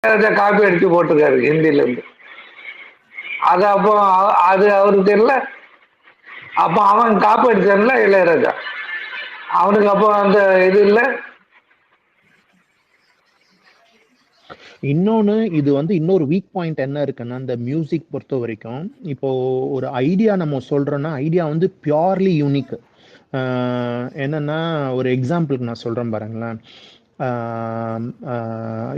Copy அடிச்சு போட்டிருக்காரு ஹிந்தில இருந்து. அது அப்போ அது அவருக்கு தெரியல. அப்ப அவன் காப்பி அடிச்சான்ல இளையராஜா, அவனுக்கு அப்போ அந்த இது இல்லை. இன்னொன்னு இது வந்து இன்னொரு வீக் பாயிண்ட் என்ன இருக்குன்னா, இந்த மியூசிக் பொறுத்த வரைக்கும் இப்போ ஒரு ஐடியா நம்ம சொல்றோம்னா ஐடியா வந்து பியூர்லி யூனிக். என்னன்னா ஒரு எக்ஸாம்பிளுக்கு நான் சொல்றேன் பாருங்களேன்.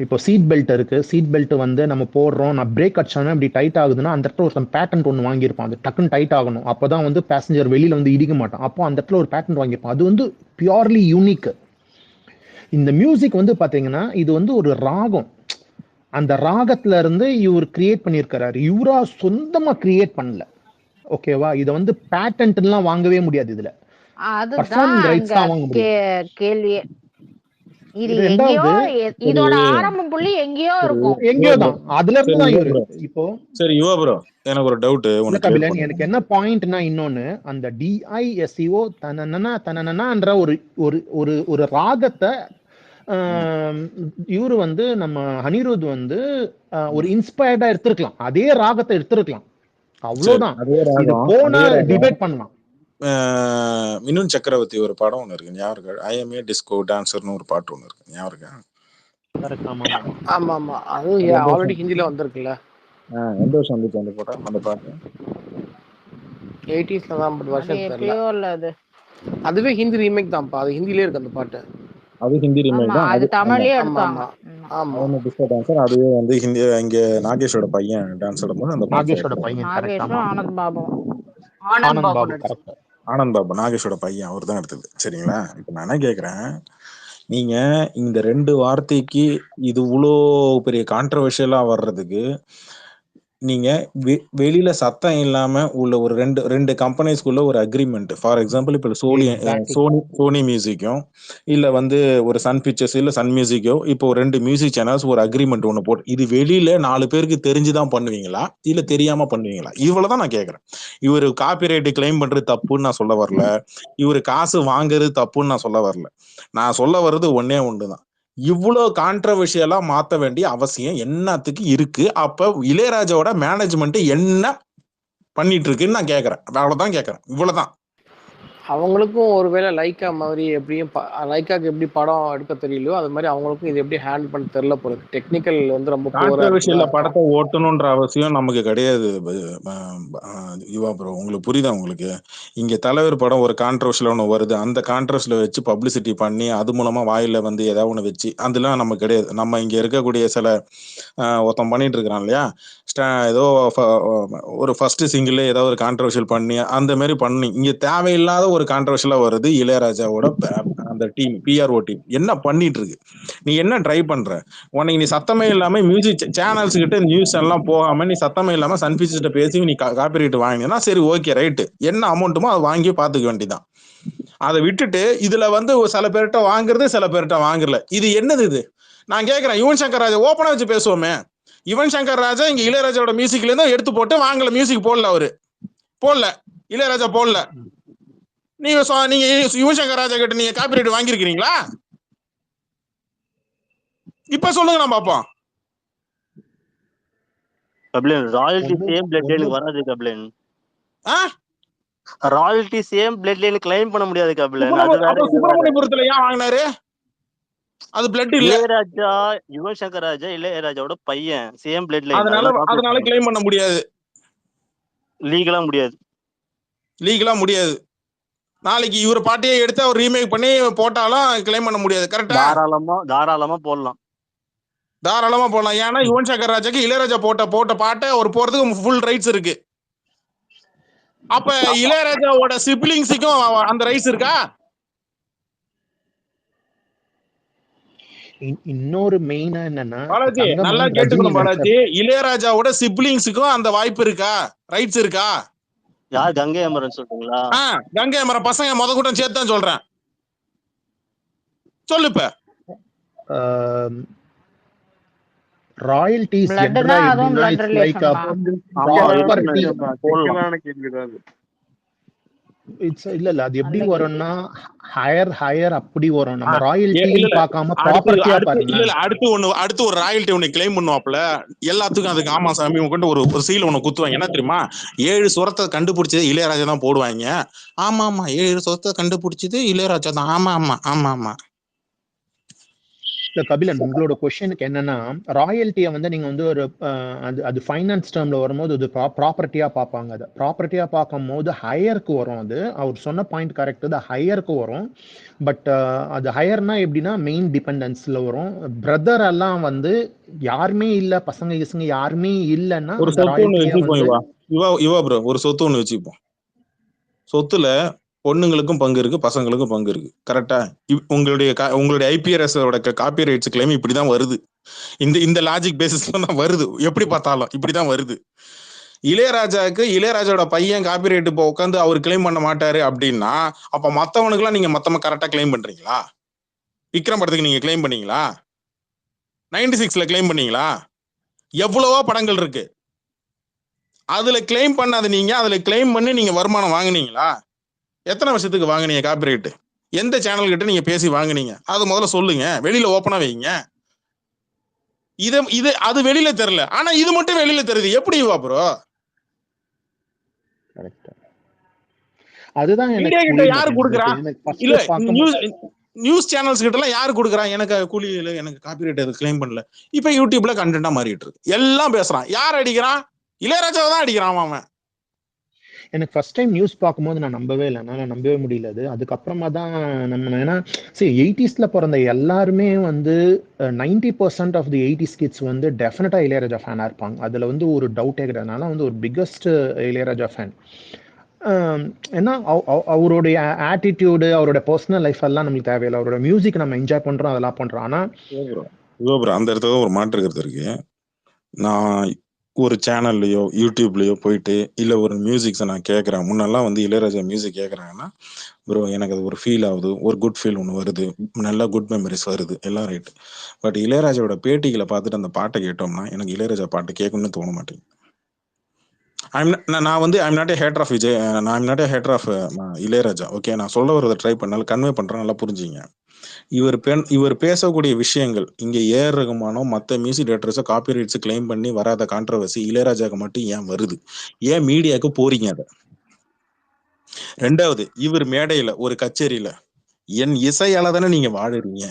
இப்போ சீட் பெல்ட் இருக்கு. சீட் பெல்ட் வந்து நம்ம போடுறோம், நான் பிரேக் அடிச்சோன்னா இப்படி டைட் ஆகுதுன்னா அந்த இடத்துல ஒருத்தன் பேட்டன்ட் ஒன்று வாங்கியிருப்பான். அது டக்குன்னு டைட் ஆகணும், அப்போதான் வந்து பேசஞ்சர் வெளியில வந்து இடிக்க மாட்டான். அப்போ அந்த இடத்துல ஒரு பேட்டன்ட் வாங்கியிருப்பான். அது வந்து பியூர்லி யூனிக். இந்த மியூசிக் வந்து பாத்தீங்கன்னா இது வந்து ஒரு ராகம். அந்த ராகத்துல இருந்து இவர் கிரியேட் பண்ணியிருக்கிறாரு. இவரா சொந்தமா கிரியேட் பண்ணல. ஓகேவா? இதை வந்து பேட்டன்ட்லாம் வாங்கவே முடியாது. இதுல அதுதான் பர்ஃபார்மிங் ரைட்ஸ் அங்க தான் வாங்க முடியும். கேள்வியே. இது ரெண்டாவது எங்கேயோ இதோட ஆரம்பம் புள்ளி எங்கேயோ இருக்கும். எங்கேயோ தான், அதுல இருந்து தான் இவரு. இப்போ சரி யுவா ப்ரோ, எனக்கு ஒரு டவுட். இல்ல கபிலன், எனக்கு என்ன பாயிண்ட்னா இன்னொன்னு, அந்த டிஐஎஸ்இஓ தனன்ற ஒரு ஒரு ஒரு ஒரு ராகத்தை இவரு வந்து நம்ம அனிருத் வந்து ஒரு இன்ஸ்பயர்டா எடுத்திருக்கலாம். அதே ராகத்தை எடுத்திருக்கலாம், அவ்வளவுதான். இது போனா டிபேட் பண்ணலாம். மினுன் சக்கரவர்த்தி ஒரு படம் ஒன்று இருக்கு, ஞாபகம் இருக்கா? ஐ எம் ஏ டிஸ்கோ டான்சர்னு ஒரு பாட்டு ஒன்று இருக்கு, ஞாபகம் இருக்கா? ஆமா ஆமா, அது ஆல்ரெடி ஹிந்தில வந்திருக்குல்ல. எந்த வருஷம் வந்துச்சு அந்த படம், அந்த பாட்டு? 80s தான், பட் வருஷம் எப்பயோ இல்ல அது. அதுவே ஹிந்தி ரீமேக் தான்ப்பா, அது ஹிந்திலே இருக்கு அந்த பாட்டு. அது ஹிந்தி ரீமேக் தான், அது தமிழ்லயே எடுத்தாங்க. ஆமா, டிஸ்கோ டான்சர். அதுவே வந்து ஹிந்தி, இங்க நாகேஷோட பையன் டான்ஸ் ஆடும்போது அந்த நாகேஷோட பையன், நாகேஷும் ஆனந்த் பாபு. ஆனந்த் பாபு கரெக்ட். ஆனந்த் பாபு நாகேஷோட பையன், அவர் தான் எடுத்தது. சரிங்களா? இப்ப நான் என்ன கேக்குறேன், நீங்க இந்த 2 வார்த்தைக்கு இது இவ்வளோ பெரிய கான்ட்ரவர்ஷியலா வர்றதுக்கு நீங்க வெளியில சத்தம் இல்லாம உள்ள ஒரு ரெண்டு கம்பெனிஸ்குள்ள ஒரு அக்ரிமெண்ட். ஃபார் எக்ஸாம்பிள் இப்ப சோனி மியூசிக்கும் இல்ல வந்து ஒரு சன் பிக்சர்ஸ் இல்ல சன் மியூசிக்கோ, இப்போ 2 மியூசிக் சேனல்ஸ் ஒரு அக்ரிமெண்ட் ஒண்ணு போட்டு இது வெளியில 4 பேருக்கு தெரிஞ்சுதான் பண்ணுவீங்களா இல்ல தெரியாம பண்ணுவீங்களா? இவ்வளவுதான் நான் கேக்குறேன். இவரு காப்பிரைட் கிளைம் பண்றது தப்புன்னு நான் சொல்ல வரல, இவரு காசு வாங்குறது தப்புன்னு நான் சொல்ல வரல. நான் சொல்ல வர்றது ஒன்னே ஒண்ணுதான், இவ்வளவு கான்ட்ரவர்ஷியலா மாத்த வேண்டிய அவசியம் என்னத்துக்கு இருக்கு? அப்ப இளையராஜாவோட மேனேஜ்மெண்ட் என்ன பண்ணிட்டு இருக்குன்னு நான் கேக்குறேன். அவ்வளவுதான் கேக்குறேன், இவ்வளவுதான். அவங்களுக்கும் ஒருவேளை லைக்கா மாதிரி எப்படியும் லைக்காக்கு எப்படி படம் எடுக்க தெரியலையோ அது மாதிரி அவங்களுக்கும் இது எப்படி ஹேண்டில் பண்ண தெரியல போல. டெக்னிக்கல் வந்து ரொம்ப கான்ட்ரவர்ஷியல்ல படத்தை ஓட்டணும்ன்ற அவசியம் நமக்கு கிடையாது யுவா ப்ரோ. உங்களுக்கு புரியுதா? உங்களுக்கு இங்க தலைவர் படம் ஒரு கான்ட்ரவர்ஷியல் ஒன்று வருது, அந்த கான்ட்ரவர்ஷியல வச்சு பப்ளிசிட்டி பண்ணி அது மூலமா வாயில வந்து ஏதாவது ஒன்று வச்சு அதெல்லாம் நமக்கு கிடையாது. நம்ம இங்க இருக்கக்கூடிய சில ஒருத்தன் பண்ணிட்டு இருக்கிறான் இல்லையா, ஏதோ ஒரு ஃபர்ஸ்ட் சிங்கிள் ஏதாவது ஒரு கான்ட்ரவர்ஷியல் பண்ணி அந்த மாதிரி பண்ணி இங்க தேவையில்லாத ஒரு கான்ட்ரவர்ஷியலா வருது. இளையராஜாவோட அந்த டீம், பிஆர்ஓ டீம் என்ன பண்ணிட்டு இருக்கு? நீ என்ன ட்ரை பண்ற? உனக்கு நீ சத்தமே இல்லாம மியூசிக் சேனல்ஸ் கிட்ட நியூஸ் எல்லாம் போகாம நீ சத்தமே இல்லாம சன் பிக்சர்ஸ்ட்ட பேசி நீ காப்பிரைட் வாங்கினா சரி, ஓகே, ரைட்டு. என்ன அமௌண்ட்டுமோ அதை வாங்கி பாத்துக்க வேண்டியதான். அதை விட்டுட்டு இதுல வந்து சில பேர்கிட்ட வாங்குறது சில பேர்கிட்ட வாங்குறல, இது என்னது இது? நான் கேட்கிறேன், யுவன் சங்கர் ராஜா ஓப்பனா வச்சு பேசுவோமே. யுவன் சங்கர் ராஜா இங்க இளையராஜாவோட மியூசிக்ல இருந்து எடுத்து போட்டு வாங்கல, மியூசிக் போடல, அவரு போடல, இளையராஜா போடல. நீங்க யுவன் சங்கர் ராஜா கிட்ட நீங்க காப்பிரைட் வாங்கிருக்கீங்களா? இப்ப சொல்லுங்க நான் பாப்போம். கபிலன் ராயல்டி சேம் பிளட் லைனுக்கு வராது Kapilan. Royalty same blood line claim பண்ண முடியாது கபிலன். அது வேற. சுப்பிரமணியபுரத்துல ஏன் வாங்கினாரு? அது பிளட் இல்ல. இளையராஜா யுவன் சங்கர் ராஜா இளையராஜாவோட பையன், சேம் பிளட் லைன். அதனால கிளைம் பண்ண முடியாது, லீகலா முடியாது. லீகலா முடியாது. நாளைக்கு இவர் பாட்டியை எடுத்து அவர் ரீமேக் பண்ணி போட்டாலும் கிளைம் பண்ண முடியாது. கரெக்டா? தாராளமா போடலாம், தாராளமா போடலாம். ஏன்னா யுவன் சங்கர் ராஜாக்கு இளையராஜா போட்ட பாட்டை ஒரு போறதுக்கு ஃபுல் ரைட்ஸ் இருக்கு. அப்ப இளையராஜாவோட சிப்லிங்ஸுக்கும் அந்த ரைட்ஸ் இருக்கா? இன்னொரு மெயினா என்னன்னா, பாலாஜி நல்லா கேட்டுக்கணும் பாலாஜி, இளையராஜாவோட சிப்லிங்ஸுக்கும் அந்த வாய்ப்பு இருக்கா, ரைட்ஸ் இருக்கா? யார்? கங்கை அமரன் சொல்றீங்களா? கங்கை அமரன் பசங்க முத கூட்டம் சேர்த்து தான் சொல்றேன். சொல்லு. இப்ப ராயல்டிஸ் இல்ல அது எப்படி அன்னைக்கு வரும்னா ஹையர் அப்படி வரும். நம்ம இல்ல ராயல்ட்டின்னு இல்ல பார்க்காம அடுத்து ப்ராப்பர்ட்டியா அடுத்து இல்ல பாருங்களேன். இல்ல அடுத்து ஒரு ராயல்ட்டி ஒண்ணு கிளைம் பண்ணுவாப்ல, எல்லாத்துக்கும் அதுக்கு ஆமா சாமி உங்ககிட்ட ஒரு சீல் ஒண்ணு குத்துவாங்க. என்ன தெரியுமா? 7 சுரத்தை கண்டுபிடிச்சது இளையராஜா தான் போடுவாங்க. ஆமா ஆமா 7 சுரத்தை கண்டுபிடிச்சது இளையராஜா தான். ஆமா ஆமா ஆமா ஆமா. இல்ல கபிலன், உங்களோட கொஸ்டினுக்கு என்னன்னா, ராயல்ட்டியை வந்து நீங்க வந்து ஒரு அது ஃபைனான்ஸ் டேர்ம்ல வரும்போது அது ப்ராப்பர்ட்டியா பார்ப்பாங்க. அது ப்ராப்பர்ட்டியா பார்க்கும் போது ஹையருக்கு வரும். அது அவர் சொன்ன பாயிண்ட் கரெக்ட், அது ஹையருக்கு வரும். பட் அது ஹையர்னா எப்படின்னா மெயின் டிபெண்டன்ஸ்ல வரும். பிரதர் எல்லாம் வந்து யாருமே இல்ல, பசங்க யாருமே இல்லைன்னா ஒரு அந்த சொத்து ஒண்ணு ராயல்ட்டியை வச்சுப்போம் வந்து இவா ப்ரோ, ஒரு சொத்து ஒண்ணு வச்சுப்போம். சொத்துல பொண்ணுங்களுக்கும் பங்கு இருக்கு, பசங்களுக்கும் பங்கு இருக்கு. கரெக்டா? உங்களுடைய ஐபிஆர்எஸ் காப்பி ரைட்ஸ் கிளைம் இப்படிதான் வருது. இந்த லாஜிக் பேசிஸ்ல தான் வருது. எப்படி பார்த்தாலும் இப்படிதான் வருது. இளையராஜாவோட பையன் காப்பி ரைட் இப்போ உட்காந்து அவர் கிளைம் பண்ண மாட்டாரு அப்படின்னா, அப்ப மத்தவனுக்கு எல்லாம் நீங்க மொத்தமா கரெக்டா கிளைம் பண்றீங்களா? விக்ரம் படத்துக்கு நீங்க கிளைம் பண்ணீங்களா? 96ல கிளைம் பண்ணீங்களா? எவ்வளவோ படங்கள் இருக்கு. அதுல கிளைம் பண்ணாத நீங்க அதுல கிளைம் பண்ணி நீங்க வருமானம் வாங்குனீங்களா? எத்தனை வருஷத்துக்கு வாங்குனீங்க காப்பிரைட்? எந்த சேனல் கிட்ட நீங்க பேசி வாங்குனீங்க? அது முதல்ல சொல்லுங்க, வெளியில ஓப்பனா வைங்க. இது அது வெளியில தெரியல, ஆனா இது மட்டும் வெளியில தெரியுது. எப்படி ப்ரோ? அதுதான் இந்தியா எனக்கு கிட்ட யாரு கொடுக்குறா? இல்ல புரிய நியூஸ் சேனல்ஸ் கிட்ட எல்லாம் யாரு கொடுக்குறா? எனக்கு கூலியில எனக்கு காப்பிரைட் எது கிளைம் பண்ணல. இப்ப யூடியூப்ல கண்டென்ட்டா மாறிட்டு இருக்கு. எல்லாம் பேசுறான். யார் அடிக்கிறான்? இளையராஜாவை தான் அடிக்கிறான் அவன். எனக்கு ஃபர்ஸ்ட் டைம் நியூஸ் பார்க்கும்போது நான் நம்பவே இல்லை. என்னால் நம்பவே முடியல. அது அதுக்கப்புறமா தான் நம்ம ஏன்னா சரி 80ஸ்ல பிறந்த எல்லாருமே வந்து 90% ஆஃப் தி 80s கிட்ஸ் வந்து டெஃபினட்டாக இளையராஜா ஃபேனாக இருப்பாங்க. அதில் வந்து ஒரு டவுட்டே கிடையாதுனால வந்து ஒரு பிக்கஸ்ட் இளையராஜா ஃபேன். ஏன்னா அவருடைய ஆட்டிடியூடு, அவரோட பர்சனல் லைஃப் எல்லாம் நம்மளுக்கு தேவையில்லை. அவரோட மியூசிக் நம்ம என்ஜாய் பண்ணுறோம், அதெல்லாம் பண்ணுறோம். ஆனால் அந்த இடத்துல ஒரு மாற்று கருத்து இருக்கு. நான் ஒரு சேனல்லையோ யூடியூப்லயோ போயிட்டு இல்லை ஒரு மியூசிக்ஸை நான் கேட்குறேன். முன்னெல்லாம் வந்து இளையராஜா மியூசிக் கேட்குறாங்கன்னா ப்ரோ எனக்கு அது ஒரு ஃபீல் ஆகுது, ஒரு குட் ஃபீல் ஒன்று வருது, நல்லா குட் மெமரிஸ் வருது, எல்லாம் ரைட்டு. பட் இளையராஜாவோட பேட்டிகளை பார்த்துட்டு அந்த பாட்டை கேட்டோம்னா எனக்கு இளையராஜா பாட்டு கேட்கணும்னு தோண மாட்டேங்குது. நான் வந்து I'm not a hater of Vijay, I'm not a hater of Ilaiyaraaja. Okay, நான் சொல்ல வரதை ட்ரை பண்ணாலும் கன்வே பண்ணுறேன், நல்லா புரிஞ்சுங்க. இவர் பேசக்கூடிய விஷயங்கள் இங்க ஏஆர் ரகுமானோ மற்ற மியூசிக் டைரக்டர்ஸோ காப்பி ரைட்ஸ் கிளைம் பண்ணி வராத கான்ட்ரவர்சி இளையராஜாக்கு மட்டும் ஏன் வருது? ஏன் மீடியாவுக்கு போறீங்க? அதை ரெண்டாவது, இவர் மேடையில ஒரு கச்சேரியில என் இசையால தானே நீங்க வாழுறீங்க,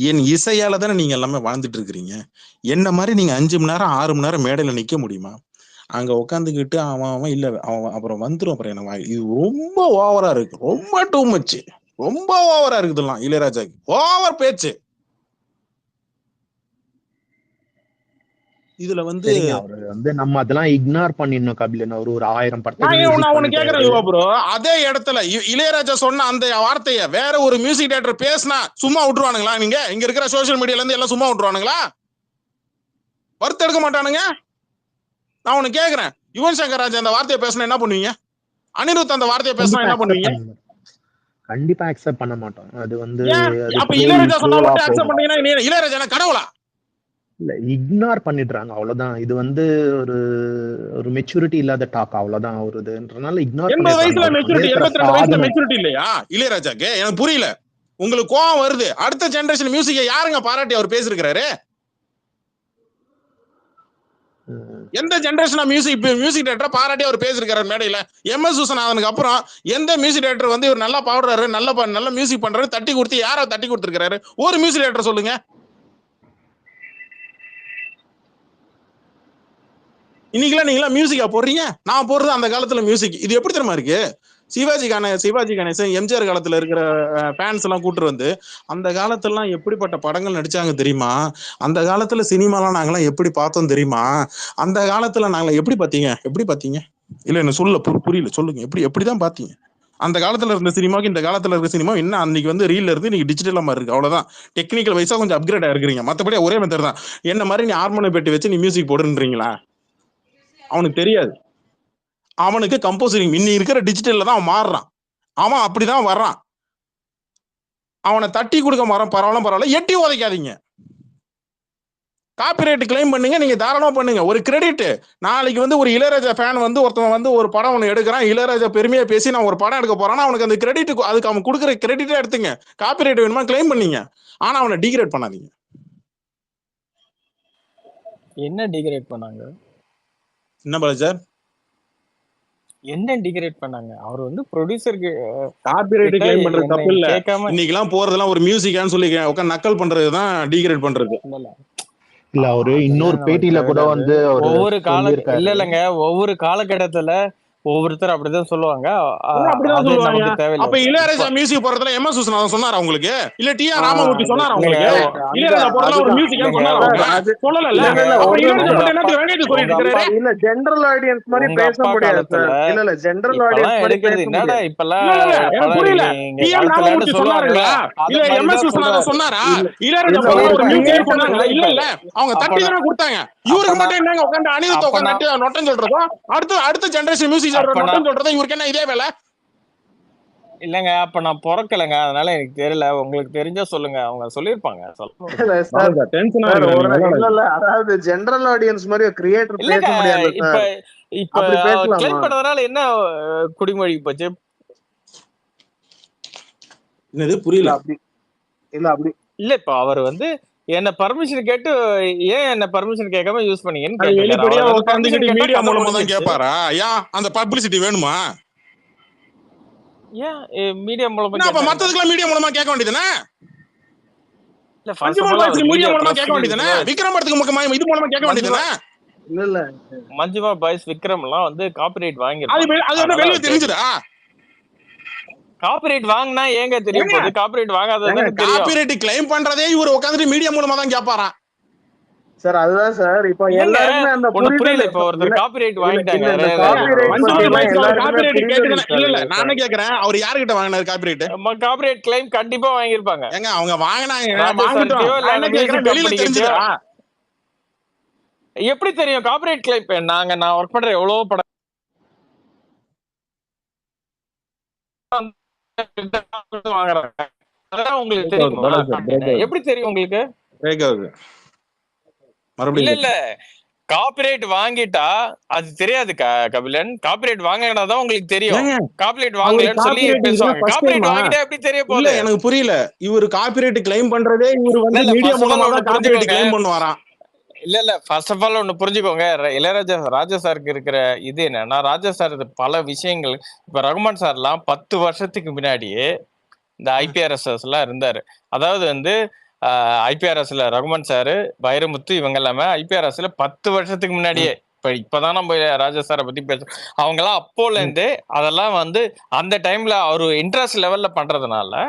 என் இசையால தானே நீங்க எல்லாமே வாழ்ந்துட்டு இருக்கிறீங்க. என்ன மாதிரி நீங்க 5 மணி நேரம் 6 மணி நேரம் மேடையில நிக்க முடியுமா? அங்க உட்காந்துக்கிட்டு அவன் இல்ல அவன் அப்புறம் வந்துடும், அப்புறம் என்ன இது ரொம்ப ஓவரா இருக்கு, ரொம்ப டூ மச், ரொம்ப ஓவரா இருக்குதுலாம் இளையராஜாக்கு. ஓவர் பேச்சு. இதுல வந்து அவரு வந்து நம்ம அதெல்லாம் இக்னோர் பண்ணிடணும் கபிலன். அவர் ஒரு 1000 படத்துக்கு நான் மியூசிக் ஒண்ணு பண்ணிட்டாரு. கேக்குறேன் ப்ரோ, அதே இடத்துல இளையராஜா சொன்ன அந்த வார்த்தைய வேற ஒரு மியூசிக் டைரக்டர் பேசினா சும்மா விட்டுருவானுங்களா? நீங்க இங்க இருக்கிற சோசியல் மீடியால இருந்து எல்லாம் சும்மா விட்டுருவானுங்களா? வருத்த எடுக்க மாட்டானுங்க? நான் ஒண்ணு கேக்குறேன், யுவன் சங்கர் ராஜா அந்த வார்த்தையை பேசினா என்ன பண்ணுவீங்க? அனிருத் அந்த வார்த்தையை பேசினா என்ன பண்ணுவீங்க? கண்டிப்பா அக்செப்ட் பண்ண மாட்டோம். அது வந்து அப்ப இளையராஜா சொன்னா மட்டும் அக்செப்ட் பண்ணீங்கன்னா இளையராஜா கடவுளா? இல்ல, இக்னோர் பண்ணிடுறாங்க, அவ்வளவுதான். இது வந்து ஒரு மெச்சூரிட்டி இல்லாத டாக், அவ்வளவுதான். அவருதுன்றனால இக்னோர் 80 வயசுல மெச்சூரிட்டி, 82 வயசுல பண்ணிடுறாங்க. மெச்சூரிட்டி இல்லையா இளையராஜாக்கு? எனக்கு புரியல. உங்களுக்கு கோவம் வருது. அடுத்த ஜெனரேஷன் மியூசிக்கை யாருங்க பாராட்டி அவர் பேசிருக்கிறாரு? எந்த ஜெனரேஷன் மியூசிக் டைரக்டர் பாராட்டி அவர் பேசிருக்காரு மேடையில? எம்எஸ் விஸ்வநாதனுக்கு அப்புறம் எந்த மியூசிக் டைரக்டர் வந்து இவர் நல்லா பாடுறாரு, நல்ல மியூசிக் பண்றாரு தட்டி கொடுத்து யாரோ தட்டி கொடுத்திருக்காரு? ஒரு மியூசிக் டைரக்டர் சொல்லுங்க. இன்னைக்கெல்லாம் நீங்களா மியூசிக்கா போடுறீங்க? நான் போடுறது அந்த காலத்துல மியூசிக். இது எப்படி தெரியுமா இருக்கு? சிவாஜி கணேசன் எம்ஜிஆர் காலத்துல இருக்கிற ஃபேன்ஸ் எல்லாம் கூட்டு வந்து அந்த காலத்துல எப்படிப்பட்ட படங்கள் நடிச்சாங்க தெரியுமா? அந்த காலத்துல சினிமாலாம் நாங்கெல்லாம் எப்படி பார்த்தோம் தெரியுமா? அந்த காலத்துல நாங்க எப்படி பாத்தீங்க? இல்ல என்ன சொல்ல புரியல, சொல்லுங்க. எப்படிதான் பாத்தீங்க? அந்த காலத்துல இருந்த சினிமாவுக்கு இந்த காலத்துல இருக்க சினிமா என்ன? அன்னைக்கு வந்து ரீல்ல இருந்து இன்னைக்கு டிஜிட்டலா மாதிரி இருக்கு, அவ்வளவுதான். டெக்னிக்கல் வைஸா கொஞ்சம் அப்கிரேட் ஆயிருக்கீங்க, மத்தபடி ஒரே மெத்தட் தான். என்ன மாதிரி நீ ஹார்மோனியம் பெட்டி வச்சு நீ மியூசிக் போடுன்றீங்களா? அவனுக்கு தெரியாது. அவனுக்கு கம்போசிங் இன்னி இருக்கிற டிஜிட்டல்ல தான் அவன் மாறுறான். அவன் அப்படிதான் வர்றான். அவனை தட்டி கொடுக்க பரவாயில்ல, எட்டி உதைக்காதீங்க. காப்பிரைட் கிளைம் பண்ணுங்க, நீங்க தாராளமா பண்ணுங்க. ஒரு கிரெடிட் நாளைக்கு வந்து ஒரு இளையராஜா ஃபேன் வந்து ஒருத்தன் வந்து ஒரு படம் ஒன்று எடுக்கிறான், இளையராஜா பெருமையா பேசி நான் ஒரு படம் எடுக்க போறான்னா அவனுக்கு அந்த கிரெடிட், அதுக்கு அவன் கொடுக்குற கிரெடிட்டே எடுத்துங்க. காப்பிரைட் வேணுமா கிளைம் பண்ணீங்க, ஆனா அவனை டிகிரேட் பண்ணாதீங்க. என்ன டிகிரேட் பண்ணாங்க? என்ன பாலாஜி சார்? என்ன டிகிரேட் பண்ணாங்க? அவர் வந்து ப்ரொடியூசருக்கு காப்பிரைட் கிட்ட கிளைம் பண்றது என்னை தப்பு இல்ல. கேட்காம இன்னைக்கு எல்லாம் போறதெல்லாம் ஒரு மியூசிக்கான்னு சொல்லி உட்காந்து நக்கல் பண்றதுதான் டிகிரேட் பண்றது. இல்ல அவரு இன்னொரு அதெல்லாம் நமக்கு பேட்டியில கூட தேவையில்லாது. வந்து அவரு ஒவ்வொரு சொல்லியிருக்காரு. இல்லைங்க, ஒவ்வொரு காலகட்டத்துல ஒவ்வொருத்தர் அப்படிதான் சொல்லுவாங்க. அப்படிதான் அது சொல்லுவாங்க. நமக்கு தேவையில்லை. அப்ப இளையராஜா இப்ப மியூசிக் போறதுல எம் எஸ் விஸ்வநாதன் சொன்னாரா உங்களுக்கு? இல்ல டி ஆர் ராமமூர்த்தி சொன்னாரா இல்லைங்க, உங்களுக்கு? இளையராஜா போறதுல ஒரு மியூசிக் சொன்னாரா அவங்க? சொல்லல. இல்லைங்க, அப்ப உங்க இளையராஜா உங்க மட்டும் அப்பா என்னத்துக்கு வெங்கடேஷ் சொல்லிட்டு உங்க அப்பா இருக்காரு? இல்ல ஜெனரல் ஆடியன்ஸ் மாதிரி உங்க பேச அப்பா முடியாது காலத்துல சார். இல்ல ஜெனரல் இப்பெல்லாம் ஆடியன்ஸ் மாதிரி எடுக்கிறது பேச என்னடா, முடியாது. இப்பெல்லாம் இல்ல எனக்கு படம் புரியல. இங்க டி ஆர் காலத்துலன்னு ராமமூர்த்தி சொல்லுவாங்கல்ல, சொன்னாருங்களா? அத இல்ல எம் எஸ் மாதிரிதான் விஸ்வநாதன் சொல்றாரு. சொன்னாரா? இல்ல இளையராஜா இல்ல போறதுல ஒரு ஒரு சொல்லியிருப்பாரு, மியூசிக் கிரியேட்டர் சொன்னாங்களா? இல்ல இல்ல, அவங்க அப்ப தட்டி நான் தானே கொடுத்தாங்க. அப்ப இவருக்கு நான் மட்டும் என்னங்க உட்காந்து அனிருத்த அப்ப உட்காந்து நான் நட்டு நொட்டம் சொல்றதோ, அடுத்த ஜெனரேஷன் மியூசிக் அப்ப நான் நொட்டம் சொல்றதோ இவருக்கு என்ன இதே வேலை? இல்லங்க, அப்ப நான் பொறக்கலைங்க, அதனால எனக்கு தெரியல. உங்களுக்கு தெரிஞ்சா சொல்லுங்க. அவங்க சொல்லியிருப்பாங்க, சொல்ல விடுங்க. இல்ல சார் பாலாஜா டென்ஷனா சார் இருக்கா ஒரு நீங்க? இல்ல இல்ல அதாவது ஜெனரல் ஆடியன்ஸ் மாதிரி ஒரு கிரியேட்டர் பேச இல்லங்க, முடியாது இப்ப சார். இப்ப அப்படி பேசலாமா? கிளைம் பண்ணதுனால என்ன குடிமொழி போச்சு? என்னது இல்ல புரியல? அப்படி இல்ல அப்படி இல்ல, இப்ப அவர் வந்து என்ன பர்மிஷன் கேட்டு ஏன் என்ன பர்மிஷன் கேட்காம யூஸ் பண்ணீங்கன்னு அது கேட்டிருக்காரு. வெளிப்படையா அவ்வளவுதானே. பர்மிஷன் உட்காந்துக்கிட்டு கேட்டா மீடியா கதை மூலமா தான் முடிஞ்சிருச்சு. கேட்பாரா? ஏன் அந்த பப்ளிசிட்டி வேணுமா? ஏன் மீடியா மூலமா என்ன அப்ப கேட்டா என்ன? மத்ததுக்கெல்லாம் மீடியா மூலமா கேட்க வேண்டியதுதானே? இல்ல, first of Manjummel all our boys media media மூலமா பிரஸ் கேட்க வேண்டியதுதானே? விக்ரம் படத்துக்கு இது மூலமா கேட்க மஞ்சுமா வேண்டியதுதானே? இல்ல இல்ல மஞ்சுமா பாய்ஸ் விக்ரம் எல்லாம் வந்து காப்பிரைட் அது வாங்கியிருப்பாங்க, அது வந்து அதனால வெளியே அவர் கேட்கல. தெரிஞ்சுதா? காப்பிரைட் வாங்கினா ஏங்க தெரிய ஏங்க போகுது? காப்பிரைட் வாங்காதது ஏங்க தானே தெரியும். காப்பிரைட் கிளைம் பண்றதே இவர் உட்காந்துட்டு மீடியா மூலமா தான் கேட்பாராம். சார் அதுதான் சார். இப்போ இல்லங்க, எல்லாருக்குமே அந்த ஒண்ணு புரிதல் புரியல. இப்ப இல்ல ஒருத்தர் காப்பிரைட் இல்ல வாங்கிட்டாங்க, இல்ல இந்த ஏங்க காப்பிரைட் ராஜா பத்தி மஞ்சுமல் எல்லாம் பாய்ஸ் அவர் எல்லாருக்குமே காப்பிரைட் புரிதல் கேட்டுதானே? இல்ல இல்ல, இருக்காது நான் என்ன சார். கேக்குறேன், அவர் யாருகிட்ட வாங்கினாரு காப்பிரைட்? காப்பிரைட் கிளைம் கண்டிப்பா வாங்கியிருப்பாங்க. ஏங்க அவங்க வாங்கினாங்க, ராஜா வாங்கட்டும். சார்கிட்டயோ இல்ல நான் அந்த என்ன கேக்குறேன், மியூசிக் வெளியில கம்பெனி கிட்டயோ. தெரிஞ்சுதா? எப்படி தெரியும் காப்பிரைட் கிளைம்? நான் ஒர்க் பண்ற எவ்வளவு படம் வாங்குறாங்க, அதெல்லாம் உங்களுக்கு பிரேக் ஆகுது தெரியுமா? பாலாஜி சார், பிரேக் ஆகுது, எப்படி தெரியும் உங்களுக்கு? பிரேக் ஆகுது. இல்ல மறுபடியும் இல்ல, காப்பிரைட் வாங்கிட்டா அது தெரியாது கபிலன். காப்பிரைட் வாங்கினாதான் உங்களுக்கு தெரியும். ஏங்க காப்பிரைட் அவர் வாங்கலன்னு சொல்லி காப்பிரைட் இதுதான் பேசுவாங்க. ஃபர்ஸ்ட் காப்பிரைட் டைமா? வாங்கிட்டா எப்படி தெரிய இல்ல போகுது? எனக்கு புரியல. இவர் காப்பிரைட் கிளைம் பண்றதே இவர் இல்ல வந்து இல்ல, மீடியா ஃபர்ஸ்ட் ஆஃப் மூலமா ஆல் ஒண்ணு தான் காப்பிரைட் புரிஞ்சுக்கோங்க. கிளைம் பண்ணுவாராம். இல்ல ஃபர்ஸ்ட் ஆஃப் ஆல் ஒண்ணு புரிஞ்சுக்கோங்க. ராஜா சாருக்கு இருக்கிற இது என்னன்னா, ராஜா சார் பல விஷயங்கள், இப்ப ரகுமான் சார்லாம் 10 வருஷத்துக்கு முன்னாடியே இந்த ஐபிஆர்எஸ் எல்லாம் இருந்தாரு. அதாவது வந்து ஐபிஆர்எஸ்ல ரகுமான் சாரு, வைரமுத்து இவங்க எல்லாமே ஐபிஆர்எஸ்ல 10 வருஷத்துக்கு முன்னாடியே, இப்பதான் நம்ம ராஜா சாரை பத்தி பேசுறோம். அவங்க எல்லாம் அப்போல இருந்து அதெல்லாம் வந்து அந்த டைம்ல அவரு இன்ட்ரெஸ்ட் லெவல்ல பண்றதுனால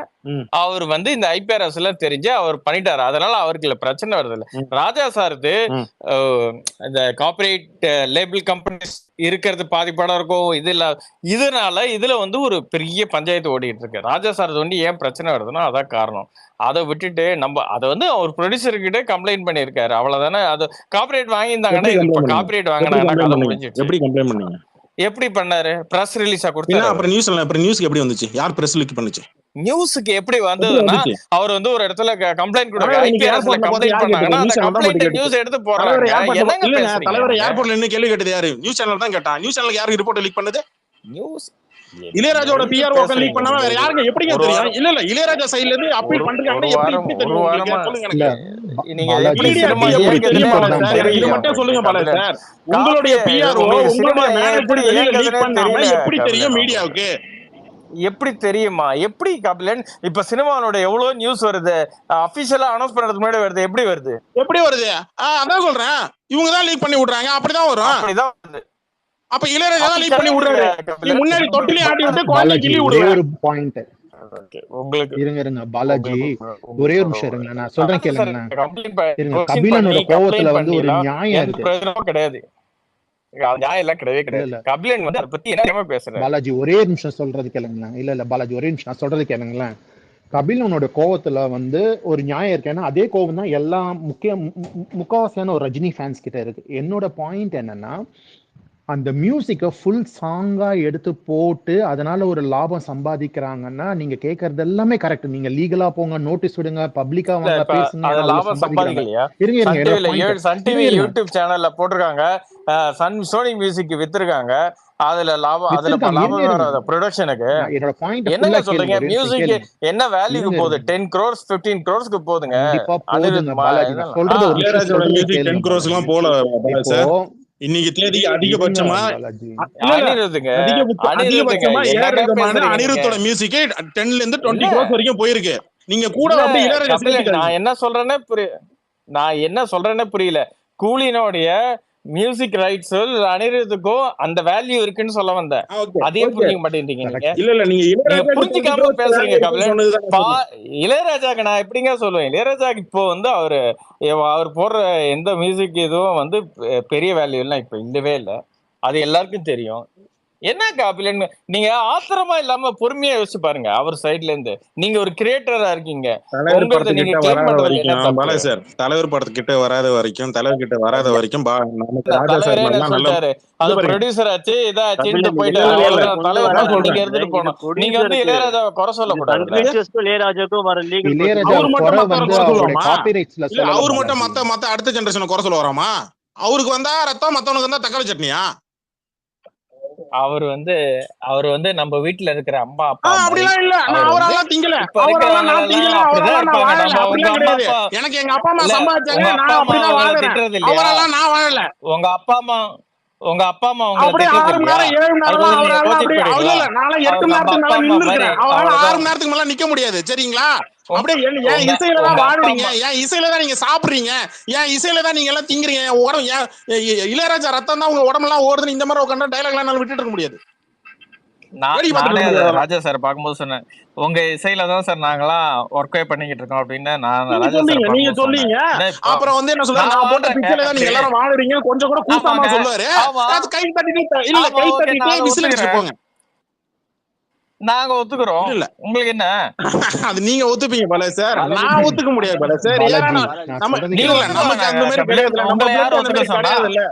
அவர் வந்து இந்த ஐபிஆர்எஸ் எல்லாம் தெரிஞ்சு அவர் பண்ணிட்டாரு. அதனால அவருக்கு இல்ல பிரச்சனை வருது இல்ல. ராஜா சாருக்கு இந்த கார்பரேட் லேபிள் கம்பெனிஸ் இருக்கிறது பாதி படம் இருக்கும், இது இல்ல. இதனால இதுல வந்து ஒரு பெரிய பஞ்சாயத்து ஓடிட்டு இருக்கு. ராஜா சார் வந்து ஏன் பிரச்சனை வருதுன்னா அதான் காரணம். அதை விட்டுட்டு நம்ம அதை வந்து அவர் ப்ரொடியூசர் கிட்ட கம்ப்ளைண்ட் பண்ணிருக்காரு, அவ்வளவுதானே. அது கார்பரேட் வாங்கியிருந்தாங்கன்னா இப்ப கார்பரேட் வாங்கினாங்கன்னா கதை முடிஞ்சிடுச்சு. எப்படி கம்ப்ளைண்ட் பண்ணீங்க? எப்படி பண்ணாரு? பிரஸ் ரிலீஸா என்ன கொடுத்தாரு. அப்புறம் நியூஸ்க்கு எப்படி வந்துச்சு? யார் பிரஸ் லீக் பண்ணுச்சு? நியூஸுக்கு எப்படி வந்ததுன்னா, அவர் வந்து ஒரு இடத்துல கம்ப்ளைண்ட் கொடுக்க ஐபிஆர்எஸ்ல கம்ப்ளைண்ட் பண்ணாங்கன்னா அந்த கம்ப்ளைண்ட் நியூஸ் எடுத்து போறாங்க. என்னங்க பேசுறீங்க? தலைவர் ஏர்போர்ட்ல நின்னு கேள்வி கேட்டது யாரு? நியூஸ் சேனல் தான் கேட்டான். நியூஸ் சேனலுக்கு யாருக்கு ரிப்போர்ட் லீக் பண்ணது? நியூஸ் இளையராஜாவோட பிஆர்ஓ லீக் பண்ணாம வேற யாருங்க எப்படிங்க தெரியும்? இல்ல இல்ல, இளையராஜா சைடுல இருந்து அப்பீல் பண்றாங்க. எப்படி தெரியும் உங்களுக்கு? சொல்லுங்க இல்ல எனக்கு. நீங்க பாலாஜி எப்படி மீடியா சினிமா எப்படி இயங்குதுன்னே தெரியும் பாலாஜி உங்களுக்கு சார்? எனக்கு இது தெரியலையா மட்டும் சொல்லுங்க உங்களுக்கு? பாலாஜி சார். உங்களுடைய பிஆர்ஓ உங்களுக்கு சினிமா உங்களுடைய மேனேஜர் எப்படி வெளியில லீக் இயங்குதுன்னே பண்ணாம தெரியல எப்படி தெரியும் கபிலன். மீடியாவுக்கு? எப்படி தெரியுமா? எப்படி கபிலன்? இப்ப சினிமாவோட எவ்வளவு நியூஸ் வருது, அபிஷியலா அனௌன்ஸ் பண்றதுக்கு முன்னாடி வருது. எப்படி வருது? எப்படி வருது? அதான் சொல்றேன், இவங்க தான் லீக் பண்ணி விடுறாங்க. அப்படிதான் வரும். அப்படிதான் வருது. அப்ப இளையராஜா தான் அப்படி லீக் பண்ணி விடுறாரு. கிடையாது நீ முன்னாடி தொட்டிலே ஆட்டி விட்டு குழந்தை பாலாஜி கிள்ளி ஒரே விடுவேன். ஒரு பாயிண்ட் உங்களுக்கு இருங்க பாலாஜி, ஒரே ஒரு நிமிஷம் இருங்க, நான் சொல்றேன் கேளுங்களேன். இருங்க, கபிலனோட கபிலனோட கோவத்துல வந்து ஒரு நியாயம் எந்த இருக்கு. பிரயோஜனமும் கிடையாது. நியாயம் எல்லாம் கிடையவே இல்ல கிடையாது. இல்ல கபிலன் வந்து அதை பத்தி என்ன பேசுறாரு? பாலாஜி ஒரே ஒரு நிமிஷம் சொல்றது கேளுங்களேன். இல்ல பாலாஜி ஒரே நிமிஷம் நான் சொல்றது கேளுங்களேன். கபிலனோட கோவத்துல வந்து ஒரு நியாயம் இருக்கு. ஏன்னா அதே கோவம் தான் எல்லா முக்காவாசியான ஒரு ரஜினி ஃபேன்ஸ் கிட்ட இருக்கு. என்னோட பாயிண்ட் என்னன்னா, அந்த மியூசிக்கை ஃபுல் சாங்கா எடுத்து போட்டு அதனால ஒரு லாபம் சம்பாதிக்கிறாங்கன்னா நீங்க கேட்கறது எல்லாமே கரெக்ட். நீங்க லீகலா போங்க, நோட்டீஸ் விடுங்க, பப்ளிக்கா இல்ல வாங்க, இப்ப பேசுங்க, அது அதுல லாபம் சம்பாதிக்கிறாங்க. சம்பாதிக்கலையா? இருங்க சன் என்னோட டிவில பாயிண்ட், சன் டிவி இருங்க யூடியூப் சேனல்ல போட்டிருக்காங்க, சோனி மியூசிக் வித்திருக்காங்க, அதுல லாபம், அதுல வித்திருக்காங்க. லாபமே இருங்க வராது ப்ரொடக்ஷனுக்கு. என்னோட பாயிண்ட் என்னங்க ஃபுல்லா சொல்றீங்க? கேளுங்க, மியூசிக் கேளுங்க. என்ன வேல்யூக்கு இருங்க போகுது? 10 crores 15 crores போகுதுங்க. கண்டிப்பா அனிருத் போதுங்க பாலாஜி. நான் சொல்றது ஒரு நிமிஷம் இளையராஜாவோட சொல்றதை மியூசிக் 10 கேளுங்க crores பாலாஜி. எல்லாம் போல இப்போ சார். இன்னைக்கு தேதிக்கு இருங்க அதிகபட்சமா பாலாஜி. அனிருத்துங்க அதிகபட்சமா ஏஆர் என்னங்க ரஹ்மான் பேசுறீங்க நீங்க? அனிருத்தோட மியூசிக் 10ல இருந்து 20 இல்ல crores வரைக்கும் போயிருக்கு. நீங்க கூட இல்ல அப்படியே இளையராஜா கபிலன், சேர்த்துக்காதீங்க. நான் என்ன சொல்றேன்னே புரியல. கூலினோடைய மியூசிக் ரைட்ஸ் அனிருத்துக்கும் அந்த வேல்யூ இருக்குன்னு சொல்ல வந்தேன். அதே புரிஞ்சுக்க மாட்டேன்றீங்க நீங்க. இல்ல நீங்க நீங்க இளையராஜா புரிஞ்சுக்காம பேசுறீங்க கபிலன். சொன்னதுதான். இளையராஜாக்கு நான் எப்படிங்க சொல்லுவேன்? இளையராஜாக்கு இப்போ அவர் போடுற எந்த மியூசிக் இதுவும் பெரிய வேல்யூ எல்லாம் இப்ப இல்லவே இல்லை. அது எல்லாருக்கும் தெரியும். என்ன கபிலன், நீங்க ஆத்திரமா இல்லாம பொறுமையா யோசிச்சு பாருங்க. அவர் சைட்ல இருந்து நீங்க ஒரு கிரியேட்டரா இருக்கீங்க, தலைவர் உங்களது நீங்க படத்துக்கிட்ட கிளைம் வராத பண்றதுல என்ன வரைக்கும் தப்பு? பாலா சார், தலைவர் படத்துக்கிட்ட வராத வரைக்கும், நமக்கு ராஜா சார் தலைவரே என்ன மாதிரிலாம் நல்ல சொல்லிட்டாரு? அது ப்ரொடியூசர் ஆச்சு, இதாச்சுன்னு கபிலன் போயிட்டாரு. இல்ல, இல்ல, இல்ல. அவ்வளவுதான். தலைவர் அதான் படம் நீங்க சொல்றேன். இருந்துட்டு இது போனோம். நீங்க ப்ரொடியூசருக்கு, இளையராஜாவை குறை இது சொல்லக்கூடாதுல்ல. சன்ரைசர்ஸ்க்கும் இளையராஜாக்கும் வர லீகல் இளையராஜா அவர் மட்டும் குறை மத்தவரை வந்து குறை அவருடைய சொல்லுவாமா? காப்பிரைட்ஸ்ல இல்ல சொல்லல அவர் மட்டும் பாலாஜி. மத்த அடுத்த ஜெனரேஷனை குறை சொல்ல வராமா? அவருக்கு வந்தா ரத்தம், மத்தவனுக்கு வந்தா தக்காளி சட்னியா? அவர் நம்ம வீட்டுல இருக்கிற அம்மா அப்பா மாதிரி. அப்படிலாம் இல்ல. நான் அவர் அவரெல்லாம் திங்கல, இப்ப அவரெல்லாம் நான் திங்கல, அப்படிதான் அவரெல்லாம் நான் இருப்பாங்க. வாழல. நம்ம உங்க அப்படிலாம் அம்மா கிடையாது. அப்பா எனக்கு எங்க அப்பா அம்மா இல்ல, சம்பாதிச்சாங்க, உங்க அப்பா நான் அம்மா அப்படிதான் உங்களை வாழறேன். திட்டுறது இல்லையா? அவரெல்லாம் நான் வாழல. உங்க அப்பா அம்மா உங்களை அப்படியே திட்டுறது 6 மணி இல்லையா? நேரம் 7 மணி அது நேரம் நீங்க அவரெல்லாம் அப்படி கோச்சிப்படுறீங்களா? இல்ல. நான்லாம் 8 அவங்க மணி நம்ம நேரத்துக்கு அப்பா மேல அம்மா நின்று மாதிரி இருக்கிறேன். அவரால 6 அவ்வளவுதான். மணி நேரத்துக்கு மேல நிக்க முடியாது. சரிங்களா? உங்க அப்படியே என் உங்க இசையில தான் உங்க அப்பா வாடுறீங்க, அம்மா என் இசையில தான் நீங்க சாப்பிடுறீங்க, என் இசையில தான் நீங்க எல்லாம் திங்குறீங்க. என் உடம்பு இளையராஜா ரத்தம் தான் உங்க உடம்பெல்லாம் ஓடுதுன்னு இந்த மாதிரி உட்காந்து டைலாக் எல்லாம் விட்டுட்டு இருக்க முடியாது. வேடிக்கை பார்த்துட்டு நானே இருக்க அதை முடியாது. ராஜா சார் பார்க்கும்போது சொன்னேன், உங்க இசையில தான் சார் நாங்களாம் ஒர்க்கே பண்ணிக்கிட்டு இருக்கோம் அப்படின்னு நான் நீங்க ராஜா சார் சொன்னீங்க பார்க்கும்போது சொன்னேன். இப்போ அப்புறம் வந்து என்ன சொல்றாரு, நான் நான் போட்ட வாழ்றேங்க. பிச்சையில தான் நீங்க எல்லாரும் வாழுறீங்க, கொஞ்சம் கூட கூட்டமா ஆமாங்க. சொல்லுவாரு. ஆமா அது கை தட்டிட்டு இல்ல, ஆமா கை ஓகே, தட்டிட்டு நான் அதை விசில் அடிச்சுட்டு ஒத்துக்கிறேன். போங்க. நாங்க ஒத்துக்கிறோம். இல்ல உங்களுக்கு என்ன? அது நீங்க ஒத்துப்பீங்க பால சார், நான் ஒத்துக்க முடியாது பால சார். பாலாஜி, ஏன்னா நான் நம்ம சொல்றது நீங்க இல்ல, கேளுங்க. நமக்கு அந்த மாதிரி கிடையாது. நம்ம உங்களை யாரும் பிளட் அந்த ஒத்துக்க மாதிரி சொன்னா? கிடையாது.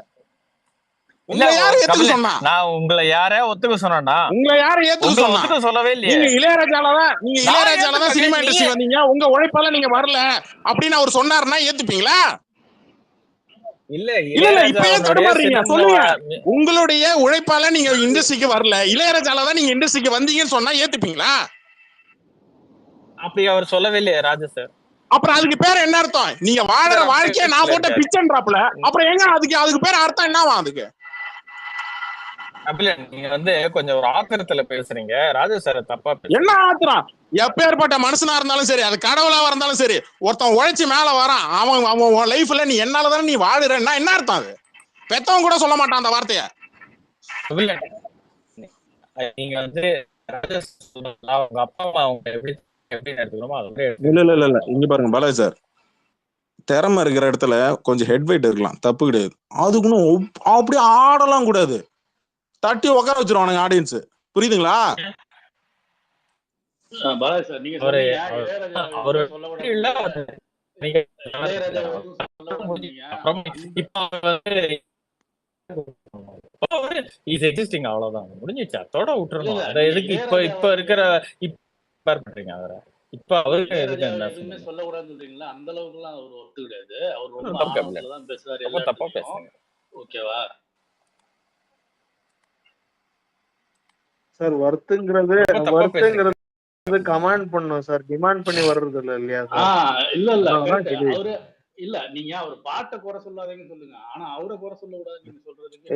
இல்ல இல்ல உங்களை யாரு ஏத்துக்க கபிலன், சொன்னா? நான் உங்களை யாரையா ஒத்துக்க சொன்னா? உங்களை யாரு ஏத்துக்க உங்களை சொன்னா? ஒத்துக்க சொல்லவே இல்லையே. நீங்க இளையராஜால தான் சினிமா நீ இண்டஸ்ட்ரி வந்தீங்க, உங்க உழைப்பால நீங்க வரல அப்படின்னு அவர் சொன்னாருன்னா ஏத்துப்பீங்களா? இல்ல இல்ல இப்ப ஏன் இளையராஜாவுடைய தடுமாறுறீங்க? சினிமா சொல்லுங்க. உங்களுடைய உழைப்பால நீங்க இண்டஸ்ட்ரிக்கு வரல, இளையராஜால தான் நீங்க இண்டஸ்ட்ரிக்கு வந்தீங்கன்னு சொன்னா ஏத்துப்பீங்களா? அப்படி அவர் சொல்லவே இல்லையே ராஜா சார். அப்புறம் அதுக்கு பேர் என்ன அர்த்தம்? நீங்க வாழற வாழ்க்கைய நான் போட்ட பிச்சன்றாப்ல, அப்புறம் எங்க அதுக்கு பேர் அர்த்தம் என்னவா? அதுக்கு கபிலன், நீங்க கொஞ்சம் ஒரு ஆத்திரத்துல பேசுறீங்க. ராஜா சார் தப்பா என்ன ஆத்திரம்? எப்பேற்பட்ட மனுஷனா இருந்தாலும் சரி, அது கடவுளா இருந்தாலும் சரி, ஒருத்தன் உழைச்சு மேல வரான், அவன் லைஃப்ல நீ என்னாலதானே நீ வாழுறன்னா என்ன அர்த்தம்? அது பெத்தவன் கூட சொல்ல மாட்டான் அந்த வார்த்தைய. கபிலன், நீங்க ராஜா சார் உங்க அப்பா அம்மா அவங்க எப்படி எடுத்துக்கணுமோ அதை இல்ல இங்க பாருங்க பாலாஜி சார், திறமை இருக்கிற இடத்துல கொஞ்சம் ஹெட் வெயிட் இருக்கலாம், தப்பு கிடையாது. அதுக்குன்னு அப்படியே ஆடலாம் கூடாது, தட்டி உட்கார வச்சிருவானுங்க ஆடியன்ஸ். புரியுதுங்களா? பாலாஜி சார், நீங்க அவ்வளவுதான் முடிஞ்சிச்சு, அதோட விட்டுறணும். அதை எதுக்கு இப்ப இருக்கிற பண்றீங்க அவரை? இப்ப அவருக்கு எதுவுமே சொல்லக்கூடாதுன்னு சொல்றீங்களா? அந்த அளவுக்கு எல்லாம் அவர் ஒர்த்து கிடையாது. அவர் ரொம்ப ஆழத்துலதான் பேசுறாரு. தப்பா பேசுறீங்க. ஓகேவா சார்? வர்த்துங்கிறது கமாண்ட் பண்ணும் சார், டிமாண்ட் பண்ணி வர்றது இல்லையா சார்? இல்ல அவரு இல்ல, நீங்க அவர் பாட்டை குறை சொல்லாதீங்கன்னு சொல்லுங்க, ஆனா அவரை குறை சொல்ல கூடாது நீங்க சொல்றதுக்கு.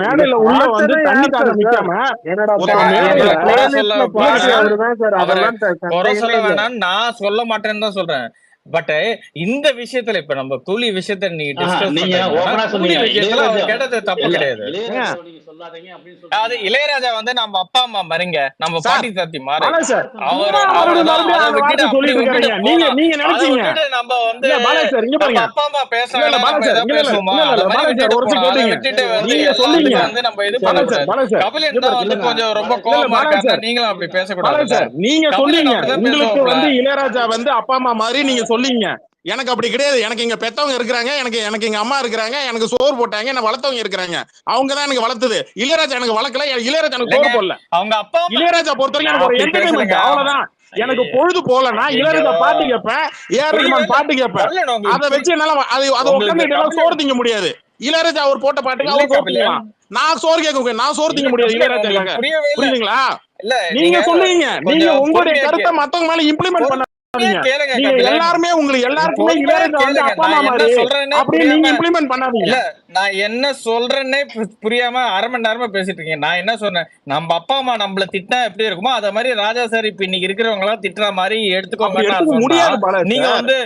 மேடையில உள்ள வந்து தண்ணி தாக்க நிக்காம குறை சொல்ல வேணாம்னு நான் சொல்ல மாட்டேன்னு தான் சொல்றேன். பட் இந்த விஷயத்துல இப்ப நம்ம கூலி விஷயத்த நீ கேட்டது தப்பு கிடையாது. அது இளையராஜா நம்ம அப்பா அம்மா மறிங்க, நம்ம பாட்டி தாத்தி மாறு, அவர் நம்ம அப்பா அம்மா பேசுறாங்க, நம்ம இது பண்ணக்கூடாது. கபிலன் தான் கொஞ்சம் ரொம்ப கோபமா இருக்காரு, நீங்களும் அப்படி பேசக்கூடாது. நீங்க சொல்லுங்க, உங்களுக்கு இளையராஜா அப்பா அம்மா மாதிரி நீங்க சொல்லிங்க. எனக்கு அப்படி கிடையாது. எனக்கு இங்க பெத்தவங்க இருக்கிறாங்க, எனக்கு எங்க அம்மா இருக்கிறாங்க, எனக்கு சோறு போட்டாங்க, என்ன வளர்த்தவங்க இருக்கிறாங்க. அவங்க தான் எனக்கு வளர்த்தது. இளையராஜா எனக்கு வளர்க்கல, இளையராஜா எனக்கு சோறு போடல. அவங்க அப்பா இளையராஜா பொறுத்த வரைக்கும் எனக்கு ஒரு என்டர்டைன்மெண்ட், அவ்வளவுதான். எனக்கு பொழுது போலன்னா இளையராஜா பாட்டு கேட்பேன், ஏஆர் ரஹ்மான் பாட்டு கேட்பேன். அதை வச்சு என்னால அதை உட்காந்து சோறு திங்க முடியாது. இளையராஜா அவர் போட்ட பாட்டுக்கு அவர் சோறு திங்கலாம், நான் சோறு கேட்க முடியாது, நான் சோறு திங்க முடியாது இளையராஜாக்காக. புரியுதுங்களா? நீங்க சொல்லுவீங்க, நீங்க உங்களுடைய கருத்தை மத்தவங்க மேல இம்ப்ளிமெண்ட் பண்ண எல்லாருமே உங்களுக்கு எல்லாருக்குமே இளையராஜா வந்து அப்பா அம்மா மாதிரி அப்படியே நீங்க இம்ப்ளிமெண்ட் பண்ணாதீங்க. நான் என்ன சொல்றேன்னே புரியாம அரை மணி நேரமா பேசிட்டு இருக்கேன். நான் என்ன சொன்னேன், நம்ம அப்பா அம்மா நம்மள திட்டா எப்படி இருக்குமோ அத மாதிரி ராஜா சார் இப்ப இன்னைக்கு இருக்கிறவங்க எல்லாம் திட்டுற மாதிரி எடுத்துக்கோங்க முடியாது. நீங்க வந்து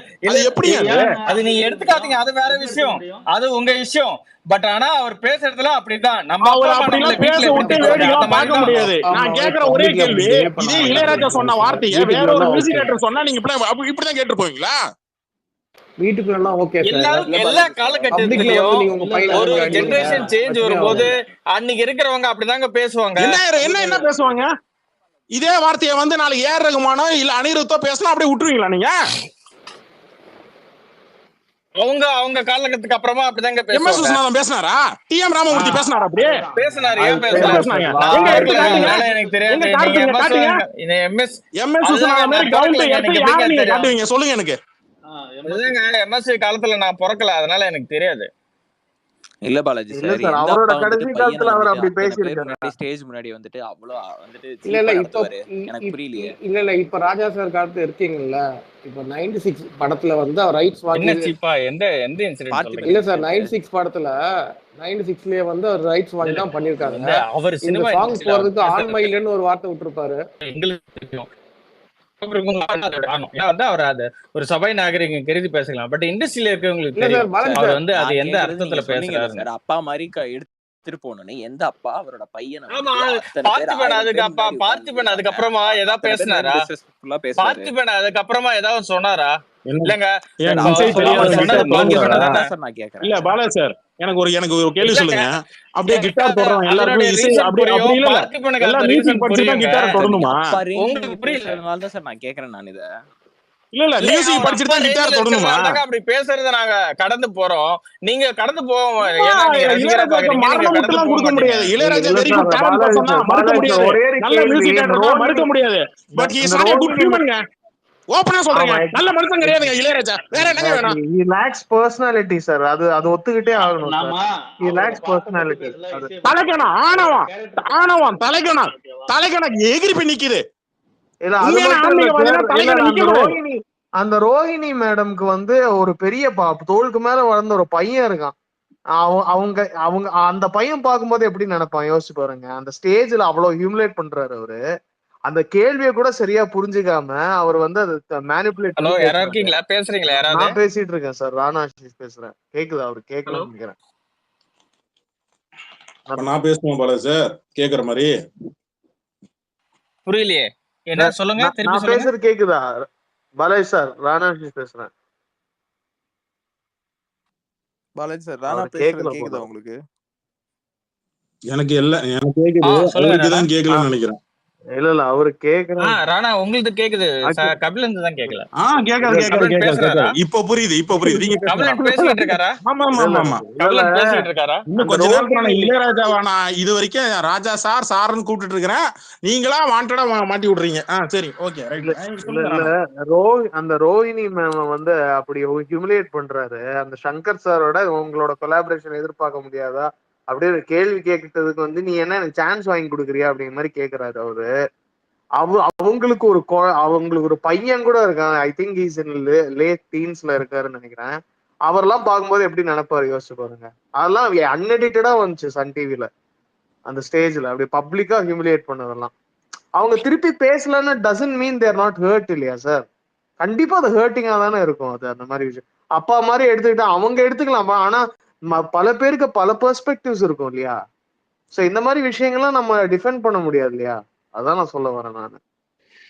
எப்படி அது நீங்க எடுத்துக்காதீங்க, அது வேற விஷயம், அது உங்க விஷயம். பட் ஆனா அவர் பேசுறதுல அப்படிதான் நம்ம பேச விட்டு பார்க்க முடியாது. நான் கேக்குற ஒரே கேள்வி, இதே இளையராஜா சொன்ன வார்த்தையை வேற ஒரு மியூசிக் டைரக்டர் சொன்னா நீங்க இப்படிதான் கேட்டு போவீங்களா? வீட்டுக்குள்ள ஓகே எல்லா காலகட்டத்திலயும் ஒரு ஜெனரேஷன் சேஞ்ச் வரும்போது அன்னைக்கு இருக்கிறவங்க அப்படிதாங்க பேசுவாங்க. என்ன பேசுவாங்க? இதே வார்த்தையை வந்து நாளைக்கு ஏஆர் ரஹ்மானோ இல்ல அனிருத்தோ பேசினா அப்படியே விட்டுருவீங்களா நீங்க? அவங்க காலகட்டத்துக்கு அப்புறமா அப்படிதாங்க பேசுவாங்க. பேசினாரா? டிஎம் ராமமூர்த்தி பேசினாரா? அப்படியே பேசினாரு. ஏன் பேசுனாங்க எனக்கு தெரியாது. சொல்லுங்க எனக்கு. எம்எஸ்சி காலத்துல நான் பிறக்கல, அதனால எனக்கு தெரியாது. இல்ல பாலாஜி சார், அவரோட கடைசி காலத்துல அவர் அப்படி பேசியிருக்காரு. ஸ்டேஜ் முன்னாடி வந்துட்டு அவ்வளவு வந்துட்டு இல்ல இப்போ எனக்கு புரியலையே. இல்ல இப்ப ராஜா சார் காலத்துல இருக்கீங்கல்ல, இப்ப 96 படத்துல வந்து அவர் ரைட்ஸ் வாங்கி எந்த இன்சிடென்ட் இல்ல சார், 96 படத்துல 96லயே வந்து அவர் ரைட்ஸ் வாங்கி தான் பண்ணிருக்காங்க. அவர் சினிமா சாங் போறதுக்கு ஆன்மையிலன்னு ஒரு வார்த்தை விட்டுருப்பாரு. எங்களுக்கு ஒரு சபை நாகரிகம் கருதி பேசலாம், பட் இண்டஸ்ட்ரியில இருக்கவங்களுக்கு அவர் வந்து அது எந்த அர்த்தத்துல பேசுறாரு. அப்பா மாதிரி எடுத்துட்டு போனோன்னு எந்த அப்பா அவரோட பையனை பார்த்திபன் அதுக்கப்புறமா ஏதாவது பேசினாரா? பார்த்திபன் அதுக்கப்புறமா ஏதாவது சொன்னாரா? இல்லங்க இல்ல பாலா சார், எனக்கு ஒரு கேள்வி சொல்லுங்க. அப்படியே கிட்டார் தொடறோம் எல்லாரும் இசை அப்படி இல்ல எல்லாம் மியூசிக் படிச்சு தான் கிட்டார் தொடணுமா? உங்களுக்கு புரியல சார் நான் கேக்குறேன். நான் இத இல்ல மியூசிக் படிச்சிட்டு தான் கிட்டார் தொடணுமா? அப்படி பேசுறத நாங்க கடந்து போறோம், நீங்க கடந்து போவோம். இளையராஜா கொடுக்க முடியாது. இளையராஜா வெரி குட் டேலண்ட் பர்சனா மறுக்க முடியாது, நல்ல மியூசிக் டைரக்டர் மறுக்க முடியாது. But he is not a good human. ஓபனா சொல்றீங்க, நல்ல மனுஷன் கிடையாதுங்க இளையராஜா. வேற என்னங்க வேணும்? he lacks personality sir. அது ஒத்துக்கிட்டே ஆகணும் சார். he lacks personality. தலைக்கணம் ஆணவம் தலைக்கணம் எகிரி போய் நிக்குது. அந்த ரோஹிணி மேடம்க்கு வந்து ஒரு பெரிய தோளுக்கு மேல வளர்ந்த ஒரு பையன் இருக்கான். அவங்க அந்த பையன் பார்க்கும்போது எப்படி நினைப்பான் யோசிச்சு பாருங்க. அந்த ஸ்டேஜ்ல அவ்வளவு ஹியூமிலேட் பண்றாரு அவரு. அந்த கேள்வியை கூட சரியா புரிஞ்சுக்காம அவர் வந்து அதை மேனிபுலேட் பேசுறீங்களா? நான் பேசிட்டு இருக்கேன் சார், ராணா ஆஷிஷ் பேசுறேன். கேக்குதா? அவரு கேட்கல நினைக்கிறேன். நான் பேசுவேன் பாலா சார், கேக்குற மாதிரி புரியலையே. என்ன சொல்லுங்க, நான் பேசுறது கேக்குதா பாலாஜி சார்? ராணா ஆஷிஷ் பேசுறேன். பாலாஜி சார், ராணா பேசுறது கேக்குதா உங்களுக்கு? எனக்கு கேக்குது, அவருக்கு தான் கேக்கலன்னு நினைக்கிறேன். இல்ல அவரு கேக்குறாரு. ராணா உங்களுக்கு கேக்குது, கபிலன் தான் கேக்கல. கேக்குது. இப்ப புரியுது. நீங்க கபிலன் பேசிட்டு இருக்காரா? ஆமா கபிலன் பேசிட்டு இருக்காரா? இன்னும் கொஞ்ச நேரம் இளையராஜாவா நான் இது வரைக்கும் ராஜா சார்னு கூப்பிட்டு இருக்கிறேன், நீங்களா வாண்டடா மாட்டி விடுறீங்க. சரி ஓகே ரைட். அந்த ரோஹிணி மேம் வந்து அப்படி ஹியூமிலேட் பண்றாரு. அந்த சங்கர் சாரோட உங்களோட கொலாபரேஷன் எதிர்பார்க்க முடியாதா அப்படியே கேள்வி கேட்கறதுக்கு வந்து நீ என்ன எனக்கு சான்ஸ் வாங்கி கொடுக்குறியா அப்படிங்கிற மாதிரி கேக்குறாரு அவரு. அவங்களுக்கு ஒரு பையன் கூட இருக்கான். I think is in late டீன்ஸ்ல இருக்காருன்னு நினைக்கிறேன். அவரெல்லாம் பார்க்கும்போது எப்படி நினைப்பாரு யோசிச்சு பாருங்க. அதெல்லாம் அன்எடிட்டடா வந்துச்சு சன் டிவில அந்த ஸ்டேஜ்ல அப்படி பப்ளிக்கா ஹியூமிலேட் பண்ணதெல்லாம். அவங்க திருப்பி பேசலன்னு doesn't mean they're not hurt இல்லையா சார்? கண்டிப்பா அது ஹர்ட்டிங்கா தானே இருக்கும். அது அந்த மாதிரி விஷயம் அப்பா மாதிரி எடுத்துக்கிட்டா அவங்க எடுத்துக்கலாமா, ஆனா பல பேருக்கு பல பெர்ஸ்பெக்டிவ்ஸ் இருக்கும் இல்லையா? சோ இந்த மாதிரி விஷயங்கள்லாம் நம்ம டிஃபெண்ட் பண்ண முடியாது இல்லையா? அதான் நான் சொல்ல வரேன் நானு.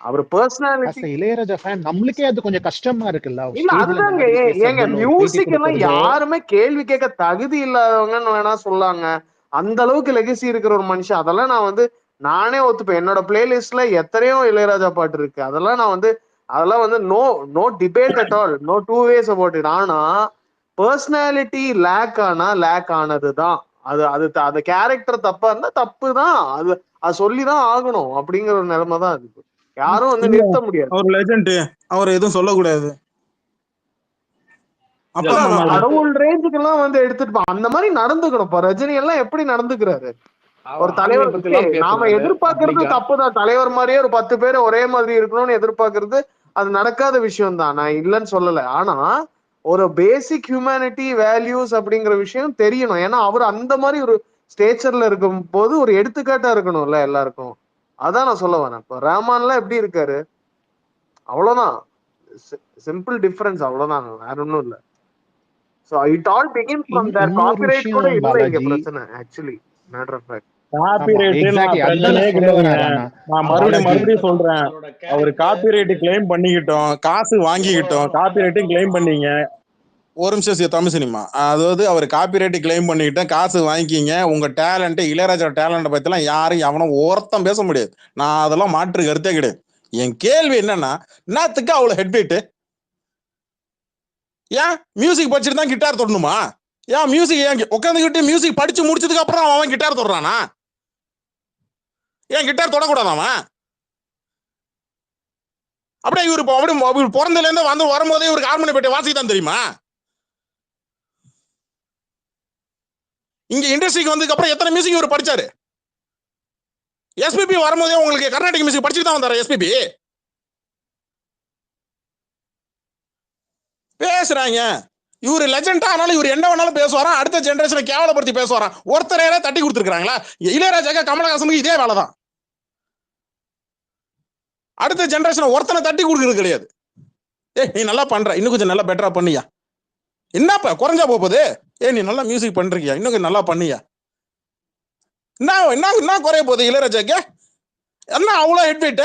அவர் பர்சனாலிட்டி இளையராஜா ஃபேன் நம்மளுக்கே அது கொஞ்சம் கஷ்டமா இருக்குல்ல. இல்ல அதுதாங்க, ஏங்க மியூசிக் எல்லாம் யாருமே கேள்வி கேட்க தகுதி இல்லாதவங்கன்னு வேணா சொல்லாங்க. அந்த அளவுக்கு லெகசி இருக்கிற ஒரு மனுஷன். அதெல்லாம் நான் வந்து நானே ஒத்துப்பேன். என்னோட பிளேலிஸ்ட்ல எத்தனையோ இளையராஜா பாட்டு இருக்கு. அதெல்லாம் நான் வந்து அதெல்லாம் வந்து no debate at all, no two ways about it. ஆனா பர்சனாலிட்டி லேக் ஆனதுதான் அது. அந்த கேரக்டர் தப்பா இருந்தா தப்பு தான், அது சொல்லிதான் ஆகணும் அப்படிங்கிற ஒரு நிலைமை தான் இருக்கு. யாரும் வந்து நிறுத்த முடியாது. அவர் லெஜண்ட், அவர் எதுவும் சொல்லக்கூடாது. அப்பா அம்மா கடவுள் ரேஞ்சுக்கு எல்லாம் வந்து எடுத்துட்டு அந்த மாதிரி நடந்துக்கணும். ரஜினி எல்லாம் எப்படி நடந்துக்கிறாரு ஒரு தலைவர்? நாம எதிர்பார்க்கறது தப்புதான், தலைவர் மாதிரியே ஒரு 10 பேர் ஒரே மாதிரி இருக்கணும்னு எதிர்பார்க்கறது அது நடக்காத விஷயம் தான், நான் இல்லைன்னு சொல்லல. ஆனா ஒரு பேசிக் ஹியூமனிட்டி வேல்யூஸ் அப்படிங்கிற விஷயம் தெரியணும். ஏன்னா அவர் அந்த மாதிரி ஒரு ஸ்டேச்சர்ல இருக்கும் போது ஒரு எடுத்துக்காட்டா இருக்கணும்ல எல்லாருக்கும். அதான் நான் சொல்ல வரேன். இப்போ ரஹ்மான்லாம் எப்படி இருக்காரு, அவ்வளவுதான், சிம்பிள் டிஃபரன்ஸ், அவ்வளவுதான், வேற ஒன்றும் இல்லை. So it all begins from their copyright கூட இல்ல இங்க பிரச்சனை actually matter of fact. Copyright நான் பிரச்சனையே கிடையாதுங்க. நான் மறுபடியும் சொல்றேன், அவர் காப்பிரைட் கிளைம் பண்ணிக்கிட்டோம், காசு வாங்கிக்கிட்டோம், காப்பிரைட்டும் கிளைம் பண்ணீங்க. ஒரு நிமிஷம் தமிழ் சினிமா, அதாவது அவர் காப்பிரைட் கிளைம் பண்ணிக்கிட்டேன், காசு வாங்கிக்கிங்க. உங்க டேலண்ட், இளையராஜா டேலண்ட்டை பத்திலாம் யாரும் எவனும் ஒருத்தம் பேச முடியாது. நான் அதெல்லாம் மாற்று கருத்தே கிடையாது. என் கேள்வி என்னன்னா, என்னத்துக்கு அவ்வளவு ஹெட்பீட்? ஏன் மியூசிக் படிச்சுட்டு தான் கிட்டார் தொடணுமா? ஏன் மியூசிக் ஏன் உட்காந்துக்கிட்டு மியூசிக் படிச்சு முடிச்சதுக்கு அப்புறம் அவன் கிட்டார் தொடறானா? ஏன் கிட்டார் தொடக்கூடாது அவன்? அப்படியே இவரு அப்படியே பிறந்ததுல இருந்து வந்து வரும்போதே இவருக்கு ஹார்மோனி பெட்டி வாசிக்க தான் தெரியுமா? இங்க இண்டஸ்ட்ரிக்கு வந்ததுக்கு அப்புறம் எத்தனை மியூசிக் இவர் படிச்சாரு? எஸ்பிபி வரும்போதே உங்களுக்கு கர்நாடிக் மியூசிக் படிச்சுட்டு தான் வந்தாரு எஸ்பிபி. பேசுறாங்க இவரு லெஜெண்டா, ஆனாலும் இவர் என்ன வேணாலும் பேசுவாராம், அடுத்த ஜெனரேஷனை கேவலப்படுத்தி பேசுவாராம். ஒருத்தரே தட்டி கொடுத்துருக்காங்களா? இளையராஜாக்கு கமலஹாசனுக்கு இதே வேலை தான். அடுத்த ஜெனரேஷனை ஒருத்தனை தட்டி கொடுக்கறது கிடையாது. நீ நல்லா பண்ற, இன்னும் கொஞ்சம் நல்லா பெட்டரா பண்ணியா, என்னப்பா குறைஞ்சா போகுது? நீ நல்லா மியூசிக் பண்றியா, இன்னும் கொஞ்சம் நல்லா பண்ணியா, என்ன குறைய போகுது இளையராஜாக்கு? என்ன அவ்வளோ ஹெட்வெயிட்?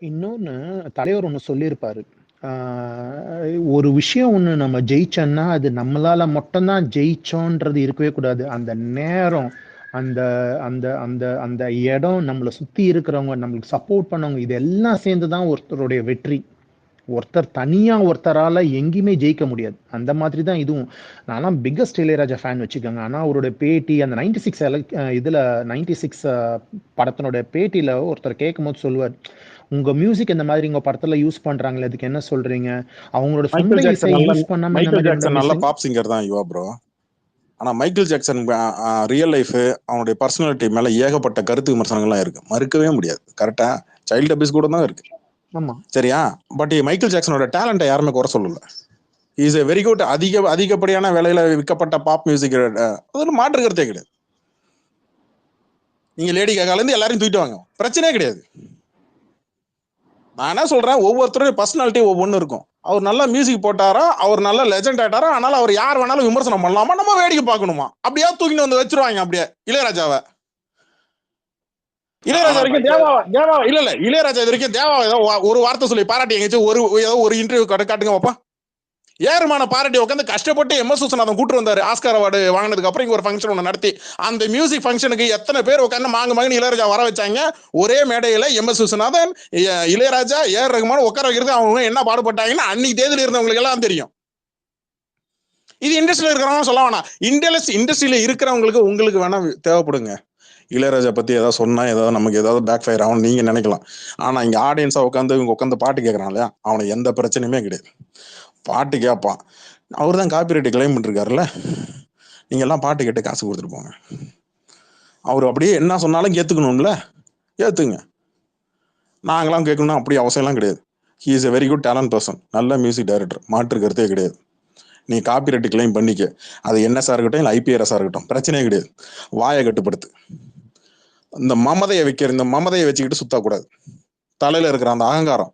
இன்னொன்னு தலைவர் ஒண்ணு சொல்லியிருப்பாரு, ஒரு விஷயம் ஒண்ணு நம்ம ஜெயிச்சோம்னா அது நம்மளால மட்டும்தான் ஜெயிச்சோன்றது இருக்கவே கூடாது. அந்த நேரம், அந்த அந்த அந்த அந்த இடம், நம்மளை சுத்தி இருக்கிறவங்க, நம்மளுக்கு சப்போர்ட் பண்ணவங்க, இதெல்லாம் சேர்ந்துதான் ஒருத்தருடைய வெற்றி. ஒருத்தர் தனியா ஒருத்தரால எங்கேயுமே ஜெயிக்க முடியாது. அந்த மாதிரி தான் இதுவும். நான்லாம் பிக்கஸ்ட் இளையராஜா ஃபேன் வச்சுக்கோங்க. ஆனா அவருடைய பேட்டி அந்த 96 இதுல 96 படத்தினுடைய பேட்டியில ஒருத்தர் கேட்கும் போது சொல்லுவார், உங்க மியூசிக் இந்த மாதிரி உங்க படத்துல யூஸ் பண்றாங்களே, அதுக்கு என்ன சொல்றீங்க? அவங்களோட சொந்த இசை யூஸ் பண்ணாம மைக்கேல் ஜாக்சன் நல்ல பாப் சிங்கர் தான் யுவா ப்ரோ. ஆனா மைக்கேல் ஜாக்சன் ரியல் லைஃப், அவனுடைய பர்சனாலிட்டி மேல ஏகப்பட்ட கருத்து விமர்சனங்கள்லாம் இருக்கு, மறுக்கவே முடியாது. கரெக்டா, சைல்டு அபியூஸ் கூட தான் இருக்கு, சரியா? பட் மைக்கேல் ஜாக்சனோட டேலண்ட்டை யாருமே குறை சொல்லல. Is a very good. அதிகப்படியான வேலையில விற்கப்பட்ட பாப் மியூசிக், அதில் மாற்று கருத்தே கிடையாது. நீங்க லேடி காகால இருந்து எல்லாரையும் தூக்கிட்டு வாங்க, பிரச்சனையே கிடையாது. நான் என்ன சொல்றேன், ஒவ்வொருத்தருடைய பர்சனாலிட்டி ஒவ்வொன்று இருக்கும். அவர் நல்லா மியூசிக் போட்டாரா, அவர் நல்ல லெஜெண்ட் ஆயிட்டாரா, அதனால அவர் யார் வேணாலும் விமர்சனம் பண்ணலாமா, நம்ம வேடிக்கை பார்க்கணுமா? அப்படியா தூக்கிட்டு வந்து வச்சிருவாங்க அப்படியே இளையராஜாவை. இளையராஜா வரைக்கும் தேவா இல்ல இளையராஜா இது வரைக்கும் தேவா ஏதோ ஒரு வார்த்தை சொல்லி பாராட்டி எங்கேயாச்சும் ஒரு இன்டர்வியூ காட்டுங்க பாப்பா. ஏறுமான பாராட்டி உட்காந்து கஷ்டப்பட்டு எம்.எஸ். விஸ்வநாதன் கூட்டு வந்தாரு ஆஸ்கார் அவார்டு வாங்கினதுக்கு அப்புறம். இங்க ஒரு ஃபங்க்ஷன் ஒன்று நடத்தி அந்த மியூசிக் ஃபங்க்ஷனுக்கு எத்தனை பேர் உட்காந்து மகன் இளையராஜா வர வச்சாங்க. ஒரே மேடையில எம்.எஸ். விஸ்வநாதன், இளையராஜா, ஏஆர் ரஹ்மான் உட்கார வைக்கிறது அவங்க என்ன பாடுபட்டாங்கன்னு அன்னைக்கு தேதியில் இருந்தவங்களுக்கு எல்லாம் தெரியும். இது இண்டஸ்ட்ரியில இருக்கிறவங்க சொல்ல வேணாம், இண்டஸ்ட்ரியில இருக்கிறவங்களுக்கு உங்களுக்கு வேணா தேவைப்படுங்க. இளையராஜா பத்தி ஏதாவது சொன்னா ஏதாவது நமக்கு ஏதாவது பேக் ஃபயர் ஆகும் நீங்க நினைக்கலாம். ஆனா இங்க ஆடியன்ஸா உட்காந்து இவங்க உட்காந்து பாட்டு கேட்கறான் இல்லையா, அவனுக்கு எந்த பிரச்சனையுமே கிடையாது. பாட்டு கேட்பான். அவர் தான் காப்பிரைட் கிளைம் பண்ணிருக்காருல்ல, நீங்க எல்லாம் பாட்டு கேட்டு காசு கொடுத்துட்டு போங்க. அவர் அப்படியே என்ன சொன்னாலும் ஏத்துக்கணும்ல, ஏத்துங்க. நாங்களாம் கேட்கணும் அப்படி அவசியம்லாம் கிடையாது. He is a very good talent person, நல்ல மியூசிக் டைரக்டர், மாற்று கருத்தே கிடையாது. நீ காப்பிரைட் கிளைம் பண்ணிக்க, அது என்எஸ்ஆ இருக்கட்டும் இல்லை ஐபிஆர்எஸ்ஆ இருக்கட்டும், பிரச்சனையே கிடையாது. வாயை கட்டுப்படுத்து. இந்த மமதையை வச்சுக்கிட்டு சுத்தக்கூடாது. தலையில இருக்கிற அந்த அகங்காரம்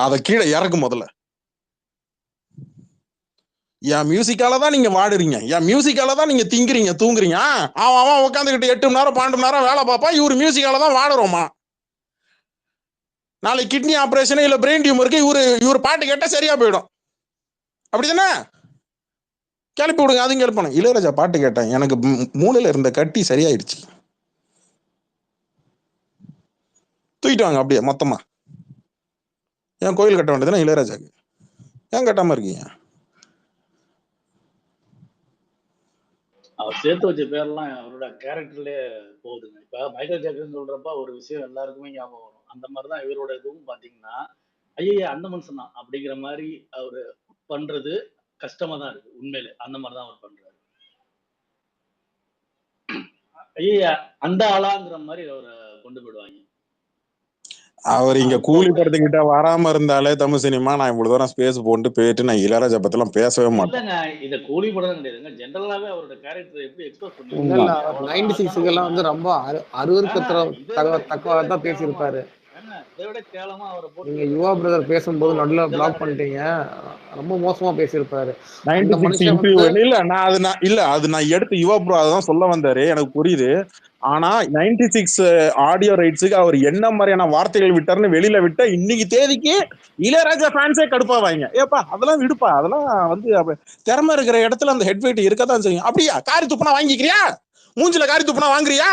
அதை கீழே இறக்கும். முதல்ல என் மியூசிக்கால தான் நீங்க வாடுறீங்க, என் மியூசிக்கால தான் நீங்க திங்குறீங்க தூங்குறீங்க. அவன் உட்காந்துக்கிட்டு 8 மணி நேரம் 12 மணி நேரம் வேலை பார்ப்பா, இவரு மியூசிக்கால தான் வாடுறோமா? நாளைக்கு கிட்னி ஆபரேஷன் இல்ல பிரெயின் டியூமருக்கு இவரு பாட்டு கேட்டா சரியா போயிடும், அப்படிதானே? கிளப்பி விடுங்க, அதுவும் கேட்பானு. இளையராஜா பாட்டு கேட்டேன், எனக்கு மூளையில இருந்த கட்டி சரியாயிடுச்சு. தூக்கிட்டு வாங்க அப்படியே மொத்தமா. ஏன் கோயில் கட்ட வேண்டியதுன்னா இளையராஜாக்கு, ஏன் கட்டாம இருக்கீங்க? அவர் சேர்த்து வச்ச பேர்லாம் அவரோட கேரக்டர்லயே போகுதுங்க. இப்ப மைக்கேல் ஜாக்சன் சொல்றப்ப ஒரு விஷயம் எல்லாருக்குமே ஞாபகம் வரும். அந்த மாதிரிதான் இவரோட இதுவும் பாத்தீங்கன்னா, ஐயா அந்த மனுஷன் தான் அப்படிங்கிற மாதிரி அவரு பண்றது கஷ்டமா தான் இருக்கு உண்மையிலே. அந்த மாதிரிதான் அவர் பண்றாரு. ஐயா அந்த ஆளாங்கிற மாதிரி அவரை கொண்டு போயிடுவாங்க. அவர் இங்க கூலி படத்துக்கிட்ட வராம இருந்தாலே தமிழ் சினிமா நான் இவ்வளவு தூரம் ஸ்பேஸ் போயிட்டு நான் இளையராஜா பத்திலாம் பேசவே மாட்டேன். இல்லங்க, இத கூலி படம் கிடையாதுங்க. ஜெனரலாவே அவரோட கேரக்டர் எப்படி எக்ஸ்பிரஸ் இல்ல பண்ணிருக்காங்க. அவர் 96 வந்து ரொம்ப தக்கவா தான் பேசியிருப்பாரு. இதை விட கேவலமா அவரை போட்டு நீங்க யுவா பிரதர் பேசும்போது நல்லா பிளாக் பண்ணிட்டீங்க. ரொம்ப மோசமா பேசியிருப்பாரு. அந்த 96 மனுஷன் interview வந்து இல்ல அது நான் எடுத்து யுவா ப்ரோ அதான் சொல்ல வந்தாரு, எனக்கு புரியுது. ஆனா 96 ஆடியோ ரைட்ஸுக்கு அவர் என்ன மாதிரியான வார்த்தைகள் விட்டாருன்னு வெளியில விட்ட இன்னைக்கு தேதிக்கு இளையராஜா ஃபேன்ஸே கடுப்பாவாங்க. ஏப்பா அதெல்லாம் விடுப்பா, அதெல்லாம் வந்து திறமை இருக்கிற இடத்துல அந்த ஹெட் வெயிட் இருக்கதான் செய்யும். அப்படியா காரி துப்புனா வாங்கிக்கிறியா? மூஞ்சில காரி துப்புனா வாங்குறியா?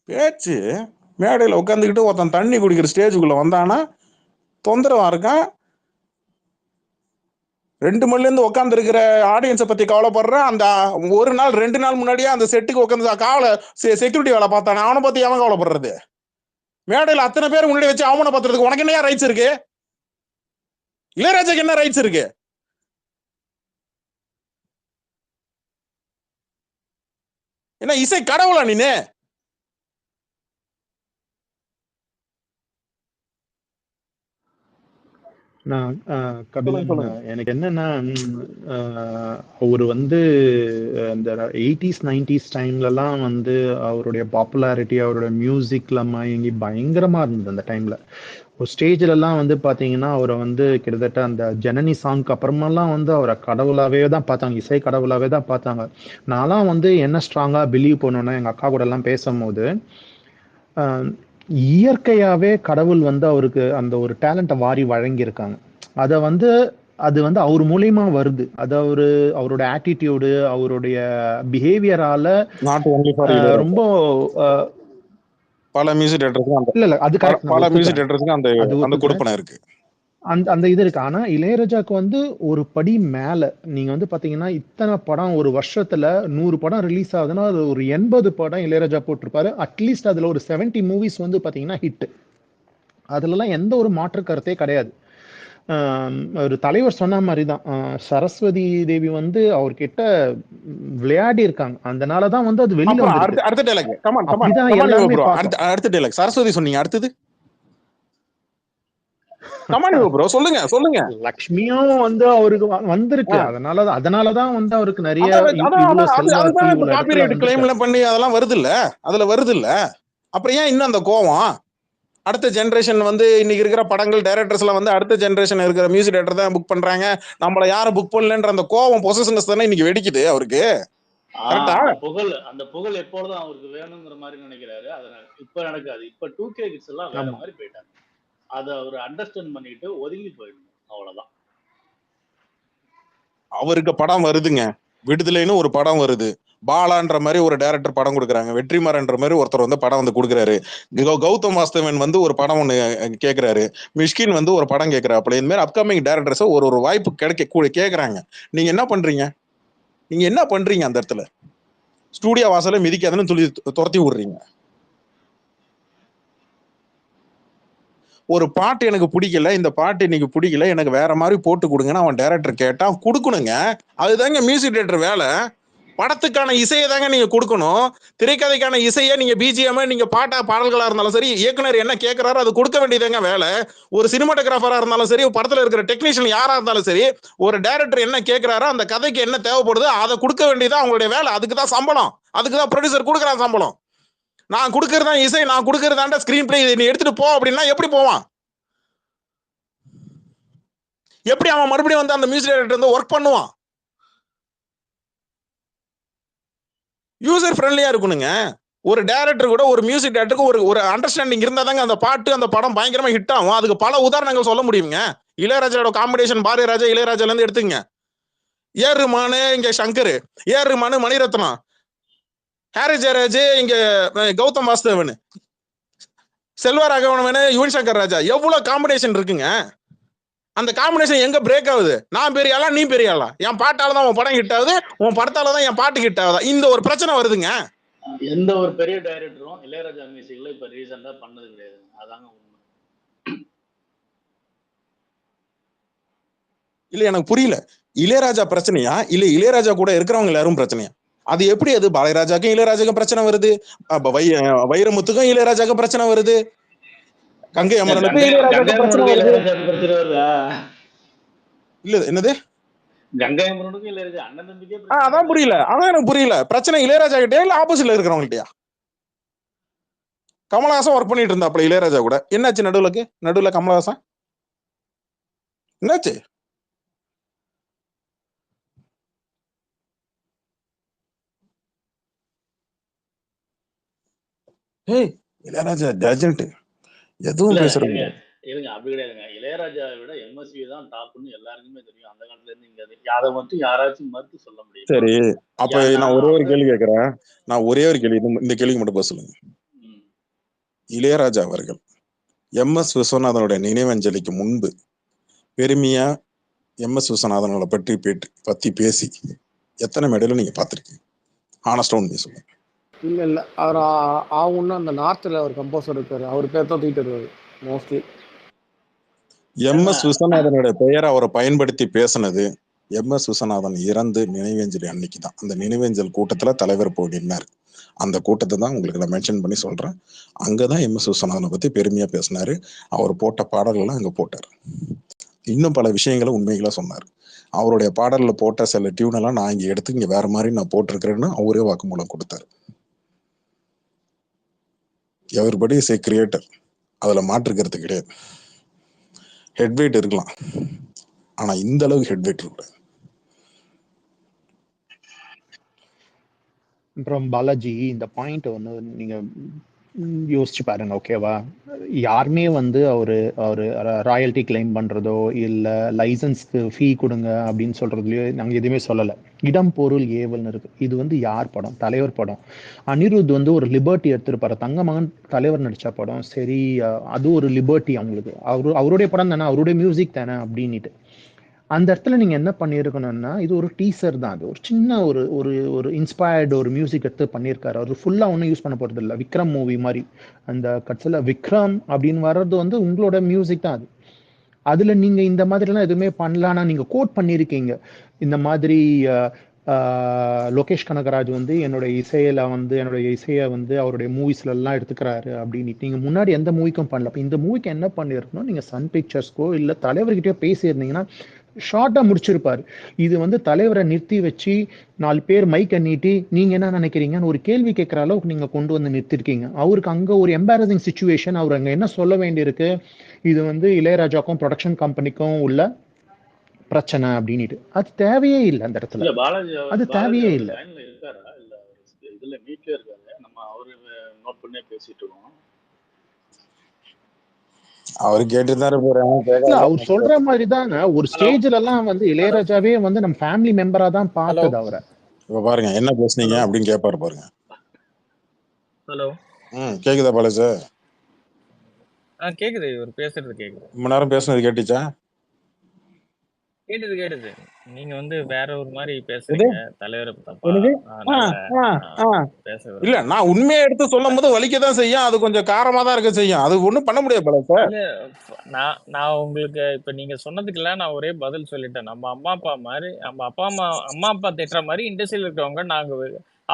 பேச்சு மேடையில் உட்காந்துக்கிட்டு ஒருத்தன் தண்ணி குடிக்கிற ஸ்டேஜுக்குள்ள வந்தானா தொந்தரவா இருக்கான். 2 மணில இருந்து உட்கார்ந்து இருக்கிற ஆடியன்ஸை பத்தி கவலைப்படுற அந்த ஒரு நாள் 2 நாள் முன்னாடியே அந்த செட்டுக்கு உட்காந்து காவல செக்யூரிட்டி வேலை பார்த்தானே அவனை பத்தி அவன் கவலைப்படுறது. மேடையில் அத்தனை பேர் முன்னாடி வச்சு அவமானப்படுத்துறதுக்கு உனக்கு என்ன ரைட்ஸ் இருக்கு? இளையராஜாக்கு என்ன ரைட்ஸ் இருக்கு? என்ன இசை கடவுளா நீனு? நான் கபிலன் எனக்கு என்னன்னா அவரு வந்து அந்த 80s 90s டைம்லலாம் வந்து அவருடைய பாப்புலாரிட்டி அவருடைய மியூசிக்ல மயங்கி பயங்கரமா இருந்தது அந்த டைம்ல. ஒரு ஸ்டேஜ்லலாம் வந்து பாத்தீங்கன்னா அவரை வந்து கிட்டத்தட்ட அந்த ஜனனி சாங்க்கு அப்புறமெல்லாம் வந்து அவரை கடவுளாவே தான் பார்த்தாங்க, இசை கடவுளாவே தான் பார்த்தாங்க. நான்லாம் வந்து என்ன ஸ்ட்ராங்கா பிலீவ் பண்ணுவேன்னா எங்க அக்கா கூட எல்லாம் பேசும்போது இயற்கையாவே கடவுள் வந்து அவருக்கு அந்த ஒரு டேலண்ட்டை வாரி வழங்கியிருக்காங்க. அதை வந்து அது வந்து அவர் மூலியமா வருது. அது அவரோட ஆட்டிடியூடு அவருடைய பிஹேவியரால ரொம்ப பல மியூசிக் டைரக்டர்ஸ்க்கு இல்ல அது கரெக்ட், பல மியூசிக் டைரக்டர்ஸ்க்கு அந்த கொடுப்பனை இருக்கு, அந்த இது இருக்கு. ஆனா இளையராஜாக்கு வந்து ஒரு படி மேல நீங்க வந்து பாத்தீங்கன்னா இத்தனை படம் ஒரு வருஷத்துல 100 படம் ரிலீஸ் ஆகுதுன்னா அது ஒரு 80 படம் இளையராஜா போட்டிருப்பாரு. அட்லீஸ்ட் அதுல ஒரு 70 மூவிஸ் வந்து பாத்தீங்கன்னா ஹிட். அதுலலாம் எந்த ஒரு மாற்று கருத்தே கிடையாது. ஒரு தலைவர் சொன்ன மாதிரிதான் சரஸ்வதி தேவி வந்து அவர்கிட்ட விளையாடி இருக்காங்க. அதனாலதான் வந்து அது வெளியில அடுத்த டைலாக் சரஸ்வதி சொன்னீங்க, அடுத்தது சொல்லுங்க. லக்ஷ்மியும் வந்து அவருக்கு வந்திருக்கு. அதனாலதான் வந்து அவருக்கு நிறைய பண்ணி அதெல்லாம் வருது இல்ல, அதுல வருது இல்ல. அப்புறம் ஏன் இன்னும் அந்த கோவம்? அடுத்த ஜெனரேஷன் வந்து இன்னைக்கு இருக்கிற படங்கள் டைரக்டர்ஸ்ல வந்து அடுத்த ஜெனரேஷன் இருக்கிற மியூசிக் டைரக்டர் தான் புக் பண்றாங்க. நம்மள யாரும் புக் பண்ணலன்ற அந்த கோவம் பொசசிவ்னஸ் தானே இன்னைக்கு வெடிக்குது அவருக்கு. அந்த புகழ் எப்பொழுதும் அவருக்கு வேணுங்கிற மாதிரி நினைக்கிறாரு. அதனால இப்ப நடக்காது. இப்ப 2K கிட்ஸ் எல்லாம் வேற மாதிரி போயிட்டாங்க. அதை அவர் அண்டர்ஸ்டாண்ட் பண்ணிட்டு ஒதுங்கி போயிடணும், அவ்வளவுதான். அவருக்கு படம் வருதுங்க, விடுதலைன்னு ஒரு படம் வருது, பாலான்ற மாதிரி ஒரு டைரக்டர் படம் கொடுக்குறாங்க, வெற்றிமாறன்ற மாதிரி ஒருத்தர் வந்து படம் வந்து கொடுக்குறாரு, கௌதம் வாஸ்தவன் வந்து ஒரு படம் ஒன்று கேட்குறாரு, மிஷ்கின் வந்து ஒரு படம் கேட்குறாப்புல. இந்த மாதிரி அப்கமிங் டைரக்டர்ஸை ஒரு வாய்ப்பு கிடைக்க கேட்குறாங்க. நீங்க என்ன பண்றீங்க? அந்த இடத்துல ஸ்டூடியோ வாசல மிதிக்காதுன்னு சொல்லி துரத்தி விடுறீங்க. ஒரு பாட்டு எனக்கு பிடிக்கல, இந்த பாட்டு இன்னைக்கு பிடிக்கல, எனக்கு வேற மாதிரி போட்டு கொடுங்கன்னு அவன் டைரக்டர் கேட்டா கொடுக்கணுங்க. அதுதாங்க மியூசிக் டைரக்டர் வேலை. படத்துக்கான இசையை தாங்க நீங்க கொடுக்கணும். திரைக்கதைக்கான இசையை நீங்க பிஜிஎம் நீங்க பாடல்களா இருந்தாலும் சரி, இயக்குனர் என்ன கேட்கிறாரோ அது கொடுக்க வேண்டியதாங்க வேலை. ஒரு சினிமாட்டோகிராஃபரா இருந்தாலும் சரி, படத்துல இருக்கிற டெக்னீஷியன் யாரா இருந்தாலும் சரி, ஒரு டைரக்டர் என்ன கேட்கிறாரோ அந்த கதைக்கு என்ன தேவைப்படுதோ அதை கொடுக்க வேண்டியதான் அவங்களுடைய வேலை. அதுக்கு தான் சம்பளம், அதுக்கு தான் ப்ரொடியூசர் கொடுக்குறான் சம்பளம். நான் கொடுக்கறதான் இசை, நான் கொடுக்கறதாண்ட ஸ்கிரீன் பிளே, நீ எடுத்துட்டு போ அப்படின்னா எப்படி போவான்? எப்படி அவன் மறுபடியும் வந்து அந்த மியூசிக் டைரக்டர் வந்து ஒர்க் பண்ணுவான்? யூசர் ஃப்ரெண்ட்லியா இருக்கணுங்க. ஒரு டைரக்டர் கூட ஒரு மியூசிக் டைரக்டருக்கு ஒரு ஒரு அண்டர்ஸ்டாண்டிங் இருந்தா தாங்க அந்த பாட்டு அந்த படம் பயங்கரமா ஹிட் ஆகும். அதுக்கு பல உதாரணங்கள் சொல்ல முடியுங்க. இளையராஜாவோட காம்பினேஷன் பாரதிராஜா இளையராஜால இருந்து எடுத்துங்க. ஏஆர் ரஹ்மான் இங்க சங்கர், ஏஆர் ரஹ்மான் மணிரத்னம், ஹாரி ஜெயராஜ் இங்க கௌதம் வாசுதேவன், செல்வராகவன் யுவன் சங்கர் ராஜா, எவ்வளவு காம்பினேஷன் இருக்குங்க. அந்த காம்பினேஷன் எங்க பிரேக் ஆகுது? நான் பெரிய ஆளா நீ பெரிய ஆளா? என் பாட்டாலதான் உன் படம் ஹிட் ஆகுது, உன் படத்தாலதான் என் பாட்டு ஹிட் ஆகுதா? இந்த ஒரு பிரச்சனை வருதுங்க. எந்த ஒரு பெரிய டைரக்டரும் இளையராஜா மியூசிக்ல இப்ப ரீசெண்டா பண்ணது கிடையாது. அதாங்க உண்மை. இல்ல எனக்கு புரியல, இளையராஜா பிரச்சனையா இல்ல இளையராஜா கூட இருக்கிறவங்க எல்லாரும் பிரச்சனையா? அது எப்படி? அது பாலராஜாக்கும் இளையராஜாக்கும் பிரச்சனை வருது, வைரமுத்துக்கும் இளையராஜாக்கும் பிரச்சனை வருது, கங்கை அமரனுக்கும் இளையராஜாக்கும் பிரச்சனை வருது. இல்ல என்னது கங்கை அமரனுக்கும் இளையராஜா அண்ணன் தம்பிக்கே அதான் புரியல. அதான் எனக்கு புரியல, பிரச்சனை இளையராஜா கிட்டே இல்ல ஆப்போசிட்ல இருக்கிறவங்கள்ட்டயா? கமலஹாசன் ஒர்க் பண்ணிட்டு இருந்தாப்ல இளையராஜா கூட, என்னாச்சு நடுவுல கமலஹாசன் என்னாச்சு? இளையராஜா டஜன்ட் எதுவும் பேசுறாங்க. இருங்க, அப்படி கிடையாதுங்க. இளையராஜாவை விட எம்எஸ்வி தான் டாப்னு எல்லாருக்குமே தெரியும். அந்த காலத்துல இருந்து இங்க அதை மட்டும் யாராச்சும் மறுத்து சொல்ல முடியும். சரி, அப்ப நான் ஒரே ஒரு கேள்வி கேட்கிறேன். நான் ஒரே ஒரு கேள்வி, இந்த கேள்விக்கு மட்டும் பதில் சொல்லுங்க. இளையராஜா அவர்கள் எம்.எஸ். விஸ்வநாதனுடைய நினைவஞ்சலிக்கு முன்பு பெருமையா எம்.எஸ். விஸ்வநாதனோட பத்தி பேசி எத்தனை மேடையில நீங்க பாத்திருக்கீங்க? ஆனஸ்டா உண்மையை சொல்லுங்க. இல்ல அவர் ஆகும்னா அந்த நார்த்ல ஒரு கம்போசர் இருக்காரு, அவர் பேர் தான் தூக்கிட்டு வருவாரு மோஸ்ட்லி. எம்.எஸ். விஸ்வநாதனுடைய பெயரை அவரை பயன்படுத்தி பேசினது எம்.எஸ். விஸ்வநாதன் இறந்து நினைவேஞ்சலி அன்னைக்கு தான். அந்த நினைவேஞ்சல் கூட்டத்துல தலைவர் போய் நின்னாரு. அந்த கூட்டத்தை தான் உங்களுக்கு நான் மென்ஷன் பண்ணி சொல்றேன். அங்கதான் எம்.எஸ். விஸ்வநாதனை பத்தி பெருமையா பேசினாரு. அவர் போட்ட பாடல்கள்லாம் அங்க போட்டாரு. இன்னும் பல விஷயங்களை உண்மைகளா சொன்னாரு. அவருடைய பாடல்ல போட்ட சில டியூன் எல்லாம் நான் இங்க எடுத்து இங்க வேற மாதிரி நான் போட்டிருக்கிறேன்னு அவரே வாக்குமூலம் கொடுத்தாரு. எவரிபடி இஸ் ஏ கிரியேட்டர், அதுல மாற்றுக்கிறது கிடையாது. ஹெட்வெயிட் இருக்கலாம், ஆனா இந்த அளவுக்கு ஹெட்வெயிட் இருக்கக்கூடாது. அப்புறம் பாலாஜி, இந்த பாயிண்ட் ஒன்று நீங்க யோசிச்சு பாருங்க, ஓகேவா? யாருமே வந்து அவரு ராயல்ட்டி கிளைம் பண்றதோ இல்ல லைசன்ஸ்க்கு ஃபீ கொடுங்க அப்படின்னு சொல்றதுலயோ நாங்க எதுவுமே சொல்லலை. இடம் பொருள் ஏவல்னு இருக்கு. இது வந்து யார் படம்? தலைவர் படம். அனிருத் வந்து ஒரு லிபர்ட்டி எடுத்திருப்பாரு. தங்கமகன் தலைவர் நடிச்ச படம். சரி, அது ஒரு லிபர்ட்டி அவங்களுக்கு. அவருடைய படம் தானே, அவருடைய மியூசிக் தானே அப்படின்ட்டு அந்த இடத்துல நீங்க என்ன பண்ணிருக்கணும்னா, இது ஒரு டீசர் தான். அது ஒரு சின்ன ஒரு இன்ஸ்பயர்டு ஒரு மியூசிக் எடுத்து பண்ணியிருக்காரு. அவர் ஃபுல்லா ஒன்றும் யூஸ் பண்ண போறது இல்லை. விக்ரம் மூவி மாதிரி அந்த கட்சியில் விக்ரம் அப்படின்னு வர்றது வந்து உங்களோட மியூசிக் தான் அது. அதுல நீங்க இந்த மாதிரிலாம் எதுவுமே பண்ணலான்னா நீங்க கோட் பண்ணியிருக்கீங்க. இந்த மாதிரி லோகேஷ் கனகராஜ் வந்து என்னுடைய இசையை வந்து அவருடைய மூவிஸ்ல எல்லாம் எடுத்துக்கிறாரு அப்படின்னு நீங்க முன்னாடி எந்த மூவிக்கும் பண்ணல. அப்ப இந்த மூவிக்கு என்ன பண்ணிருக்கணும்? நீங்க சன் பிக்சர்ஸ்க்கோ இல்ல தலைவர்கிட்டயோ பேசியிருந்தீங்கன்னா ஷார்ட்டா முடிச்சிருப்பாரு. இது வந்து தலைவரை நிறுத்தி வச்சு 4 பேர் மைக்க நீட்டி நீங்க என்ன நினைக்கிறீங்கன்னு ஒரு கேள்வி கேட்கிற அளவுக்கு நீங்க கொண்டு வந்து நிறுத்திருக்கீங்க. அவருக்கு அங்க ஒரு எம்பாரசிங் சிச்சுவேஷன். அவர் அங்க என்ன சொல்ல வேண்டியிருக்கு? இது வந்து இளையராஜாக்கும் ப்ரொடக்ஷன் கம்பெனிக்கும் உள்ள பிரச்சனை அப்படின்ட்டு. அது தேவையே இல்லை அந்த இடத்துல. அது தேவையே இல்லை. இதுல மீட்ல இருக்காரு, நம்ம அவரு நோட் பண்ணி பேசிட்டு இருக்கோம். அவரு கேட்டுதான் போறாங்க. அவர் சொல்ற மாதிரி தானே ஒரு ஸ்டேஜ்ல எல்லாம் வந்து இளையராஜாவே வந்து நம்ம ஃபேமிலி மெம்பரா தான் பார்த்தது அவரை. இப்ப பாருங்க என்ன பேசுனீங்க அப்படின்னு கேட்பாரு பாருங்க. ஹலோ, கேக்குதா பாலாஜி? கேக்குது, இவர் பேசுறது கேக்குது. ரொம்ப நேரம் பேசுனது கேட்டுச்சா? கேட்டுது. நீங்க வந்து வேற ஒரு மாதிரி பேசுறீங்க. தலைவரை இல்ல, நான் உண்மையை எடுத்து சொல்லும் போது வலிக்கதான் செய்யும். அது கொஞ்சம் காரமா தான் இருக்க செய்யும். அது ஒண்ணும் பண்ண முடியாது போல சார். நான் உங்களுக்கு இப்ப நீங்க சொன்னதுக்கெல்லாம் நான் ஒரே பதில் சொல்லிட்டேன். நம்ம அம்மா அப்பா மாதிரி, நம்ம அம்மா அப்பா திட்டுற மாதிரி இண்டஸ்ட்ரியில இருக்கிறவங்க நாங்க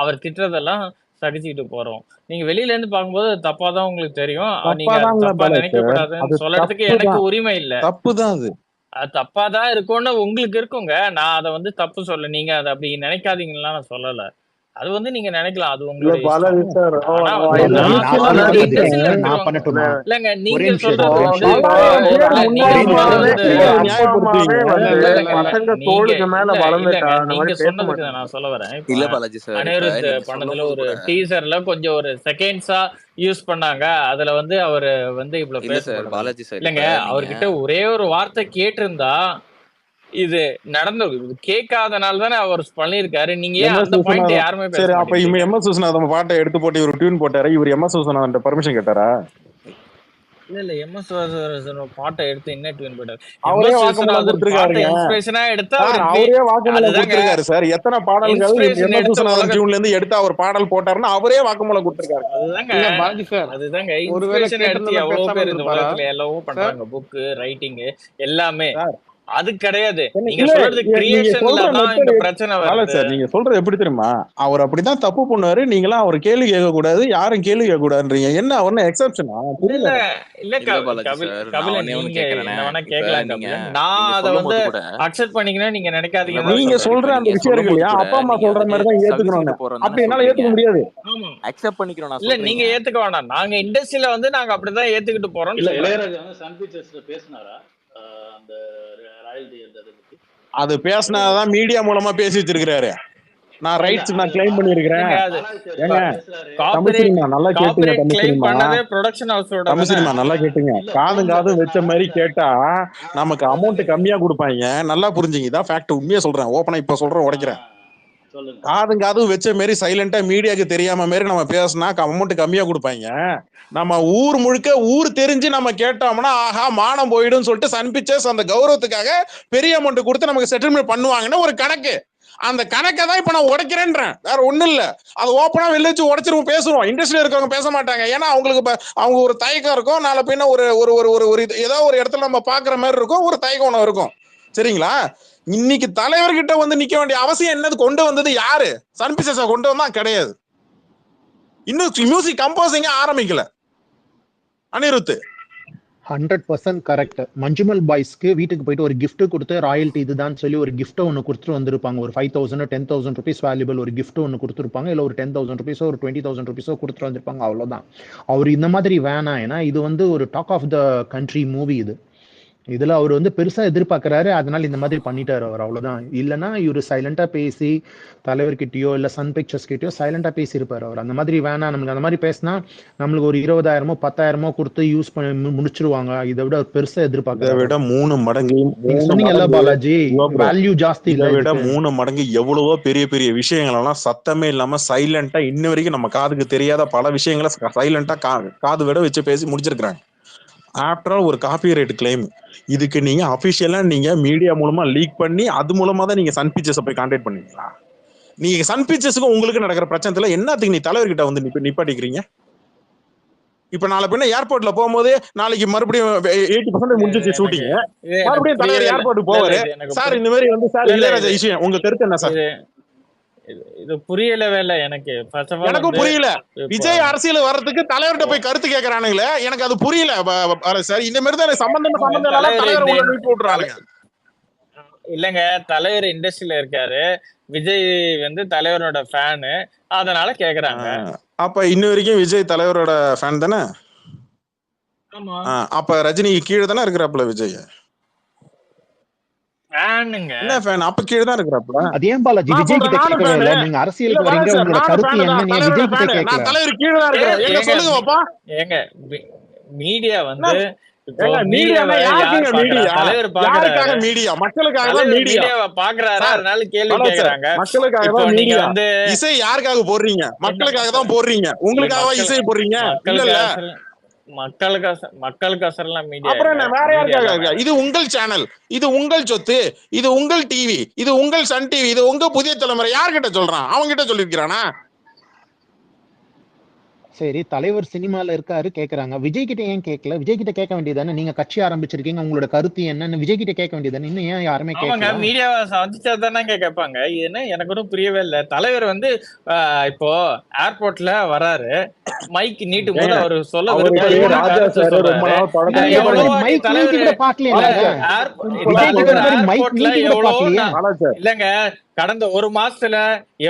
அவர் திட்டுறதெல்லாம் சகிச்சுட்டு போறோம். நீங்க வெளியில இருந்து பார்க்கும்போது தப்பாதான் உங்களுக்கு தெரியும். நீங்க தப்பா நினைக்க கூடாதுன்னு சொல்றதுக்கு எனக்கு உரிமை இல்ல. தப்புதான் அது. அது தப்பாதான் இருக்கும்னு உங்களுக்கு இருக்குங்க. நான் அதை வந்து தப்பு சொல்ல, நீங்க அதை அப்படி நினைக்காதீங்கன்னா நான் சொல்லல. அது வந்து நீங்க நினைக்கலாம் அது இல்ல உங்களுடைய பாலாஜி இஷ்டம். சார் ஆனா இல்ல வந்து இல்ல நான் நான் சொல்றது பண்ணட்டுமா இண்டஸ்ட்ரியில நான் இருக்கிறவங்க பண்ணட்டுமா இல்லங்க ஒரே நீங்க நிமிஷம் சொல்றது ஒரே வந்து நிமிஷம் பல்லாயிரம் நீங்க பேர் ஒரே முன்னாடி சொல்றது நிமிஷம் வந்து அப்பா அம்மாவே வந்து இல்ல இல்ல இல்ல பசங்க நீங்க தோளுக்கு மேல இல்ல வளர்ந்துட்டா இல்லங்க அந்த நீங்க மாதிரி பேச சொன்னதுக்கு மாட்டாங்க. நான் சொல்ல வரேன். இப்ப இல்ல பாலாஜி சார், இப்ப அனிருத் நீங்க சொல்லும் பண்ணதுல போது ஒரு கூட டீசர்ல கொஞ்சம் ஒரு செகண்ட்ஸா யூஸ் பண்ணாங்க. அதுல வந்து அவரு வந்து இவ்வளவு இல்ல சார் பேசப்படுறாரு. பாலாஜி சார், இல்லங்க இப்ப நீங்க அவர்கிட்ட ஒரே ஒரு வார்த்தை கேட்டிருந்தா இது நடந்து கேட்காதனால தானே அவர் பண்ணியிருக்காரு. நீங்க ஏன் எம்எஸ் அந்த பாயிண்ட் விஸ்வநாதன் யாருமே பேச சரி, அப்ப மாட்டேங்கிறீங்க? எம்எஸ் விஸ்வநாதன் பாட்டை எடுத்து போட்டு இவர் டியூன் போட்டாரு, இவர் எம்எஸ் விஸ்வநாதன் பர்மிஷன் கேட்டாரா? இல்ல எம்எஸ் பாட்டை எடுத்து என்ன டியூன் போட்டாரு? அவரே எம்எஸ் வாக்குமூலம் விஸ்வநாதன் பாட்டை கொடுத்திருக்காருங்க இன்ஸ்பிரேஷனா எடுத்து சார், அவர் அவரே வாக்குமூலம் அதுதாங்க கொடுத்திருக்காரு சார். எத்தனை பாடல்கள் இன்ஸ்பிரேஷன் எம்எஸ் எடுத்து விஸ்வநாதன் உலக டியூன்ல இருந்து எடுத்து அவர் பாடல் போட்டாருன்னு அவரே வாக்குமூலம் கொடுத்திருக்காரு. அதுதாங்க இல்ல பாலாஜி சார், அதுதாங்க ஒருவேளை இன்ஸ்பிரேஷன் எடுத்து கேட்டிருந்தா எவ்வளவு பேசாம பேர் இந்த இருந்திருப்பாரா உலகத்துல எவ்வளவோ சார்? பண்றாங்க. புக்கு ரைட்டிங் எல்லாமே சார், அது கிடையாது. நீங்க இல்ல சொல்றது நீங்க கிரியேஷன்ல சொல்ற தான் மெத்தட் இங்க பிரச்சனை நல்லா வருது. சார், நீங்க சொல்றது எப்படி தெரியுமா? அவர் அப்படிதான் தப்பு பண்ணுவாரு, நீங்களாம் அவர் கேள்வி கேட்க கூடாது, யாரும் கேள்வி கேட்க கூடாதுன்றீங்க. என்ன அவர்னு எக்ஸப்ஷனா? இல்ல புரியல. இல்ல இல்ல பாலாஜி சார், நான் கபிலன் ஒன்னே ஒண்ணு நீங்க கேக்குறேனே. என்ன வேணா இப்ப கேட்கலாம் நீங்க கபிலன். நான் நீங்க அதை சொல்லும் வந்து போது கூட அக்செப்ட் பண்ணிக்கிறேன். நீங்க இல்ல நினைக்காதீங்கன்னு தான் பாலாஜி நீங்க சார், சொல்றேன். சொல்ற இப்ப அந்த நீங்க விஷயம் சொல்லும் இருக்கு போது இல்லையா, கூட அப்பா அம்மா நீங்க சொல்ற வந்துட்டு மாதிரி தான் ஏத்துக்கணும். சகிச்சுக்கிட்டு போறோம் தானே அப்படி என்னால சொல்றீங்க. ஏத்துக்க முடியாது. ஆமா அக்செப்ட் பண்ணிக்கிறோம் நான் இல்ல சொல்றீங்க. நீங்க ஏத்துக்க வேணாம். நாங்க இண்டஸ்ட்ரியில வந்து நாங்க அப்படிதான் ஏத்துக்கிட்டு போறோம்னு இல்ல சொல்றேன். இளையராஜா வந்து சன் பிக்சர்ஸ்ல பேசினாரா அந்த ராயல்டி அந்த இதை பத்தி? அது பேசினாதான் மீடியா மூலமா பேசி வச்சிருக்கிறாரு. நான் இல்ல ரைட்ஸ் அது நான் கிளைம் பண்ணிருக்கிறேன். இல்லங்க அது பாலாஜி சார் ஏங்க பேசுறாரு. தமிழ் காப்பிரைட் சினிமா நல்லா கேட்டுங்க, காப்பிரைட் தமிழ் கிளைம் சினிமா பண்ணதே ப்ரொடக்ஷன் ஹவுஸோட தமிழ் தானே. சினிமா நல்லா கேட்டுங்க. இல்ல காதும் போன்ல காதும் வச்ச பேசினாரா மாதிரி இல்ல கேட்டா நமக்கு அதான் அமௌண்ட் கேக்குறேன். கம்மியா கொடுப்பாங்க. நல்லா புரிஞ்சுங்க, இதான் ஃபேக்ட். உண்மையா சொல்றேன், ஓப்பனா இப்ப சொல்றேன், உடைக்கிறேன். சொல்லுங்க. காதும் காதும் வச்ச மாரி சைலண்டா மீடியாக்கு தெரியாம மாரி நம்ம பேசினா அமௌண்ட் கம்மியா கொடுப்பாங்க. நம்ம ஊர் முழுக்க ஊர் தெரிஞ்சு நம்ம கேட்டோம்னா ஆஹா மானம் போயிடும் சொல்லிட்டு சன் பிக்சர்ஸ் அந்த கௌரவத்துக்காக பெரிய அமௌண்ட் கொடுத்து நமக்கு செட்டில்மெண்ட் பண்ணுவாங்கன்னு ஒரு கணக்கு. அந்த கணக்கை தான் இப்ப நான் உடைக்கிறேன்றேன், வேற ஒண்ணும் இல்ல. அது ஓப்பனா வெளில வச்சு உடைச்சிருவோம், பேசுவோம். இண்டஸ்ட்ரியில இருக்கவங்க பேச மாட்டாங்க, ஏன்னா அவங்களுக்கு அவங்க ஒரு தயக்கம் இருக்கும். நாளை பின்ன ஒரு ஒரு ஒரு ஒரு ஏதோ ஒரு இடத்துல நம்ம பாக்குற மாதிரி இருக்கும், ஒரு தயக்கம் ஒண்ணு இருக்கும். சரிங்களா? இன்னைக்கு தலைவர்கிட்ட வந்து நிக்க வேண்டிய அவசியம் என்னது? கொண்டு வந்தது யாரு? சன் பிக்சர்ஸை கொண்டு வந்தா கிடையாது. இன்னும் மியூசிக் கம்போசிங்க ஆரம்பிக்கல அனிருத். 100% கரெக்ட். மஞ்சுமல் பாய்ஸ்க்கு வீட்டுக்கு போயிட்டு ஒரு gift கொடுத்து ராயல்ட்டி இதுதான் சொல்லி ஒரு gift ஒன்று கொடுத்துட்டு வந்திருப்பாங்க. ஒரு 5,000 10,000 ருபீஸ் வேல்யூபிள் ஒரு gift ஒன்று கொடுத்துருப்பாங்க. இல்லை ஒரு 10,000 ருபீஸோ ஒரு 20,000 ருபீஸோ கொடுத்துட்டு வந்திருப்பாங்க. அவ்வளோதான். அவர் இந்த மாதிரி வேணாம், ஏன்னா இது வந்து ஒரு talk of the country movie. இதுல அவர் வந்து பெருசா எதிர்பார்க்கறாரு, அதனால இந்த மாதிரி பண்ணிட்டாரு அவர், அவ்வளவுதான். இல்லைன்னா இவரு சைலண்டா பேசி தலைவர்கிட்டயோ இல்ல சன் பிக்சர்ஸ் கிட்டயோ சைலண்டா பேசியிருப்பாரு அவர். அந்த மாதிரி வேணாம், நம்மளுக்கு அந்த மாதிரி பேசினா நம்மளுக்கு ஒரு 20,000 10,000 கொடுத்து யூஸ் பண்ணி முடிச்சிருவாங்க. இதை விட பெருசா இதை எதிர்பார்க்கறாரு. விட 3 மடங்கு நீங்க சொன்னீங்கல்ல பாலாஜி, வேல்யூ ஜாஸ்தி இதை இல்ல விட இதுக்கு. 3 மடங்கு எவ்வளவோ பெரிய பெரிய விஷயங்கள் எல்லாம் சத்தமே இல்லாம சைலண்டா இன்ன வரைக்கும் நம்ம காதுக்கு தெரியாத பல விஷயங்களை சைலண்டா காது விட வச்சு பேசி முடிச்சிருக்கிறாங்க. ஆஃப்டர் ஆல் ஒரு காப்பிரைட் கிளைம். இதுக்கு நீங்க அபிஷியலா நீங்க மீடியா மூலமா லீக் பண்ணி அது மூலமா தான் நீங்க சன் பிக்சர்ஸ் போய் கான்டாக்ட் பண்ணீங்களா? நீங்க சன் பிக்சர்ஸுக்கு உங்களுக்கு நடக்கிற பிரச்சனைல என்னத்துக்கு நீ தலைவர்கிட்ட வந்து நிப்பாட்டிக்கிறீங்க? இப்ப நாளை பின்ன ஏர்போர்ட்ல போகும்போது நாளைக்கு மறுபடியும் 80% முடிஞ்சிச்சு ஷூட்டிங், மறுபடியும் தலைவர் ஏர்போர்ட்டுக்கு போவாரு. சார் இந்த மாதிரி வந்து சார் இளையராஜா விஷயம் உங்க கருத்து என்ன சார்? இது புரியலவே இல்ல எனக்கு. எனக்கும் புரியல. விஜய் அரசியல் வர்றதுக்கு தலைவர்கிட்ட போய் கருத்து கேக்குறானுங்களே, எனக்கு அது புரியல சார். இந்த மாதிரி தான் சம்பந்தம் தலைவர் உள்ள நிறுத்தி விட்டுறானுங்க. இல்லங்க, தலைவர் இண்டஸ்ட்ரியில இருக்காரு, விஜய் வந்து தலைவரோட ஃபேனு, அதனால கேக்குறாங்க. அப்ப இன்ன வரைக்கும் விஜய் தலைவரோட ஃபேன் தானே? ஆமா. அப்ப ரஜினி கீழே தானே இருக்கிறாப்புல விஜய்? என்ன ஃபேன்? அப்ப கீழே தான் இருக்கிறாப்புல. அது ஏன் பாலாஜி விஜய் கிட்ட கேட்கவே இல்ல? நீங்க அரசியலுக்கு வரீங்க, உங்களோட கருத்து என்ன, நீங்க விஜய் கிட்ட கேட்கல? தலைவர் கீழே தான் இருக்கிறார். என்ன சொல்லுங்க பாப்பா? ஏங்க மீடியா வந்து இசை யாருக்காக போடுறீங்க? மக்களுக்காக தான் போடுறீங்க. உங்களுக்காக இசை போடுறீங்க இல்ல? மக்களுக்கு மீடியா அப்புறம் என்ன வேற யாருக்காக? இது உங்கள் சேனல், இது உங்கள் சொத்து, இது உங்கள் டிவி, இது உங்கள் சன் டிவி, இது உங்க புதிய தலைமுறை. யார்கிட்ட சொல்றான்? அவங்க கிட்ட சொல்லிருக்கானா? சரி, தலைவர் சினிமால இருக்காரு கேக்குறாங்க, விஜய் கிட்ட ஏன் கேட்கல? விஜய் கிட்ட கேட்க வேண்டியதானே? நீங்க கட்சி ஆரம்பிச்சிருக்கீங்க, உங்களோட கருத்து என்னன்னு விஜய் கிட்ட கேட்க வேண்டியதானே? இன்னும் ஏன் யாருமே கேட்கல? மீடியாவை சந்திச்சா தானே கேட்பாங்க. என்ன எனக்கு ஒன்றும் புரியவே இல்லை. தலைவர் வந்து இப்போ ஏர்போர்ட்ல வராரு, மைக் நீட்டும் போது அவர் சொல்ல இல்லங்க, கடந்த ஒரு மாசத்துல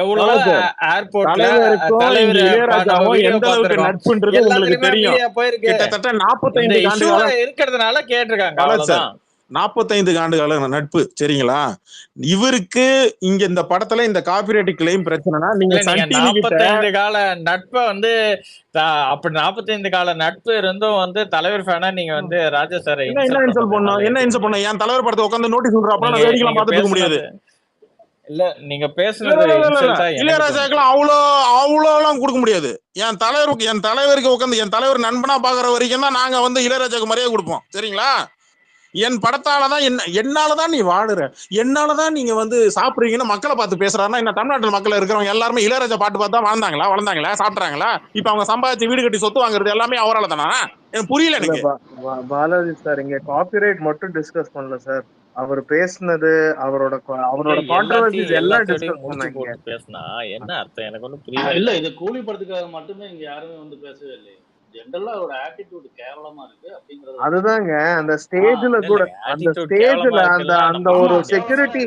எவ்வளவு பாலா சார், ஏர்போர்ட்ல தலைவருக்கும் தலைவர் இங்க நம்ம இளையராஜாவும் வீடியோ எந்த அளவுக்கு பார்த்திருக்கோம், நட்புன்றது உங்களுக்கு எல்லாத்துலயுமே தெரியும். மீடியா போயிருக்கு. கிட்டத்தட்ட இந்த 45 ஆண்டு இஷ்யூ காலம் இருக்கிறதுனால கேட்டிருக்காங்க, பாலா சார், அவ்வளவுதான். 45 ஆண்டு கால நட்பு சரிங்களா. இவருக்கு இங்க இந்த படத்துல இந்த காப்பிரைட் கிளைம் பிரச்சனைனா நீங்க இல்ல, நீங்க சன் டிவி கிட்ட 45 கால நட்பை வந்து அப்படி 45 கால நட்பு இருந்தும் வந்து தலைவர் ஃபேனா நீங்க வந்து ராஜா சாரை என்ன இன்சல்ட் இன்சல்ட் பண்றது பண்ணும், நல்லா என்ன இன்சல்ட் இருக்குங்க. பண்ணும்? என் தலைவர் படத்தை உட்காந்து நோட்டீஸ் சொல்றப்ப நான் நீங்க வேடிக்கைலாம் நீங்க பார்த்துட்டு இருக்க முடியாது. பேசுனது இல்ல, நீங்க இல்ல பேசுனது இல்ல இல்ல இல்ல இன்சல்ட்டா எனக்கு தோணுச்சு. இளையராஜாக்கெல்லாம் அவ்வளோலாம் கொடுக்க முடியாது. என் தலைவருக்கு உட்காந்து என் தலைவர் நண்பனா பாக்குற வரைக்கும் தான் நாங்க வந்து இளையராஜாக்கு மரியாதை கொடுப்போம் சரிங்களா. என் படத்தாலதான் என்னாலதான் நீ வாடுற, என்னாலதான் நீங்க வந்து சாப்பிடுறீங்கன்னு மக்களை பார்த்து பேசுறாருன்னா என்ன தமிழ்நாட்டில் மக்கள் இருக்கிறவங்க எல்லாருமே இளையராஜா பாட்டு பார்த்தா வளர்ந்தாங்களா சாப்பிட்றாங்களா? இப்ப அவங்க சம்பாதிச்சு வீடு கட்டி சொத்து வாங்குறது எல்லாமே அவரால் தானா? எனக்கு புரியல. எனக்கு பாலாஜி சார் இங்க காப்பிரைட் மட்டும் டிஸ்கஸ் பண்ணல சார். அவர் பேசுனது அவரோட கான்ட்ரோவர்சிஸ் எல்லாம் டிஸ்கஸ் முடிச்சு பண்ணாங்க. போட்டு பேசினா என்ன அர்த்தம் எனக்கு ஒன்றும் புரியல. இல்ல இது கூலி படத்துக்காக மட்டுமே இங்க யாருமே வந்து பேசவே இல்லை. ஜென்ரலா ஒரு ஆட்டிடியூட் கேவலமா இருக்கு அப்படிங்கறது. அதுதாங்க அந்த ஸ்டேஜ்ல கூட அந்த ஸ்டேஜ்ல அந்த ஒரு செக்யூரிட்டி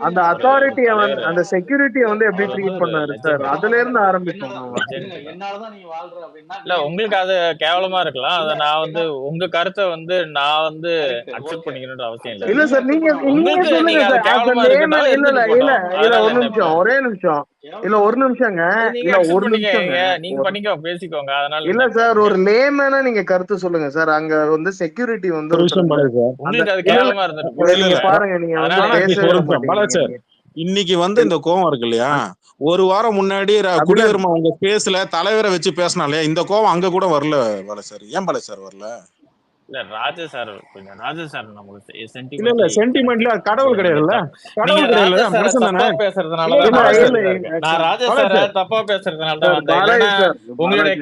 அந்த அத்தாரிட்டியை அந்த செக்யூரிட்டியை வந்து எப்படி ட்ரீட் பண்ணாரு சார், அதுல இருந்து ஆரம்பிக்கும். என்னாலதான் நீ வாழ்ற அப்படின்னா இல்ல, உங்களுக்கு அது கேவலமா இருக்கலாம். அத நான் வந்து உங்க கருத்தை வந்து நான் வந்து அக்செப்ட் பண்ணிக்கணும்ன்ற அவசியம் இல்ல. இல்ல சார், நீங்க சொல்லுங்க சார். கேவலமா இருக்குன்னா ஒரே நிமிஷம் இல்ல ஒரு நிமிஷங்க இல்ல ஒரு நிமிஷங்க நீங்க பண்ணிக்கோ, பேசிக்கோங்க. அதனால இல்ல சார், ஒரு லேமேனா நீங்க கருத்து சொல்லுங்க சார். அங்க வந்து செக்யூரிட்டி வந்து உங்களுக்கு அது கேவலமா இருந்திருக்கு பாருங்க. நீங்க வந்து இன்னைக்கு வந்து இந்த கோவம் இருக்கு இல்லையா, ஒரு வாரம் முன்னாடி குடியரமா உங்க பேசல தலைவரை வச்சு பேசினாலே இந்த கோவம் அங்க கூட வரல பால சார். ஏன் பால சார் வரல? இல்ல ராஜா சார் கொஞ்சம் ராஜா சார் நமக்கு இல்ல சென்டிமெண்ட்ல கடவுள் கிடையாதுல்ல, கடவுள் கிடையாது மனுஷன் தானே. பேசுறதுனால நான் ராஜா சார தப்பா பேசுறதுனால தான் வந்தேன். உங்களுடைய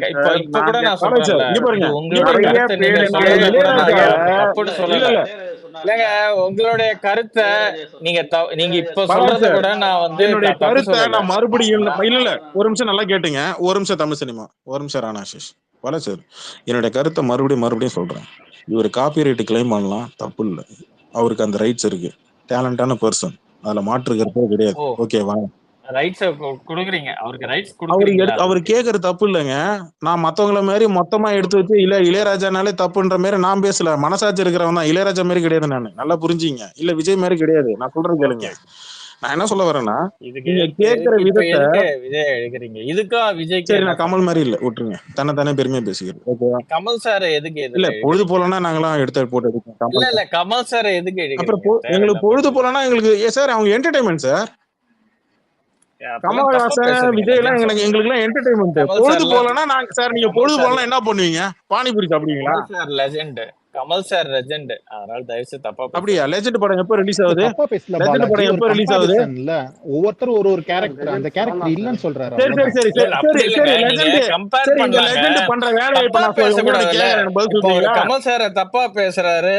இப்ப கூட நான் சொல்றேன், உங்களுடைய தப்பு சொல்லல. இல்லங்க, உங்களுடைய கருத்தை நீங்க இப்ப சொல்றத கூட நான் வந்து என்னுடைய கருத்தை நான் மறுபடியும் இல்ல ஒரு நிமிஷம் நல்லா கேட்டுங்க. ஒரு நிமிஷம் தமிழ் சினிமா, ஒரு நிமிஷம் ராணாஷிஷ் வர சார். என்னுடைய கருத்தை மறுபடியும் சொல்றேன். இவர் காப்பிரைட் கிளைம் பண்ணலாம், தப்பு இல்லை. அவருக்கு அந்த ரைட்ஸ் இருக்கு. டேலண்டான பர்சன், அதுல மாற்று கருத்தே கிடையாது. ஓகேவா? ரைட்ஸ் கொடுக்குறீங்க, அவருக்கு ரைட்ஸ் கொடுக்குறீங்க. அவர் கேக்குறது தப்பு இல்லைங்க. நான் மத்தவங்கள மாதிரி மொத்தமா எடுத்து வச்சு இளையராஜானாலே தப்புன்ற மாதிரி நான் பேசல. மனசாட்சி இருக்கிறவன் தான். இளையராஜா மாதிரி கிடையாது நான், நல்லா புரிஞ்சுங்க. இல்ல விஜய் மாதிரி கிடையாது. நான் சொல்றேன் கேளுங்க. நான் என்ன சொல்ல வரேன்னா, நீங்க கேக்குற விதத்தை விஜய் எடுக்கிறீங்க. இதுக்கா விஜய் சரி, நான் கமல் மாதிரி இல்ல, விட்டுருங்க. தானே பெருமையா பேசிக்கிறேன். ஓகேவா? கமல் சார் எதுக்கு இல்ல பொழுது போலன்னா நாங்களாம் எடுத்து போட்டு எடுப்போம். இல்ல கமல் சார் எதுக்கு அப்புறம் எங்களுக்கு பொழுது போலன்னா எங்களுக்கு சார் அவங்க என்டர்டைன்மெண்ட் சார். கமல்ஹாசன் விஜய் எல்லாம் எங்களுக்கு எல்லாம் என்டர்டைன்மெண்ட். பொழுது போலன்னா நாங்க சார், நீங்க பொழுது போலன்னா என்ன பண்ணுவீங்க? பானிபூரி சாப்பிடுவீங்களா? Sir legend, Kamal sir legend. அதனால தயவுசெய்து தப்பா அப்படியா? லெஜெண்ட் படம் எப்ப ரிலீஸ் ஆகுது? லெஜெண்ட் படம் எப்ப ரிலீஸ் ஆகுது? இல்ல ஒவ்வொருத்தர் ஒரு கேரக்டர், அந்த கேரக்டர் இல்லன்னு சொல்றாரு. சரி லெஜெண்ட் கம்பேர் பண்ணலாம். லெஜெண்ட் பண்ற வேலையை இப்ப நான் சொல்றேன். பதில் சொல்றீங்களா? கமல் சார் தப்பா பேசுறாரு,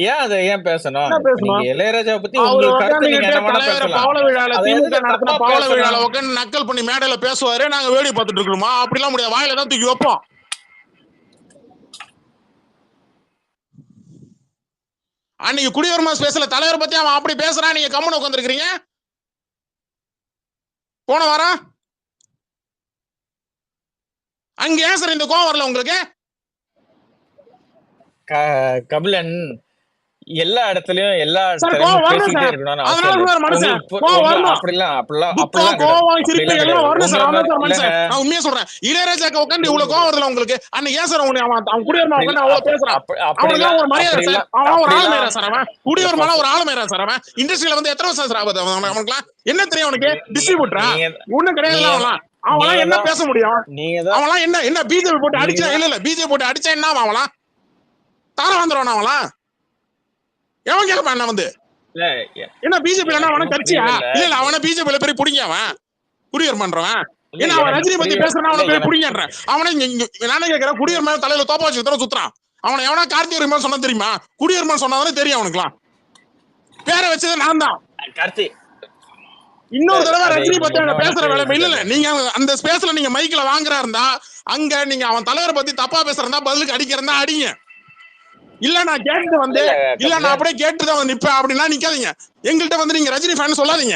ஏன் பேசணும்? நீங்க இளையராஜா பத்தி உங்களுக்கு கருத்து நீங்க என்ன வேணா பேசலாம். பவள விழால திமுக நடத்தின பவள விழால உட்கார்ந்து நக்கல் பண்ணி மேடையில பேசுவாரு, நாங்க வேடி பார்த்துட்டு இருக்கணுமா? அப்படிலாம் முடியாது. வாயில தான் தூக்கி வைப்போம். அன்னைக்கு குடியுரிமை பேசல தலைவர் பத்தி அவன் அப்படி பேசுறான், நீங்க கம்முன்னு உட்காந்துருக்கீங்க. போன வாரம் அங்க ஏன் சார் இந்த கோவம் வரல உங்களுக்கு? கபிலன் எல்லா இடத்துலயும் பேசிட்டே இருக்கணும். உண்மையா சொல்றேன், இளையராஜாக்கு உட்காந்து இவ்வளவு கோவம் வருதுல உங்களுக்கு. அன்னைக்கு ஏன் சார் அவன் குடியுரிமை உட்காந்து அவ்வளவு பேசுறான்? அவனுக்கு ஒரு மரியாதை சார். அவன் ஒரு ஆளுமையா சார், அவன் குடியுரிமை ஒரு ஆளுமையா சார். அவன் இண்டஸ்ட்ரியில வந்து எத்தனை வருஷம் சார் ஆகுது? அவனுக்குலாம் என்ன தெரியும்? அவனுக்கு டிஸ்ட்ரிபியூட்டரா ஒண்ணும் கிடையாது. அவன்லாம் என்ன பேச முடியும்? அவன்லாம் என்ன பிஜேபி போட்டு அடிச்சா? இல்ல பிஜேபி போட்டு அடிச்சா என்ன அவன்லாம் தார வந்துருவான்? அவன்லாம் எவன் கேட்பான்? என்ன வந்து என்ன பிஜேபி அவன கட்சியா? இல்ல அவன பிஜேபியில பெரிய புடிங்க. அவன் குடியுரிமை பண்றவன் ஏன்னா அவன் ரஜினி பத்தி பேசுறான், அவனை பெரிய புடிங்கன்றேன். அவனை நானே கேட்கிறேன், குடியுரிமை தலையில தோப்பா வச்சு சுத்துறான். அவனை எவனா கார்த்திகை உரிமை சொன்னா தெரியுமா? குடியுரிமை சொன்னாதானே தெரியும் அவனுக்குலாம். பேரை வச்சது நான் தான். இன்னொரு தடவை ரஜினி பத்தி அங்க பேசுற வேலை இல்ல. நீங்க அந்த ஸ்பேஸ்ல நீங்க மைக்ல வாங்குறா இருந்தா அங்க நீங்க அவன் தலைவரை பத்தி தப்பா பேசுறதா பதிலுக்கு அடிக்கிறதா அடிங்க. இல்ல நான் கேட்டு வந்து இல்ல நான் அப்படியே கேட்டுதான் வந்து நிப்பேன் அப்படின்னா நிக்காதீங்க. எங்கள்கிட்ட வந்து நீங்க ரஜினி ஃபேன் சொல்லாதீங்க.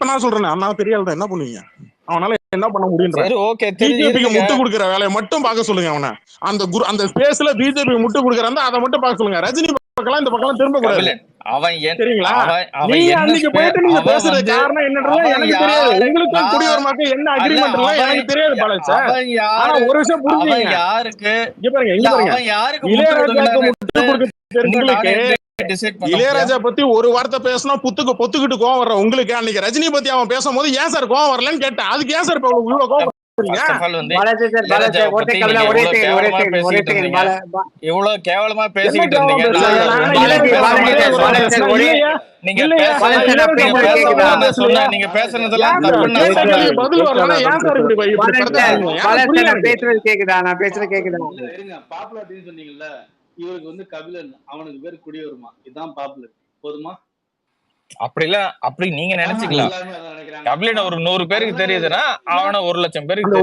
இப்ப நான் சொல்றேன் அண்ணா பெரிய ஆள் தான், என்ன பண்ணுவீங்க? அவனால என்ன பண்ண முடியுன்ற? சரி ஓகே பிஜேபிக்கு முட்டு கொடுக்குற வேலையை மட்டும் பார்க்க சொல்லுங்க அவனை. அந்த ஸ்பேஸ்ல பிஜேபி முட்டு கொடுக்குறாங்க, அதை மட்டும் பார்க்க சொல்லுங்க. ரஜினி பக்கம் இந்த பக்கம் திரும்ப கூடாது. கபிலன் அவன் சரிங்களா? அவன் நீங்க என்ன அன்னைக்கு போயிட்டு நீங்க பேசுறது வந்து காரணம் என்னன்றது அவன் எனக்கு தெரியாது. உங்களுக்கும் யாரு குடியுரிமைக்கும் என்ன அக்ரிமெண்ட் எல்லாம் எனக்கு தெரியாது பாலாஜி சார். அவன் ஆனா யாரு ஒரு விஷயம் அவன் புரிஞ்சுங்க. யாருக்கு இங்க பாருங்க இங்க பாருங்க, அவன் யாருக்கு முட்டு இளையராஜாவுக்கு கொடுக்கலன்னு முட்டு கொடுக்க உங்களுக்கு டிசைட் பண்ண இளையராஜா பத்தி ஒரு வார்த்தை பேசினா பொத்துக்கிட்டு கோவம் வர்ற உங்களுக்கு அன்னைக்கு ரஜினி பத்தி அவன் பேசும்போது ஏன் சார் கோவம் வரலன்னு கேட்டேன். அதுக்கு ஏன் சார் இப்ப இவ்வளவு கோவம்? இவ்வளவு கேவலமா பேசிக்கிட்டு இருந்தீங்க. நீங்க பேசுனதெல்லாம் பதில் வரல. ஏன் சார் இப்படி பேசுறது கேக்குதா? நான் பேசுறது கேக்குதா? பாப்புலர் சொன்னீங்கல்ல, இவருக்கு வந்து கபிலன், அவனுக்கு பேர் குடியுரிமை, இதுதான் பாப்புலர். போதுமா? அப்படி நீங்க நினைச்சுக்கலாம். கபிலன் ஒரு 100 பேருக்கு தெரியுதுன்னா அவன 1,00,000 பேருக்கு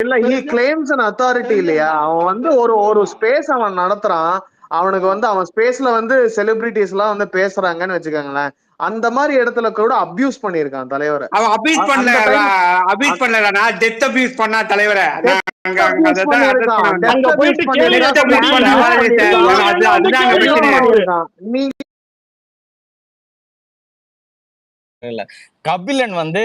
இல்ல he claims an authority இல்லையா? அவன் வந்து ஒரு ஸ்பேஸ் அவன் நடத்துறான். அவனுக்கு வந்து அவன் ஸ்பேஸ்ல வந்து செலிபிரிட்டிஸ் எல்லாம் வந்து பேசுறாங்கன்னு வச்சுக்கோங்களேன். அந்த மாதிரி இடத்துல கூட அபியூஸ் பண்ணிருக்கான் தலைவரை. அவன் அபியூஸ் பண்ணல டெத் அபியூஸ் பண்ணா தலைவரை. கபிலன் வந்து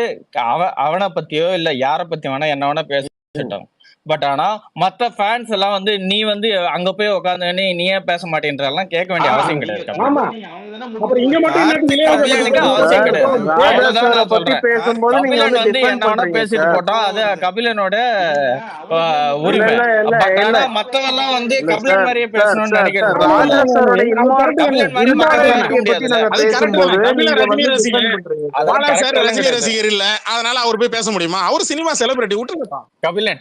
அவனை பத்தியோ இல்ல யார பத்தி வேணா என்ன வேணா பேசிட்டோம். பட் ஆனா மத்த ஃபேன்ஸ் எல்லாம் வந்து நீ வந்து அங்க போய் உட்காந்து நீ ஏன் பேச மாட்டேன்றதெல்லாம் கேட்க வேண்டிய அவசியம் கிடையாது. பேசிட்டு போட்டோம், அது கபிலனோட உரிமை. பட் ஆனா மத்தவெல்லாம் வந்து கபிலன் மாதிரியே பேசணும்னு நினைக்கிறேன். ரசிகர் இல்ல, அதனால அவர் போய் பேச முடியுமா? அவர் சினிமா செலிபிரிட்டி, விட்டுருக்கா கபிலன்.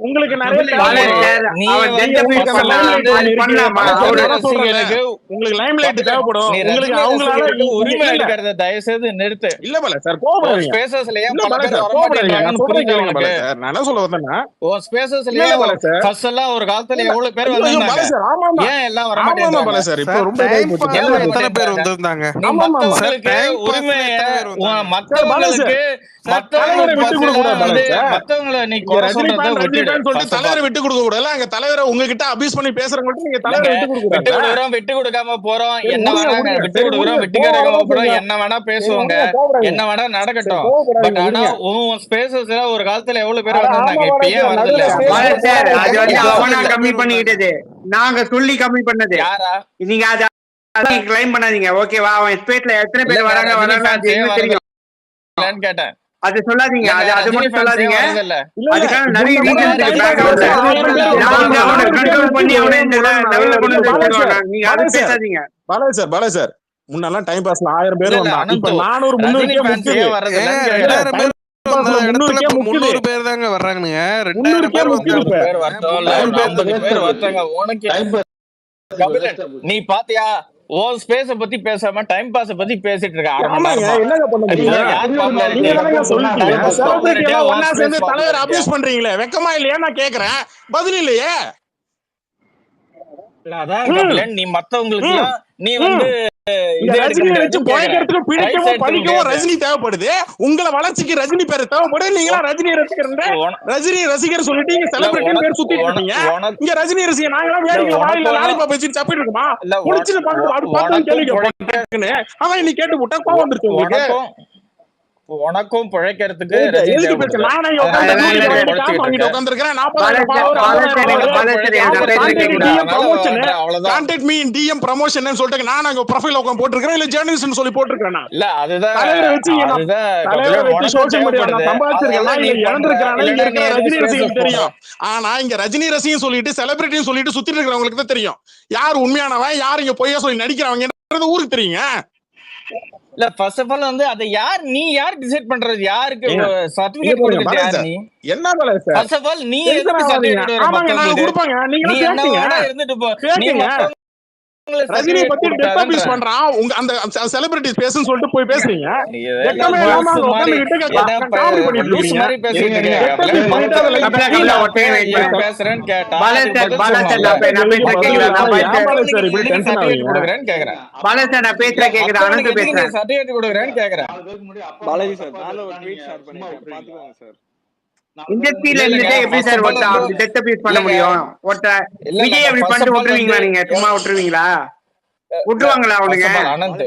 உங்களுக்கு உரிமை எடுக்கிறத தயவு செய்து நிறுத்து. இல்ல பல சார், ஒரு காலத்துல எவ்வளவு பேர் வந்தாங்க, ஏன் எல்லாம் வர மாட்டேங்கிறாங்க? மத்தவங்களுக்கு தலைவரை விட்டு கொடுக்க கூடாது. அங்க தலைவரை உங்ககிட்ட அபியூஸ் பண்ணி பேசுறவங்க நீங்க தலைவரை விட்டு கொடுக்காம போறோம். என்ன வேணா விட்டு கொடுக்குறோம், விட்டு கொடுக்காம போறோம். என்ன வேணா பேசுவாங்க, என்ன வேணா நடக்கட்டும். பட் ஆனா உன் ஸ்பேசஸ்ல ஒரு காலத்துல எவ்வளவு பேர் வந்தாங்க, இப்ப ஏன் வரதில்ல? கம்மி பண்ணிக்கிட்டது நாங்க சொல்லி கம்மி பண்ணது. யாரா நீங்க அத கிளைம் பண்ணாதீங்க, ஓகேவா? அவன் ஸ்பேஸ்ல எத்தனை பேர் வராங்க தெரியும் கேட்டேன். அது சொல்லாதீங்க, அது மட்டும் சொல்லாதீங்க. அதுக்கான நிறைய ரீசன்ஸ் இருக்கு. நாங்க அவனை கண்ட்ரோல் பண்ணி அவனை இந்த லெவல்ல கொண்டு வந்து நீங்க அதை பேசாதீங்க. பாலே சார் முன்னெல்லாம் டைம் பாஸ்ல 1000 பேர் வந்தாங்க. இப்ப 400 300 வரது. 300 பேர் தாங்க வர்றாங்கங்க. 2000 பேர் வந்தாங்க. நீ பாத்தியா ஓ ஸ்பேஸ பத்தி பேசாம டைம் பாஸ் பத்தி பேசிட்டு இருக்க. தலைவர் அபியூஸ் பண்றீங்களே, வெக்கமா இல்லையா? நான் கேக்குறேன், பதில் இல்லையே. அதான் நீ மத்தவங்களுக்கு நீ வந்து ரஜினியை வச்சு போய்க்கிறதுக்கு பிடிக்கவும் படிக்கவும் ரஜினி தேவைப்படுது. உங்களை வளர்ச்சிக்கு ரஜினி பேர் தேவைப்படுது. நீங்களா ரஜினி ரசிகர் சொல்லிட்டு இங்க செலிபிரிட்டி பேர் சுத்திட்டு இருக்கீங்க. இங்க ரஜினி ரசிகர் நாங்களாம் வேடிக்கை வாயில லாலிபாப் வச்சுட்டு சாப்பிட்டு இருக்குமா? குடிச்சிட்டு பார்த்து கேள்வி கேட்பேன்னு அவன் இன்னைக்கு கேட்டு விட்டா கோவம் வந்துருச்சு உங்களுக்கு. உனக்கும் பிழைக்கிறதுக்கு ஆனா இங்க ரஜினி ரசிகன் சொல்லிட்டு செலிபிரிட்டின்னு சொல்லிட்டு சுத்திட்டு இருக்கிறவங்களுக்கு தான் தெரியும் யார் உண்மையானவன், யார் இங்க பொய்யா சொல்லி நடிக்கிறவங்க ஊருக்கு தெரியுங்க. இல்ல ஃபர்ஸ்ட் ஆஃப் ஆல் வந்து அத நீ யார் டிசைட் பண்றது? யாருக்கு சர்டிபிகேட் கொடுத்தது யார்? நீ என்ன பல சார்? ஃபர்ஸ்ட் ஆஃப் ஆல் நீ எதுக்கு சர்டிபிகேட் ஆமாங்க நான் கொடுப்பாங்க. நீங்க கேட்டீங்க இருந்துட்டு போ. நீ ரஜினி பத்தி டெத் அபியூஸ் பண்றான், உங்க அந்த செலிபிரிட்டிஸ் பேசுன்னு சொல்லிட்டு போய் பேசுறீங்க. வெக்கமே இல்லாம உட்கார்ந்துட்டு காமெடி பண்ணிட்டு இருக்கீங்க. மாதிரி பேசிட்டு இருக்கீங்க. பேசுறேன்னு கேட்டா பாலசர் நான் பேசுறேன் கேக்குறேன். அனந்த் பேசுறேன். சர்டிபிகேட் கொடுக்குறேன்னு கேக்குறேன். பாலாஜி சார் நான் ஒரு ட்வீட் ஷேர் பண்ணிருக்கேன், பாத்துக்கோங்க சார். இண்டஸ்ட்ரியில இல்ல இருந்துட்டு எப்படி ஃபர்ஸ்ட் சார் ஆஃப் ஆல் ஒருத்தன் வந்து அப்படி டெத் அபியூஸ் பண்ண இல்லங்க முடியும்? ஒருத்தன் விஜய் அப்படி ஃபர்ஸ்ட் பண்ணிட்டு ஆஃப் ஆல் வந்து விட்டுருவீங்களா? நீங்க சும்மா விட்டுருவீங்களா? விட்டுருவாங்களா அவனுங்க? ஃபர்ஸ்ட் ஆஃப் ஆல் அனந்த்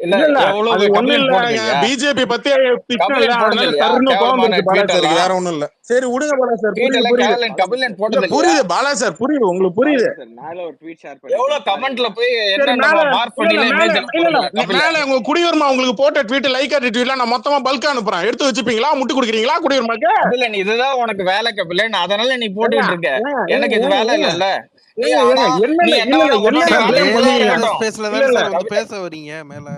இல்ல இல்ல அது எவ்வளவு ஒண்ணும் கம்ப்ளைண்ட் இல்ல போடுறது இல்லையா பிஜேபி பத்தி திட்டம் இல்ல கம்ப்ளைண்ட் போடுறது அதனால இல்லையா டர்னு கோவம் கேவலமான இருக்கு பாலா ட்வீட் சாருக்கு, எல்லாம் வேற ஒண்ணும் இல்ல. சரி விடுங்க பாலா சார், ட்வீட் புரியுது எல்லாம் புரியுது கம்ப்ளைண்ட் போடுறது இல்ல இல்லையா புரியுது பாலா சார், புரியுது உங்களுக்கு புரியுது. மேல ஒரு ட்வீட் ஷேர் எவ்வளவு கமெண்ட்ல போய் சரி என்ன மேல மார்க் இல்ல இல்ல பண்ணில மேல இமேஜ்ல இல்ல இல்ல போடுறீங்களா கபில மேல உங்க குடியுரிமை உங்களுக்கு போட்ட ட்வீட் லைக் ட்வீட்ல நான் மொத்தமா பல்கா அனுப்புறேன், எடுத்து வச்சுப்பீங்களா? முட்டு கொடுக்குறீங்களா குடியுரிமைக்கு? கபிலன் இதுதான் உனக்கு வேலை கபிலன் அதனால நீ ஏங்க போட்டுட்டு இருக்க ஏங்க எனக்கு இது வேலை ஏங்க இல்லல்ல நீ ஏங்க ஆனா ஏங்க நீ இல்ல என்ன இல்ல வேணா உன்னுடைய சார் என்னென்ன வேலையை ப்ளேம் மேல முடிச்சுட்டு பண்ணுவீங்க? இருக்க இருக்கட்டும் ஸ்பேஸ்ல இல்ல தானே இல்ல சார் வந்து கபிலன் பேச வரீங்க மேல.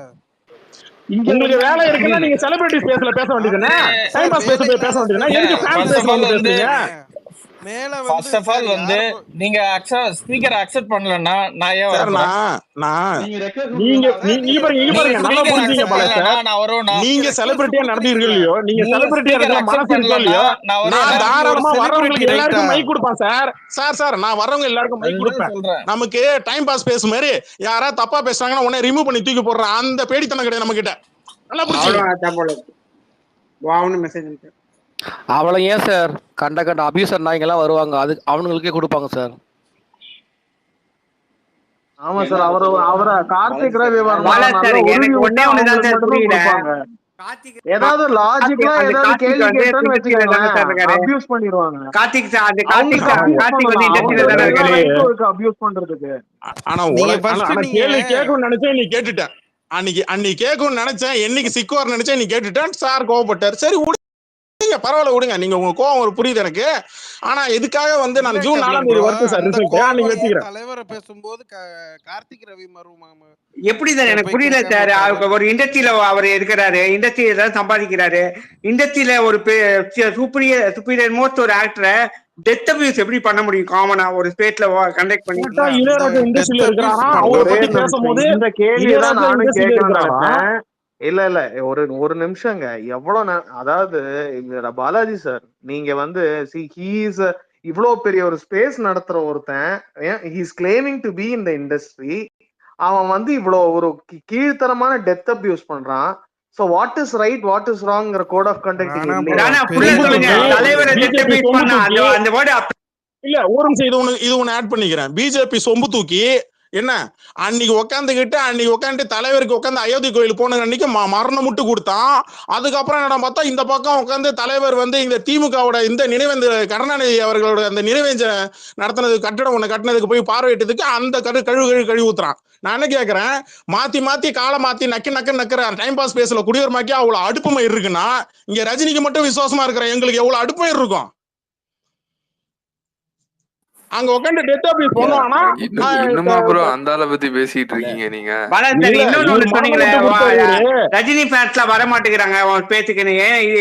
உங்களுக்கு வேலை இருக்குன்னா கபில் நீங்க செலிபிரிட்டி ஸ்பேஸ்ல பேச வேண்டியதுதானே? வந்து டைம் சார் பாஸ் பேச வேலை போய் பேச இல்லாத வேண்டியதுதானே? ஸ்பேஸ்ல இல்ல எதுக்கு ஃபேன் யார் ஃபர்ஸ்ட் சார் ஆஃப் ஸ்பேஸ்ல ஆல் வந்து வந்து வந்து பேசுறீங்க? பேசுறீங்க? மேல வந்து ஃபர்ஸ்ட் ஆஃப் சார் ஆல் வந்து யார நீங்க ஸ்பீக்கர் அக்செப்ட் பண்ணலன்னா நான் ஏன் சார் வரப்போறேன் நான் நீங்க ரெக்வஸ்ட் நீங்க கொடுக்கலன்னா சார் இங்க பாருங்க இங்க நீங்க பாருங்க நல்லா ஸ்பீக்கர் புரிஞ்சுங்க அக்செப்ட் பாலா பண்ணலன்னா சார், நான் வருவேனா நீங்க நீங்க ரெக்வெஸ்ட் செலிபிரிட்டியா நடந்தீர்கள் கொடுக்குறீங்கல்ல. இல்லையோ, நீங்க நீங்க செலிபிரிட்டியா ஸ்பீக்கர் இருக்கிற அக்செப்ட் மனசு இருக்கோ பண்ணலன்னா இல்லையோ, நான் நான் வருவேனா நீங்க ஒரு தாராளமா செலிபிரிட்டி வர்றவங்களுக்கு ரைட்டா? எல்லாருக்கும் மைக் கொடுப்பேன் சார். சார் நான் வர்றவங்க எல்லாருக்கும் மைக் அதுதான் கொடுப்பேன். சொல்றேன் நமக்கு டைம் பாஸ் பேச மாதிரி யாரா தப்பா பேசுறாங்கன்னா உடனே ரிமூவ் பண்ணி தூக்கி போடுறேன், அந்த பேடித்தனம் கிடையாது நம்ம கிட்ட. நல்லா புரிஞ்சுங்க. அவ்வளவு போல வாவனு மெசேஜ். அவளை ஏன் சார் கண்ட கண்ட அபியூசர் நாய்ங்கெல்லாம் வருவாங்க, அது அவனுங்களுக்கே கொடுப்பாங்க சார். ஆமா என்ன சார், இப்ப சொல்ல அவரை பாலாஜி கார்த்திக் சார் ரவி வர்மா பாலா நல்ல சார் உருவி எனக்கு விட்டா ஒன்னே ஒண்ணுதான் அவங்களுக்கு சார் மட்டும்தான் புரியல. கொடுப்பாங்க. கார்த்திக் ஏதாவது லாஜிக்கலா அந்த ஏதாவது கார்த்திக் கேள்வி வந்து கேட்டேன்னு இண்டஸ்ட்ரியில தானே வச்சுக்கோங்களேன், சார் இருக்காரு. அபியூஸ் பண்ணிடுவாங்க. கார்த்திக் சார் அந்த கார்த்திக் அவங்களுக்கு சார் அபியூஸ் கார்த்திக் பண்ணலாம், வந்து இண்டஸ்ட்ரியில அவங்களுக்கு தானே எல்லா இருக்காரு. ரைட்டும் இருக்கு அபியூஸ் பண்றதுக்கு. ஆனா நீங்க ஃபர்ஸ்ட் ஆனா நீங்க கேள்வி கேட்கணும்னு நினைச்சேன், நீ கேட்டுட்டேன். அன்னைக்கு கேட்கணும்னு நினைச்சேன், என்னைக்கு சிக்குவார் நினைச்சேன், நீ கேட்டுட்டேன். சார் கோவப்பட்டார். சரி விடுங்க பரவாயில்ல விடுங்க, நீங்க உங்க கோவம் ஒரு புரியுது எனக்கு. ஆனா எதுக்காக வந்து இல்ல நான் ஜூன் 4ஆம் கபிலன் தேதி ப்ரோ, வரட்டும் சார் அந்த ரிசல்ட், அன்னைக்கு கோவம் ஏன் வச்சுக்கிறேன். தலைவரை பேசும்போது கார்த்திக் ரவி மருமாம எப்படி சார் எனக்கு போய் புரியல கேட்காம சார். விட்டாரு? ஒரு இண்டஸ்ட்ரியில அவர் இருக்கிறாரு, இண்டஸ்ட்ரியில தான் சம்பாதிக்கிறாரு. இண்டஸ்ட்ரியில ஒரு சுப்பீரியர் மோஸ்ட் ஒரு ஆக்டரை டெத் அபியூஸ் எப்படி பண்ண முடியும்? காமனா ஒரு ஸ்பேஸ்ல கண்டக்ட் பண்ணி. கேட்டா இல்ல அந்த இளையராஜா டெத் இண்டஸ்ட்ரியில அபியூஸ் இருக்கிறாரா, அவரை பண்ணல. ஒரே பத்தி நிமிஷம், பேசும்போது இந்த கேள்வியதான் இளையராஜா நானும் இண்டஸ்ட்ரியில கேட்கணும்னு இருக்கிறாரா? நினைச்சேன். இல்ல ஒரு நிமிஷங்க. எவ்வளவு அதாவது இந்த பாலாஜி சார், நீங்க வந்து இவ்வளவு பெரிய ஒரு ஸ்பேஸ் நடத்துற ஒருத்தன், he's claiming to be in the industry. அவன் வந்து இவ்வளவு ஒரு கீழ்த்தரமான டெத் அபியூஸ் பண்றான். So what is right, what is ராங்ங்கிற code of conduct Rana bro இல்லையா? ராணா பெரிய ஃபுல்லா சொல்லுங்க. தப்பு. தலைவரை டெத் பிஜேபி அபியூஸ் சொம்பு பண்ண தூக்கி அந்த வேர்டு இல்ல ஒரு நிமிஷம், இது ஒண்ணு ஆட் பண்ணிக்கிறேன். பிஜேபி சொம்பு தூக்கி என்ன அன்னைக்கு உட்காந்து தலைவருக்கு உட்காந்து அயோத்தி கோயில் போன அன்னைக்கு மரணம் முட்டு கொடுத்தான். அதுக்கப்புறம் என்ன பார்த்தா இந்த பக்கம் உட்காந்து தலைவர் வந்து இந்த திமுகவோட இந்த நினைவேந்த கருணாநிதி அவர்களோட அந்த நினைவேஞ்ச நடத்தினது கட்டடம் ஒண்ணு கட்டினதுக்கு போய் பார்வையிட்டதுக்கு அந்த கழுவி ஊத்துறான். நான் என்ன கேட்கறேன், மாத்தி காலை மாத்தி நக்கிற டைம் பாஸ் பேசல குடியுரிமைக்கு அவ்வளவு அடுப்புமை இருக்குன்னா, இங்க ரஜினிக்கு மட்டும் விசுவாசமா இருக்கிற எங்களுக்கு எவ்வளவு அடுப்புமை இருக்கும்? அங்க உட்காந்து டெத் அபியூஸ் பண்ணுவானா? இன்னுமா ப்ரோ அந்த ஆளை பத்தி பேசிட்டு இருக்கீங்க நீங்க? இன்னொன்னு ஒண்ணு சொன்னீங்களே, கொடுத்தாரு. ரஜினி ஃபேன்ஸ்லாம் வர மாட்டேங்கிறாங்க அவன் பேச்சுக்குன்னு.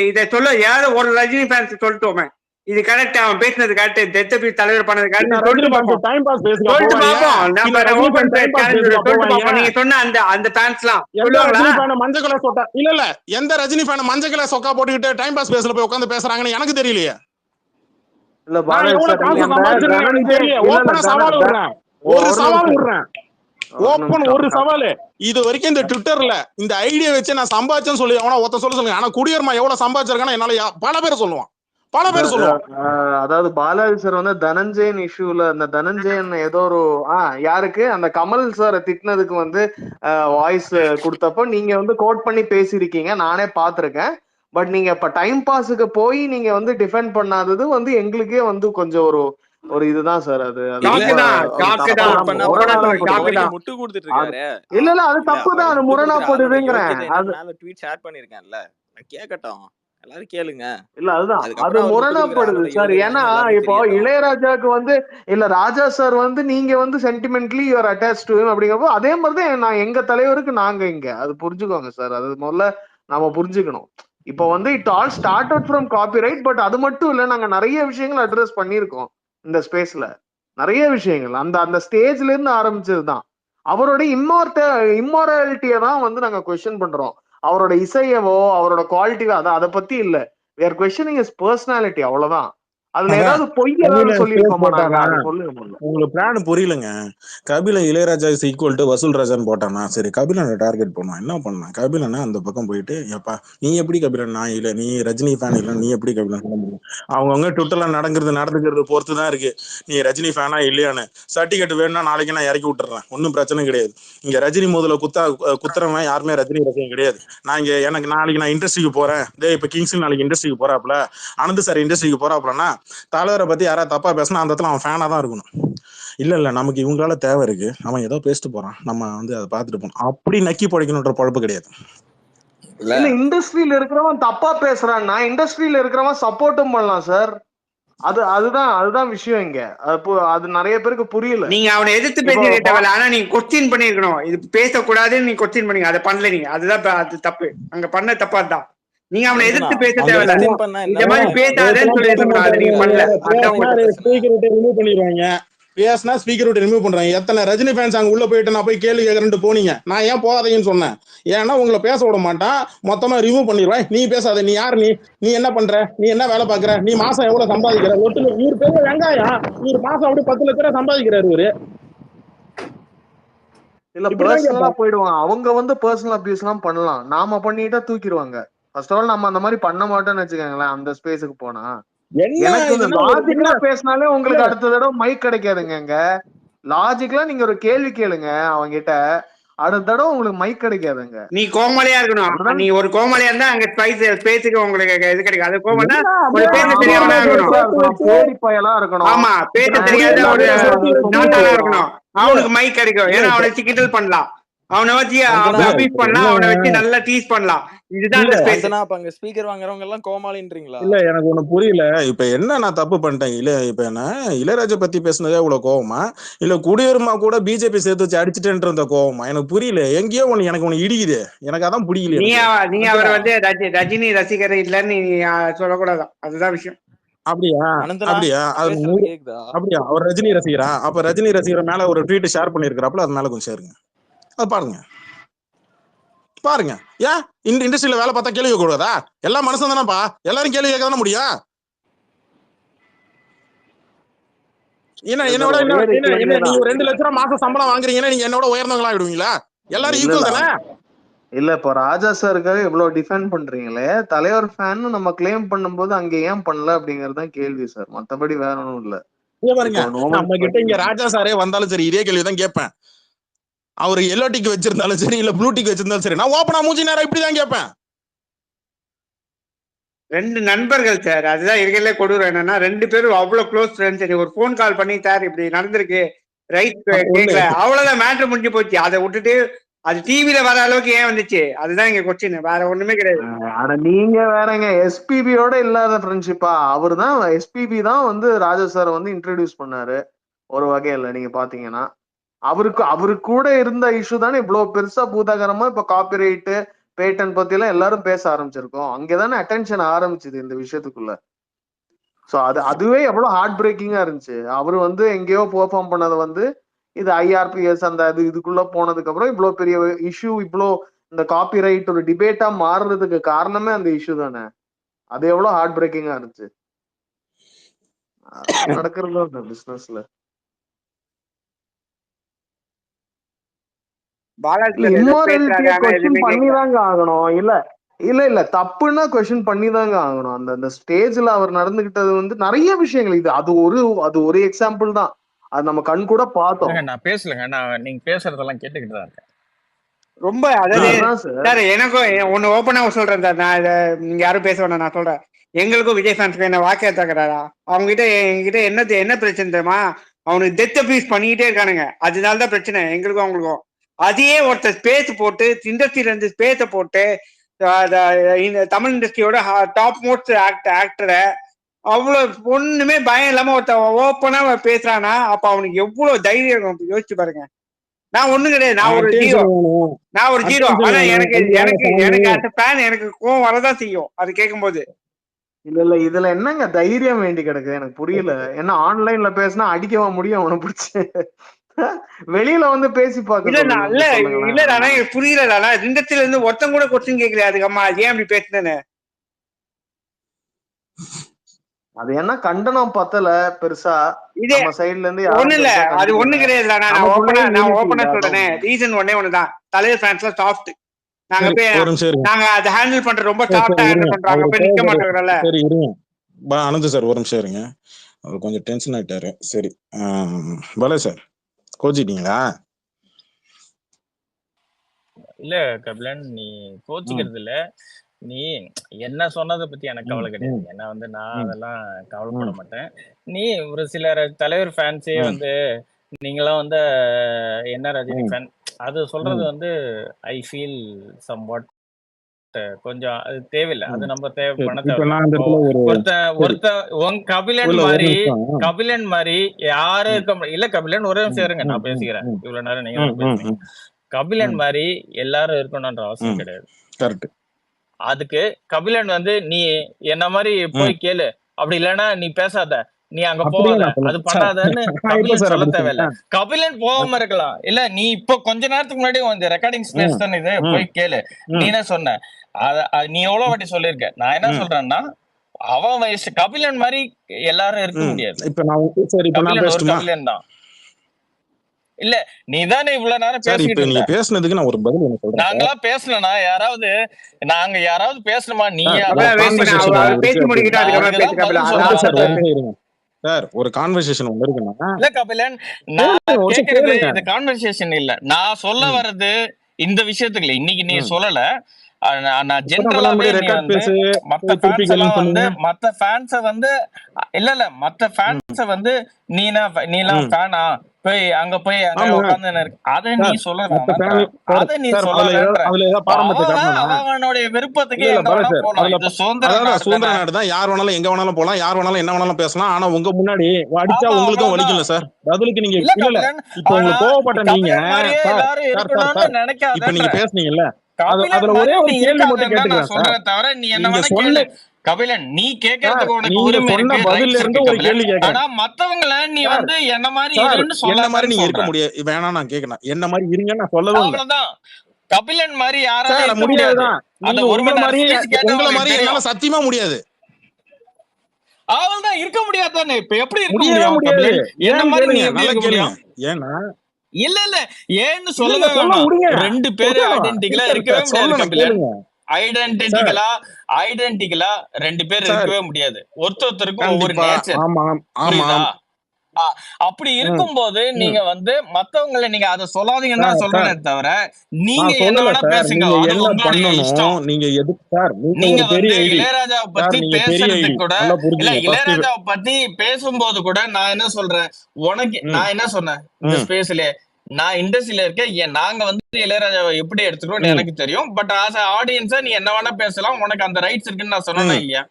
இதை சொல்ல யாரும் ஒரு ரஜினி ஃபேன்ஸ் சொல்லிட்டோமே, இது கரெக்ட், அவன் பேசினது கரெக்ட், டெத் அபியூஸ் தலைவர் பண்ணது கரெக்ட் சொல்லிட்டு பார்ப்போம். டைம் பாஸ் பேசுங்க சொல்லிட்டு பார்ப்போம். நம்ம ஓபன் டைம் பாஸ் பேசுங்க சொல்லிட்டு பார்ப்போம். நீங்க சொன்ன அந்த ஃபேன்ஸ்லாம் எந்த சொல்லுவாங்களா? ரஜினி ஃபேன் மஞ்சள் கலர் சொக்கா இல்ல எந்த ரஜினி ஃபேன் மஞ்சள் கலர் சொக்கா போட்டுக்கிட்டு டைம் பாஸ் பேசல போய் உட்காந்து பேசுறாங்கன்னு எனக்கு தெரியலையே. இல்ல நான் பாலாஜி எவ்வளவு சார், காசு நீங்க அந்த சம்பாதிச்சிருக்கேன்னு எனக்கு தெரியல. ஓப்பனா சவால் விடுறேன், ஒரு சவால் விடுறேன், ஓப்பன் ஒரு சவால். இது வரைக்கும் இந்த ட்விட்டர்ல இந்த ஐடியா வச்சு நான் சம்பாதிச்சேன்னு சொல்லி அவனா ஒருத்த சொல்லுங்க. ஆனா குடியுரிமை எவ்வளவு சம்பாதிச்சிருக்கான்னு என்னால பல பேர் சொல்லுவான். அதாவது பாலாஜி சார் வந்து தனஞ்சயன் இஷ்யூல அந்த தனஞ்சயன் ஏதோ ஒரு யாருக்கு அந்த கமல் சார் திட்டினதுக்கு வந்து வாய்ஸ் கொடுத்தப்போ நீங்க வந்து கோட் பண்ணி பேசியிருக்கீங்க, நானே பாத்திருக்கேன். பட் நீங்க இப்ப டைம் பாஸுக்கு போய் நீங்க வந்து டிஃபெண்ட் பண்ணாதது வந்து எங்களுக்கே வந்து கொஞ்சம் ஒரு இதுதான் சார். அது இல்ல அது தப்புதான், அது முரணாப்படுதுங்கிறேன். அது ட்வீட் ஷேர் பண்ணிருக்கேன்ல, கேட்கட்டும், எல்லாரும் கேளுங்க. இல்ல அதுதான் அது முரணாப்படுது சார். ஏன்னா இப்போ இளையராஜாக்கு வந்து இல்ல ராஜா சார் வந்து நீங்க வந்து sentimentally you are attach to him அப்படிங்கிறப்போ அதே மாதிரிதான் நான் எங்க தலைவருக்கு நாங்க இங்க அது புரிஞ்சுக்கோங்க சார். அது முதல்ல நாம புரிஞ்சுக்கணும். இப்போ வந்து it all start out from copyright. But அது மட்டும் இல்ல, நாங்க நிறைய விஷயங்கள் அட்ரஸ் பண்ணியிருக்கோம் இந்த ஸ்பேஸ்ல. நிறைய விஷயங்கள் அந்த ஸ்டேஜ்ல இருந்து ஆரம்பிச்சதுதான். அவரோட இம்மாராலிட்டியை தான் வந்து நாங்க கொஸ்டின் பண்றோம். அவரோட இசையவோ அவரோட குவாலிட்டியோ அதை பத்தி இல்ல. we are questioning his personality, அவ்வளவுதான். அதுல ஏதாவது பொய் ஏதாவது சொல்லியிருக்கோமா நாங்க? போட்டானா அதை சொல்லுங்க முதல்ல. உங்களுக்கு பிளான் புரியலங்க. Kapilan Ilaiyaraaja is equal to வசூல் ராஜான்னு போட்டானா, சரி கபிலனை டார்கெட் பண்ணுவான். என்ன பண்ணான், கபிலனை அந்த பக்கம் போயிட்டு ஏப்பா நீ எப்படி கபிலன், நான் இல்லை நீ ரஜினி ஃபேன் இல்லை, நீ எப்படி கபிலன் சொல்ல முடியும்? அவங்கவுங்க ட்விட்டர்ல நடந்துக்கிறது பொறுத்து தான் இருக்கு. நீ ரஜினி ஃபேனா இல்லையான்னு சர்டிஃபிகேட் வேணும்னா நாளைக்கு நான் இறக்கி விட்டுறேன், ஒன்றும் பிரச்சனை கிடையாது. இங்க ரஜினி முதல்ல குத்துறவன் யாருமே ரஜினி ரசிகம் கிடையாது. நான் இங்க எனக்கு நாளைக்கு நான் இண்டஸ்ட்ரிக்கு போறேன், இப்ப கிங்ஸ் நாளைக்கு இண்டஸ்ட்ரிக்கு போறாப்ல, அனந்த் சார் இண்டஸ்ட்ரிக்கு போறாப்லன்னா தலைவரை பத்தி யாராவது தப்பா பேசினா அந்த இடத்துல அவன் ஃபேனா தான் இருக்கணும். இல்ல நமக்கு இவங்களால தேவை இருக்கு, அவன் ஏதோ பேசிட்டு போறான், நம்ம வந்து அதை பார்த்துட்டு போனோம் அப்படி நக்கி படைக்கணுன்ற பழப்பு கிடையாது. இல்ல இண்டஸ்ட்ரியில இருக்கிறவன் தப்பா பேசுறான்னா இண்டஸ்ட்ரியில இருக்கிறவன் சப்போர்ட்டும் பண்ணலாம் சார். அதுதான் விஷயம் இங்க. அது நிறைய பேருக்கு புரியல. நீங்க அவனை எதிர்த்து பேசிக்க தேவையில்ல, ஆனா நீங்க கொஸ்டின் பண்ணிருக்கணும். இது பேசக்கூடாதுன்னு நீங்க கொஸ்டின் பண்ணீங்க, அதை பண்ணல நீங்க. அதுதான் அது தப்பு, அங்க பண்ண தப்பா தான். நீங்க அவனை எதிர்த்து பேச தேவையில்ல, இந்த மாதிரி பேசாதேன்னு சொல்லிருக்கணும். அது நீங்க பண்ணல. ரிமூவ் பண்ணிடுவாங்க. பேசினா ஸ்பீக்கர் விட்டு ரிமூவ் பண்றாங்க. எத்தனை ரஜினி ஃபேன்ஸ் அங்க உள்ள போயிட்டு நான் போய் கேள்வி கேட்கறேன்ட்டு போனீங்க, நான் ஏன் போகாதீங்கன்னு சொன்னேன். ஏன்னா உங்களை பேச விட மாட்டான், மொத்தமா ரிமூவ் பண்ணிடுவேன். நீ பேசாத, நீ யாரு, நீ என்ன பண்ற, நீ என்ன வேலை பாக்குற, நீ மாசம் எவ்வளவு சம்பாதிக்கிற, ஒட்டு 100 பேர் வெங்காயம் 100 மாசம் அப்படி 10 லட்ச ரூபாய் சம்பாதிக்கிறாரு இவரு. இல்ல பர்சனலா போயிடுவாங்க அவங்க, வந்து பர்சனல் அபியூஸ் எல்லாம் பண்ணலாம், நாம பண்ணிட்டா தூக்கிடுவாங்க. ஃபர்ஸ்ட் ஆஃப் ஆல் நம்ம அந்த மாதிரி பண்ண மாட்டோம்னு வச்சுக்கோங்களேன். அந்த ஸ்பேஸுக்கு போனா எனக்கு லாஜிக்கலா பேசினாலே உங்களுக்கு அடுத்த தடவை மைக் கிடைக்காதுங்க. லாஜிக்கலா நீங்க ஒரு கேள்வி கேளுங்க அவங்க கிட்ட, அடுத்த தடவை உங்களுக்கு மைக் கிடைக்காதுங்க. நீ கோமலையா இருக்கணும். நீ ஒரு கோமலையா இருந்தா அங்க ஸ்பேஸுக்கு உங்களுக்கு இது கிடைக்கும். அது கோமலா ஒரு பேச தெரியவனா இருக்கணும், பேடி பயலா இருக்கணும். ஆமா, பேச தெரியாத ஒரு நாட்டாளா இருக்கணும், அவனுக்கு மைக் கிடைக்கும். ஏன்னா அவனை கிண்டல் பண்ணலாம், அவனை வச்சு அபியூஸ் பண்ணலாம், அவனை வச்சு நல்லா டீஸ் பண்ணலாம். இதுதான் அங்க ஸ்பீக்கர் வாங்குறவங்க எல்லாம் கோமாளின்றீங்களா? இல்ல எனக்கு ஒண்ணு புரியல. இப்ப என்ன நான் தப்பு பண்ணிட்டேன்? இல்ல இப்ப என்ன இளையராஜா பத்தி பேசினதே இவ்வளவு கோவமா, இல்ல குடியுரிமை கூட பிஜேபி சேர்த்து வச்சு அடிச்சுட்டேன்ற கோவமா? எனக்கு புரியல. எங்கேயோ எனக்கு ஒண்ணு இடிக்குது, எனக்கு அதான் புரியல. நீ அவர் வந்து ரஜினி ரசிகர் இல்லன்னு நீ சொல்லக்கூடாது, அதுதான் விஷயம். அப்படியா அப்படியா அவர் ரஜினி ரசிகரா? அப்ப ரஜினி ரசிகர் மேல ஒரு ட்வீட் ஷேர் பண்ணிருக்கிறாப்புல, அது மேல கொஞ்சம் ஷேருங்க, அது பாருங்க. ஏன் இந்த இண்டஸ்ட்ரியில வேலை பார்த்தா கேள்வி கேட்க கூடாதா? எல்லா மனுஷன் தானப்பா, எல்லாரும் கேள்வி கேட்க தானே முடியும். என்னோட நீங்க 2 லட்சம் ரூபாய் மாசம் சம்பளம் வாங்குறீங்கன்னா நீங்க என்னோட உயர்ந்தவங்களா ஆயிடுவீங்களா? எல்லாரும் ஈக்குவல் தானே? இல்ல இப்ப ராஜா சாருக்காக இவ்வளவு டிஃபெண்ட் பண்றீங்களே, தலைவர் ஃபேன் நம்ம கிளைம் பண்ணும்போது அங்க ஏன் பண்ணல அப்படிங்கறதுதான் கேள்வி சார். மத்தபடி வேற ஒன்றும் இல்ல. பாருங்க, நம்ம கிட்ட இங்க ராஜா சாரே வந்தாலும் சரி இதே கேள்விதான் கேட்பேன். அவரு எல்லோ டிக் வச்சிருந்தாலும் சரி இல்ல ப்ளூ டிக் வச்சிருந்தாலும் சரி, நான் ஓப்பனா மூஞ்சி நேரம் இப்படிதான் கேட்பேன். 2 நண்பர்கள் சார், அதுதான் இருக்கலே கொடூரம். என்னன்னா 2 பேரும் அவ்வளவு க்ளோஸ் ஃப்ரெண்ட்ஸ். ஒரு போன் கால் பண்ணி சார் இப்படி நடந்திருக்கு ரைட் கேட்கல, அவ்வளவுதான் மேட்டர் முடிஞ்சு போச்சு. அதை விட்டுட்டு அது டிவில வர அளவுக்கு ஏன் வந்துச்சு, அதுதான் இங்க கொஸ்டின், வேற ஒண்ணுமே கிடையாது. ஆனா நீங்க வேறங்க எஸ்பிபியோட இல்லாத ஃப்ரெண்ட்ஷிப்பா? அவரு தான் எஸ்பிபி தான் வந்து ராஜா சார் வந்து இன்ட்ரோடியூஸ் பண்ணாரு ஒரு வகையில. நீங்க பாத்தீங்கன்னா அவருக்கு கூட இருந்த இஷ்யூ தானே இவ்வளவு பெருசா பூதாகரமா இப்ப காப்பிரைட்டு பேட்டன் பத்தி எல்லாம் எல்லாரும் பேச ஆரம்பிச்சிருக்கோம். அங்கதானே அட்டென்ஷன் ஆரம்பிச்சது இந்த விஷயத்துக்குள்ள. சோ அதுவே எவ்வளவு ஹார்ட் பிரேக்கிங்கா இருந்துச்சு. அவரு வந்து எங்கேயோ பெர்ஃபார்ம் பண்ணதை வந்து இது IRPS அந்த இதுக்குள்ள போனதுக்கு அப்புறம் இவ்வளவு பெரிய இஷ்யூ, இவ்வளோ இந்த காப்பிரைட் ஒரு டிபேட்டா மாறுறதுக்கு காரணமே அந்த இஷ்யூ தானே. அது எவ்வளவு ஹார்ட் பிரேக்கிங்கா இருந்துச்சு. நடக்கிறது அந்த பிசினஸ்ல. பண்ணிதாங்க ஆகணும். இல்ல தப்புன்னா கொஸ்டின் பண்ணிதாங்க ஆகணும். அந்த ஸ்டேஜ்ல அவர் நடந்துகிட்டது வந்து நிறைய விஷயங்கள், இது அது ஒரு எக்ஸாம்பிள் தான். அது நம்ம கண் கூட பார்த்தோம். நான் பேசலங்க, நான் நீங்க பேசுறதெல்லாம் கேட்டுக்கிட்டு தான் இருக்கேன். ரொம்ப அதாவது சார் எனக்கும் ஒன்னு ஓப்பனா சொல்றேன் சார், நான் நீங்க யாரும் பேச வேணாம், நான் சொல்றேன். எங்களுக்கும் விஜய் ஃபேன்ஸ்க்கு என்ன வாக்கியா தகராறா? அவங்க கிட்ட எங்ககிட்ட என்ன பிரச்சனை தெரியுமா? அவனுக்கு டெத் அபியூஸ் பண்ணிக்கிட்டே இருக்கானுங்க, அதனாலதான் பிரச்சனை எங்களுக்கும் அவங்களுக்கும். அதையே ஒருத்தர் ஸ்பேஸ் போட்டு இண்டஸ்ட்ரியில இருந்து ஸ்பேஸ போட்டு இந்த தமிழ் இண்டஸ்ட்ரியோட டாப் மோஸ்ட் ஆக்டரை அவ்வளவு ஒண்ணுமே பயம் இல்லாம ஒருத்தன் ஓப்பனா பேசுறானா, அப்ப அவனுக்கு எவ்வளவு தைரியம் இருக்கும் யோசிச்சு பாருங்க. நான் ஒண்ணும் கிடையாது, நான் ஒரு ஜீரோ. ஆனா எனக்கு அந்த ஃபேன் எனக்கு கோவம் வரதான் செய்யும் அது கேட்கும் போது. இல்ல இதுல என்னங்க தைரியம் வேண்டி கிடக்கு எனக்கு புரியல. ஏன்னா ஆன்லைன்ல பேசினா அடிக்கவா முடியும் அவனை பிடிச்சு? வெளியில வந்து பேசி பாக்க இல்ல புரியல. இண்டஸ்ட்ரியில இருந்து ஒருத்தன் கூட கொஸ்டின் கேட்கல, அதுக்கு அம்மா ஏன் அப்படி பேசுனேன்னு. அது என்ன கண்டனம் பத்தல பெருசா இது நம்ம சைடுல இருந்து ஒண்ணு யாரும் இல்ல, பெருசா அது ஒண்ணு கண்டுக்கல. கிடையாதுல. நான் நமக்குள்ளேயே ஓப்பனா யூனிட்டி இல்ல, சொல்றேனே, அதான். ரீசன் ஒண்ணுதான். தலைவர் ஃபேன்ஸ்ல சாஃப்ட். நாங்க சரி போய் ஒரு நிமிஷம் இருங்க. நாங்க அதை ஹேண்டில் பண்ற ரொம்ப சரி சாஃப்டா இருங்க, ஹேண்டில் பண்றாங்க, அவரு போய் நிக்க கோவப்படுற. மாட்டேங்கிறல்ல. சரி இருங்க, அனந்த் சார் ஒரு நிமிஷம் இருங்க. அவர் கொஞ்சம் டென்ஷன் ஆயிட்டாரு. சரி பாலா சார் கோச்சிட்டீங்களா? இல்ல கபிலன், நீ கோச்சிக்கிறது இல்ல. நீ என்ன சொன்னதை பத்தி எனக்கு கவலை கிடையாது. ஏன்னா வந்து நான் அதெல்லாம் கவலைப்பட மாட்டேன். நீ ஒரு சிலர் தலைவர் ஃபேன்ஸே வந்து நீங்களாம் வந்து என்ன ரஜினி ஃபேன் அது சொல்றது வந்து ஐ ஃபீல் சம் வாட் கொஞ்சம் அது தேவையில்லை. அது நம்ம பண்ண தேவையில்ல. ஒருத்த கபிலன் மாதிரி கபிலன் மாதிரி யாரும் இருக்க முடியும். இல்ல கபிலன் ஒரே நிமிஷம் இருங்க, நான் பேசிக்கிறேன். இவ்வளவு நேரம் நீங்க பேசுறீங்க. கபிலன் மாதிரி எல்லாரும் இருக்கணும்ன்ற அவசியம் கிடையாது. கரெக்ட். அதுக்கு கபிலன் வந்து நீ என்ன மாதிரி போய் கேளு, அப்படி இல்லைன்னா நீ பேசாத, நீ அங்க போகாத, அது பண்ணாதன்னு கபிலன் சொல்ல தேவையில்ல. கபிலன் போகாம இருக்கலாம். இல்ல நீ இப்போ கொஞ்ச நேரத்துக்கு முன்னாடி ரெக்கார்டிங் ஸ்பேஸ் தானே இது, போய் கேளு. நீ என்ன சொன்ன, நீ எவ்வளவு வாட்டி சொல்லிருக்க. நான் என்ன சொல்றேன்னா, அவன் வயசு கபிலன் மாதிரி எல்லாரும் இருக்க முடியாது. கபிலன் ஒரு கபிலன் தான். இல்ல நீ தானே இவ்வளவு நேரம் பேசிட்டு இருந்த. பேசுனதுக்கு நான் ஒரு பதில் என்ன சொல்றேன். நாங்களா பேசலனா நாங்க யாராவது பேசணுமா? நீ பேசி முடிக்கிட்டு சார் ஒரு கான்வர்சேஷன் ஒண்ணு இருக்குன்னா. இல்ல கபிலன், நான் கேக்குறது இந்த கான்வர்சேஷன் இல்ல. நான் சொல்ல வர்றது இந்த விஷயத்துக்கு இல்ல. இன்னைக்கு நீ சொல்லல, நான் ஜெனரலாவே நீ வந்து மத்த ஃபேன்ஸ வந்து இல்ல மத்த ஃபேன்ஸ வந்து நீலாம் ஃபேனா போய் அங்க போய் அங்க உட்கார்ந்து அத நீ சொல்லலாம். அத நீ சொல்லல. அவனுடைய விருப்பத்துக்கு எங்க வேணாலும் போலாம். இது சுதந்திர நாடு தான். யார் வேணாலும் எங்க வேணாலும் போலாம், யார் வேணாலும் என்ன வேணாலும் பேசலாம். ஆனா உங்க முன்னாடி அடிச்சா உங்களுக்கும் வலிக்கல சார். பதிலுக்கு நீங்க இல்ல இப்ப உங்களுக்கு கோவப்பட்ட நீங்க இப்ப நீங்க பேசுனீங்கல்ல, அதுல ஒரே ஒரு கேள்வி மட்டும் கேட்டுக்கிறேன் சார். தவிர நீ என்ன வேணா கேளு கபிலன். நீ கேக்குறதுக்கு உனக்கு உரிமை இருக்கு, பதில்ல இருந்து ஒரு கேள்வி கேக்குறேன். ஆனா மத்தவங்கள நீ வந்து என்ன மாதிரி இருன்னு சொல்ல, என்ன மாதிரி நீங்க இருக்க முடியாது. வேணா நான் கேக்குறேன், என்ன மாதிரி இருங்கன்னு நான் சொல்லவே இல்ல. அவ்வளவுதான். கபிலன் மாதிரி யாரால இருக்க முடியாது. அந்த ஒரு உங்கள மாதிரி என்னால சத்தியமா முடியாது. அவ்வளவுதான், இருக்க முடியாது தானே. இப்ப எப்படி இருக்க முடியும் கபிலன்? என்ன மாதிரி நீ எப்படி இருக்க முடியும்? ஏன்னா இல்ல ஏன்னு சொல்லவே வேண்டாம். ரெண்டு பேரும் ஐடென்டிக்கலா இருக்கவே முடியாது கபிலன். ஐடென்டிக்கலா ரெண்டு பேர் இருக்கவே முடியாது. ஒருத்தருக்கும் ஒவ்வொரு நேச்சர். புரியுதா? அப்படி இருக்கும்போது நீங்க வந்து மத்தவங்களை நீங்க அதை சொல்லாதீங்கன்னு தான் சொல்றேனே தவிர, நீங்க என்ன வேணா பேசுங்க, அது உங்களுடைய இஷ்டம். நீங்க வந்து இளையராஜாவை பத்தி பேசுறதுக்கு கூட இல்ல, இளையராஜாவை பத்தி பேசும்போது கூட நான் என்ன சொல்றேன், உனக்கு நான் என்ன சொன்னேன் இந்த ஸ்பேஸ்ல, நான் இண்டஸ்ட்ரியில இருக்கேன், நாங்க வந்து இளையராஜாவை எப்படி எடுத்துக்கிறோம் எனக்கு தெரியும். பட் ஆஸ் ஆடியன்ஸா நீ என்ன வேணா பேசலாம், உனக்கு அந்த ரைட்ஸ் இருக்குன்னு நான் சொன்னேன்னா இல்லையா?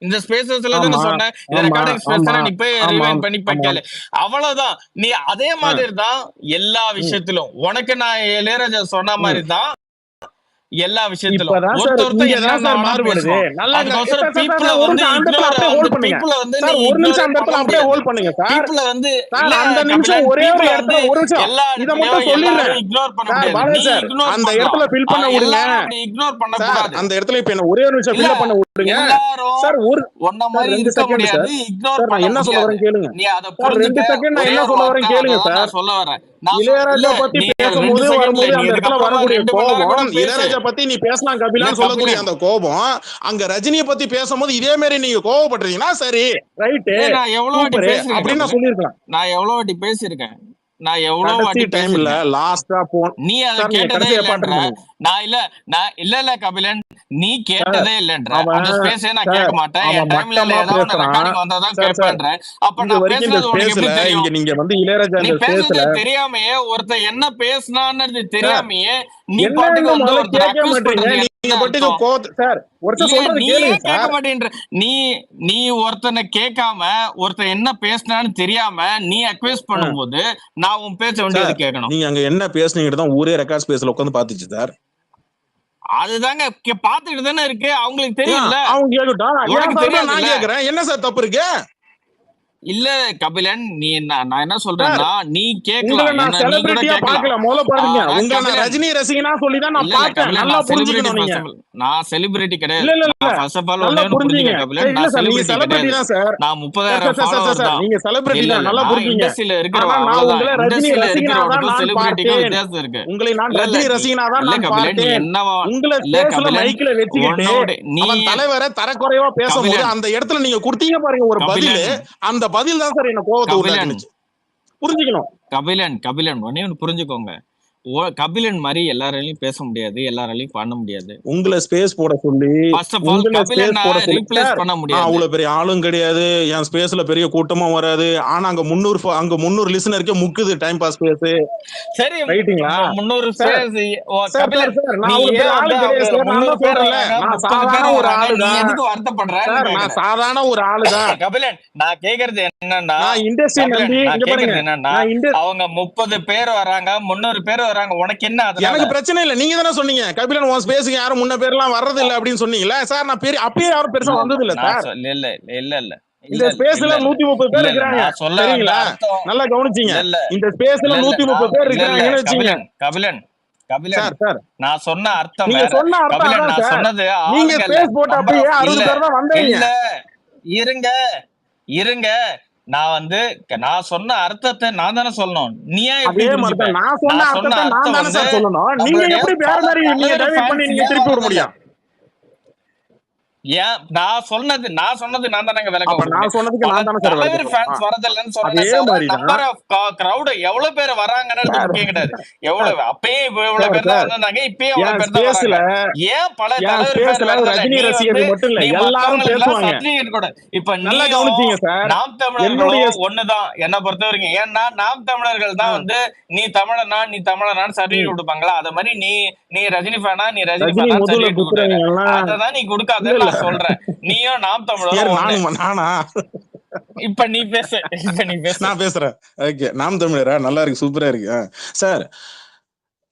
இந்த ஸ்பேசஸ்ல தான சொன்னேன், இந்த ரெக்கார்டிங் ஸ்பேஸ்ல நீ போய் ரிவைண்ட் பண்ணி கேளு. அவ்வளவுதான். நீ அதே மாதிரி தான் எல்லா விஷயத்திலும். உனக்கு நான் இளையராஜா சொன்ன மாதிரி தான் எல்லா விஷயத்திலும். ஒருத்தர் என்ன மாறுபடுது. அதுக்கோசரம் பீப்புள வந்து பீப்புள வந்து நீ பீப்புள வந்து அந்த நிமிஷம் ஒரே ஒரு இடத்துல ஒரு நிமிஷம் இத மட்டும் சொல்லிடுறேன். இக்னோர் பண்ண முடியாது. நீ இக்னோர் அந்த இடத்துல ஃபில் பண்ண விடுங்க. இக்னோர் பண்ண கூடாது. அந்த இடத்துல இப்ப என்ன ஒரே ஒரு நிமிஷம் ஃபில் பண்ண விடுங்க சார். ஒரு ஒண்ண மாதிரி இருக்க முடியாது. இக்னோர் பண்ண என்ன சொல்ல வரேன் கேளுங்க. நீ அத புரிஞ்சுக்க. 2 செகண்ட் நான் என்ன சொல்ல வரேன் கேளுங்க சார். நான் சொல்ல வரேன். இளையராஜா பத்தி பேசும்போது வரும்போது அந்த இடத்துல வரக்கூடிய கோபம், இளையராஜா பத்தி நீ பேசலாம் கபிலான்னு சொல்லக்கூடிய அந்த கோபம், அங்க ரஜினியை பத்தி பேசும்போது இதே மாதிரி நீங்க கோபப்படுறீங்கன்னா சரி ரைட் அப்படின்னு நான் சொல்லிருக்கலாம். நான் எவ்வளவு வாட்டி பேசியிருக்கேன். நான் எவ்வளவு வாட்டி டைம்ல லாஸ்டா போன் நீ அத கேட்டதே இல்லன்ற. நான் இல்ல கபிலன், நீ கேட்டதே இல்லன்ற. அந்த ஸ்பேஸே நான் கேட்க மாட்டேன். என் டைம்ல ஏதாவது ரெக்கார்டிங் வந்தா தான் கேட்பேன்ற. அப்ப நான் பேசுறது உனக்கு எப்படி தெரியும்? இங்க நீங்க வந்து இளையராஜா நீ பேசுறது தெரியாமயே, ஒருத்தர் என்ன பேசுனான்னு தெரியாமயே நீ பாட்டுக்கு வந்து ஒருத்தர் அக்யூஸ் பண்றீங்க. நீங்க பாட்டுக்கு சார் ஒருத்தர் சொல்றது கேளுங்க சார். கேட்க மாட்டேன்ற. நீ ஒருத்தனை கேட்காம ஒருத்தர் என்ன பேசுனான்னு தெரியாம நீ அக்யூஸ் பண்ணும்போது நான் உன் பேச வேண்டியது கேட்கணும். நீங்க அங்க என்ன பேசுனீங்கன்னு தான் ஊரே ரெக்கார்ட் ஸ்பேஸ்ல உட்கார்ந்து பாத்துச்சு சார். அதுதாங்க பாத்துக்கிட்டு தானே இருக்கு. அவங்களுக்கு தெரியும்ல. அவங்க கேக்கட்டும். எனக்கு தெரியும், நான் கேக்குறேன். என்ன சார் தப்பு இருக்கு? இல்ல கபிலன், நீ நான் என்ன சொல்றேன்னா, நீ உங்களை கேட்கலாம், நான் என்ன நீ கூட செலிபிரிட்டியா கேட்கலாம். பார்க்கல, முதல்ல பாருங்க. ஆனா உங்களை நான் கபிலன், ரஜினி ரசிகனா சொல்லி தான் நான் இல்ல பார்த்தேன். கபிலன், நல்லா நான் செலிபிரிட்டி புரிஞ்சுக்கணும் நீங்க. நான் செலிபிரிட்டி இல்ல கிடையாது. இல்ல இல்ல நான் ஃபர்ஸ்ட் ஆஃப் ஆல் நல்லா ஒண்ணே ஒண்ணு புரிஞ்சுங்க. புரிஞ்சுக்க கபிலன், இல்ல நான் சார், நீங்க செலிபிரிட்டி செலிபிரிட்டி கிடையாது. தான் சார். நான் 30,000 சார் ஃபாலோவர் தான். நீங்க செலிபிரிட்டி இல்ல தான், இல்ல, நல்லா நான் புரிஞ்சுங்க. இண்டஸ்ட்ரியில ஆனா இருக்கிறவன், நான் அவ்வளவுதான். உங்களை ரஜினி இண்டஸ்ட்ரியில ரசிகனா தான் இருக்கிறவனுக்கும் நான் செலிபிரிட்டிக்கும் பார்த்தேன். வித்தியாசம் இருக்கு. உங்களை நான் இல்ல இல்ல ரஜினி ரசிகனா தான் இல்ல நான் கபிலன், நீ பார்த்தேன். என்னவா உங்களை இல்ல ஸ்பேஸ்ல கபிலன், மைக்ல வச்சுக்கிட்டு உன்னோட நீ அவன் தலைவரை தரக்குறைவா பேசும்போது கபிலன் அந்த இடத்துல நீங்க கொடுத்தீங்க பாருங்க ஒரு பதில். கபிலன் அந்த பதில் தான் சார் என்ன கோவத்தை கபிலன் உண்டாக்குனுச்சு. புரிஞ்சுக்கணும். கபிலன் ஒன்னே ஒன்று புரிஞ்சுக்கோங்க. கபிலன் மாதிரி எல்லாராலையும் பேச முடியாது, எல்லாராலையும் பண்ண முடியாது. உங்களை ஸ்பேஸ் போட சொல்லி ஃபர்ஸ்ட் ஆஃப் ஆல் உங்களை கபிலன் ஸ்பேஸ் போட சொல்லி ரீப்ளேஸ் சார், பண்ண நான் முடியாது. அவ்வளவு பெரிய ஆளும் கிடையாது, என் ஸ்பேஸ்ல பெரிய கூட்டமும் வராது. ஆனா அங்க 300 லிசனருக்கே முக்குது டைம் பாஸ் ஸ்பேஸ். சரி, ரைட்டுங்களா 300 சார்? சார் கபிலன், சார் நீ நான் அவ்வளவு ஏன் பெரிய ஆளு வந்து கிடையாது சார். நான் 300 தான் பேர் சொல்றேன்ல, வராங்க, நான் 30 பேர் சாதாரண ஒரு வராங்க, ஆளு நீ தான் எதுக்கு வருத்தப்படுறன்னு சார். நான் கேக்குறேன். சாதாரண ஒரு ஆளு தான். கபிலன், நான் கேக்குறது என்னன்னா, நான் இண்டஸ்ட்ரி கபிலன் நம்பி நான் இங்க பாருங்க. கேக்குறது என்னன்னா, நான் அவங்க 30 பேர் வராங்க, 300 பேர் வராங்க, உனக்கு என்ன அதனால? எனக்கு பிரச்சனை இல்ல. நீங்க தானே சொன்னீங்க கபிலன் உன் ஸ்பேஸ்க்கு யாரும் முன்ன பேர்லாம் வர்றது இல்ல அப்படின்னு சொன்னீங்களா சார்? நான் பெரிய அப்பயே யாரும் பெருசா வந்தது இல்ல சார். இல்ல இல்ல இல்ல இல்ல இந்த ஸ்பேஸ்ல 130 பேர் இருக்காங்க. சரிங்களா? நல்லா கவனிச்சீங்க. இந்த ஸ்பேஸ்ல 130 பேர் இருக்காங்கன்னு வெச்சீங்க. கபிலன் சார் சார் நான் சொன்ன அர்த்தம் நீங்க வேற. சொன்ன அர்த்தம் கபிலன், அதான் நான் சார். சொன்னது நீங்க ஆளுங்க இல்ல, ஸ்பேஸ் போட்ட number அப்பயே of 60 பேர் தான் வந்தீங்க. இல்ல இருங்க இருங்க, நான் சொன்ன அர்த்தத்தை நான் தானே சொல்லணும். நீ ஏன் எப்படி அதே மாதிரி புரிஞ்சுப்ப? தான் நான் சொன்ன நான் அர்த்தத்தை சொன்ன நான் அர்த்தம் தானே வந்து சார் சொல்லணும். நீங்க நம்மளுடைய எப்படி வேற பல மாதிரி நீங்க தலைவர் டைவர்ட் பண்ணி ஃபேன்ஸ் நீங்க ஏன் திருப்பி விட வரதில்ல? முடியும்? ஏன் நான் சொன்னது நான் தானங்க விளக்கம் அப்ப நான் கொடுக்கணும். சொன்னதுக்கு பல நான் தானே சார் தலைவர் விளக்கம் ஃபேன்ஸ் கொடுக்கணும். வரதில்லைன்னு சொன்னேன் அதே சார். மாதிரி நம்பர் தான் ஆஃப் கிரவுட் எவ்வளவு பேர் வராங்கன்னு முக்கியம் கிடையாது. எவ்வளவு அப்பயே இவ்வளவு சார் பேர் தான் சார் வந்தாங்க, இப்பயே எவ்வளவு என் பேர் தான் ஸ்பேஸ்ல வராங்க. ஏன் பல என் தலைவர் ஃபேன்ஸ் ஸ்பேஸ்ல வரதில்ல? ரஜினி நீ வந்து ரசிகர்கள் மட்டும் இல்ல நீ எல்லாரும் மத்தவங்களுக்கு எல்லாம் பேசுவாங்க. சர்டிபிகேட் கொடு. இப்ப நல்லா நீயும் கவனிச்சீங்க சார். நாம் என்னுடைய தமிழர்களும் ஒண்ணுதான் என்ன பொறுத்த வரைக்கும். ஏன்னா நாம் தமிழர்கள் தான் வந்து நீ தமிழனான்னு சர்டிபிகேட் கொடுப்பாங்களா? அத மாதிரி நீ ரஜினி ஃபேனா, நீ ரஜினி ரஜினி ஃபேனா முதல்ல சர்டிபிகேட் கொடு. குத்துறவங்க எல்லாம் அததான் நீ இல்ல கொடுக்காதன்னு இல்ல நான் சொல்றேன். நீயும் நாம் தமிழரும் யார் ஒண்ணு. நானா இப்ப நீ பேசு. நான் பேசுறேன். ஓகே, நாம் தமிழரா? நல்லா இருக்கு, சூப்பரா இருக்கு சார்.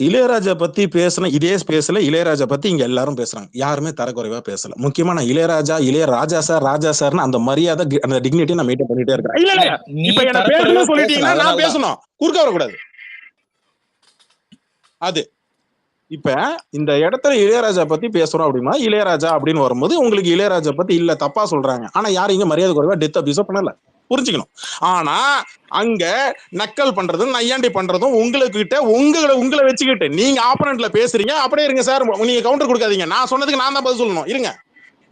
இளையராஜா பத்தி பேசின இதே ஸ்பேஸ்ல இளையராஜா பத்தி இங்க எல்லாரும் பேசுறாங்க. யாருமே தரக்குறைவா பேசல. முக்கியமா நான் இளையராஜா சார் ராஜா சார்னு அந்த மரியாதை அந்த டிக்னிட்டி நான் மெயின்டைன் பண்ணிட்டே இருக்கேன். இல்ல இல்ல நீ இப்ப என்ன தரக்குறைவா பேசணும்னு பேசல, சொல்லிட்டீங்கன்னா நான் அதனாலதான். பேசணும், குறுக்க வரக்கூடாது. அது இப்ப இந்த இடத்துல இளையராஜா பத்தி பேசுறோம் அப்படின்னா இளையராஜா அப்படின்னு வரும்போது உங்களுக்கு இளையராஜா பத்தி இல்ல தப்பா சொல்றாங்க. ஆனா யாரும் இங்க மரியாதை குறைவா டெத் அபியூஸ் பண்ணல, புரிஞ்சுக்கணும். ஆனா அங்க நக்கல் பண்றதும் நையாண்டி பண்றதும் உங்ககிட்ட உங்களை வச்சுக்கிட்டு நீங்க ஆப்பனண்ட்ல பேசுறீங்க. அப்படியே இருங்க சார், நீங்க கவுண்டர் கொடுக்காதீங்க. நான் சொன்னதுக்கு நான் தான் பதில் சொல்லணும். இருங்க.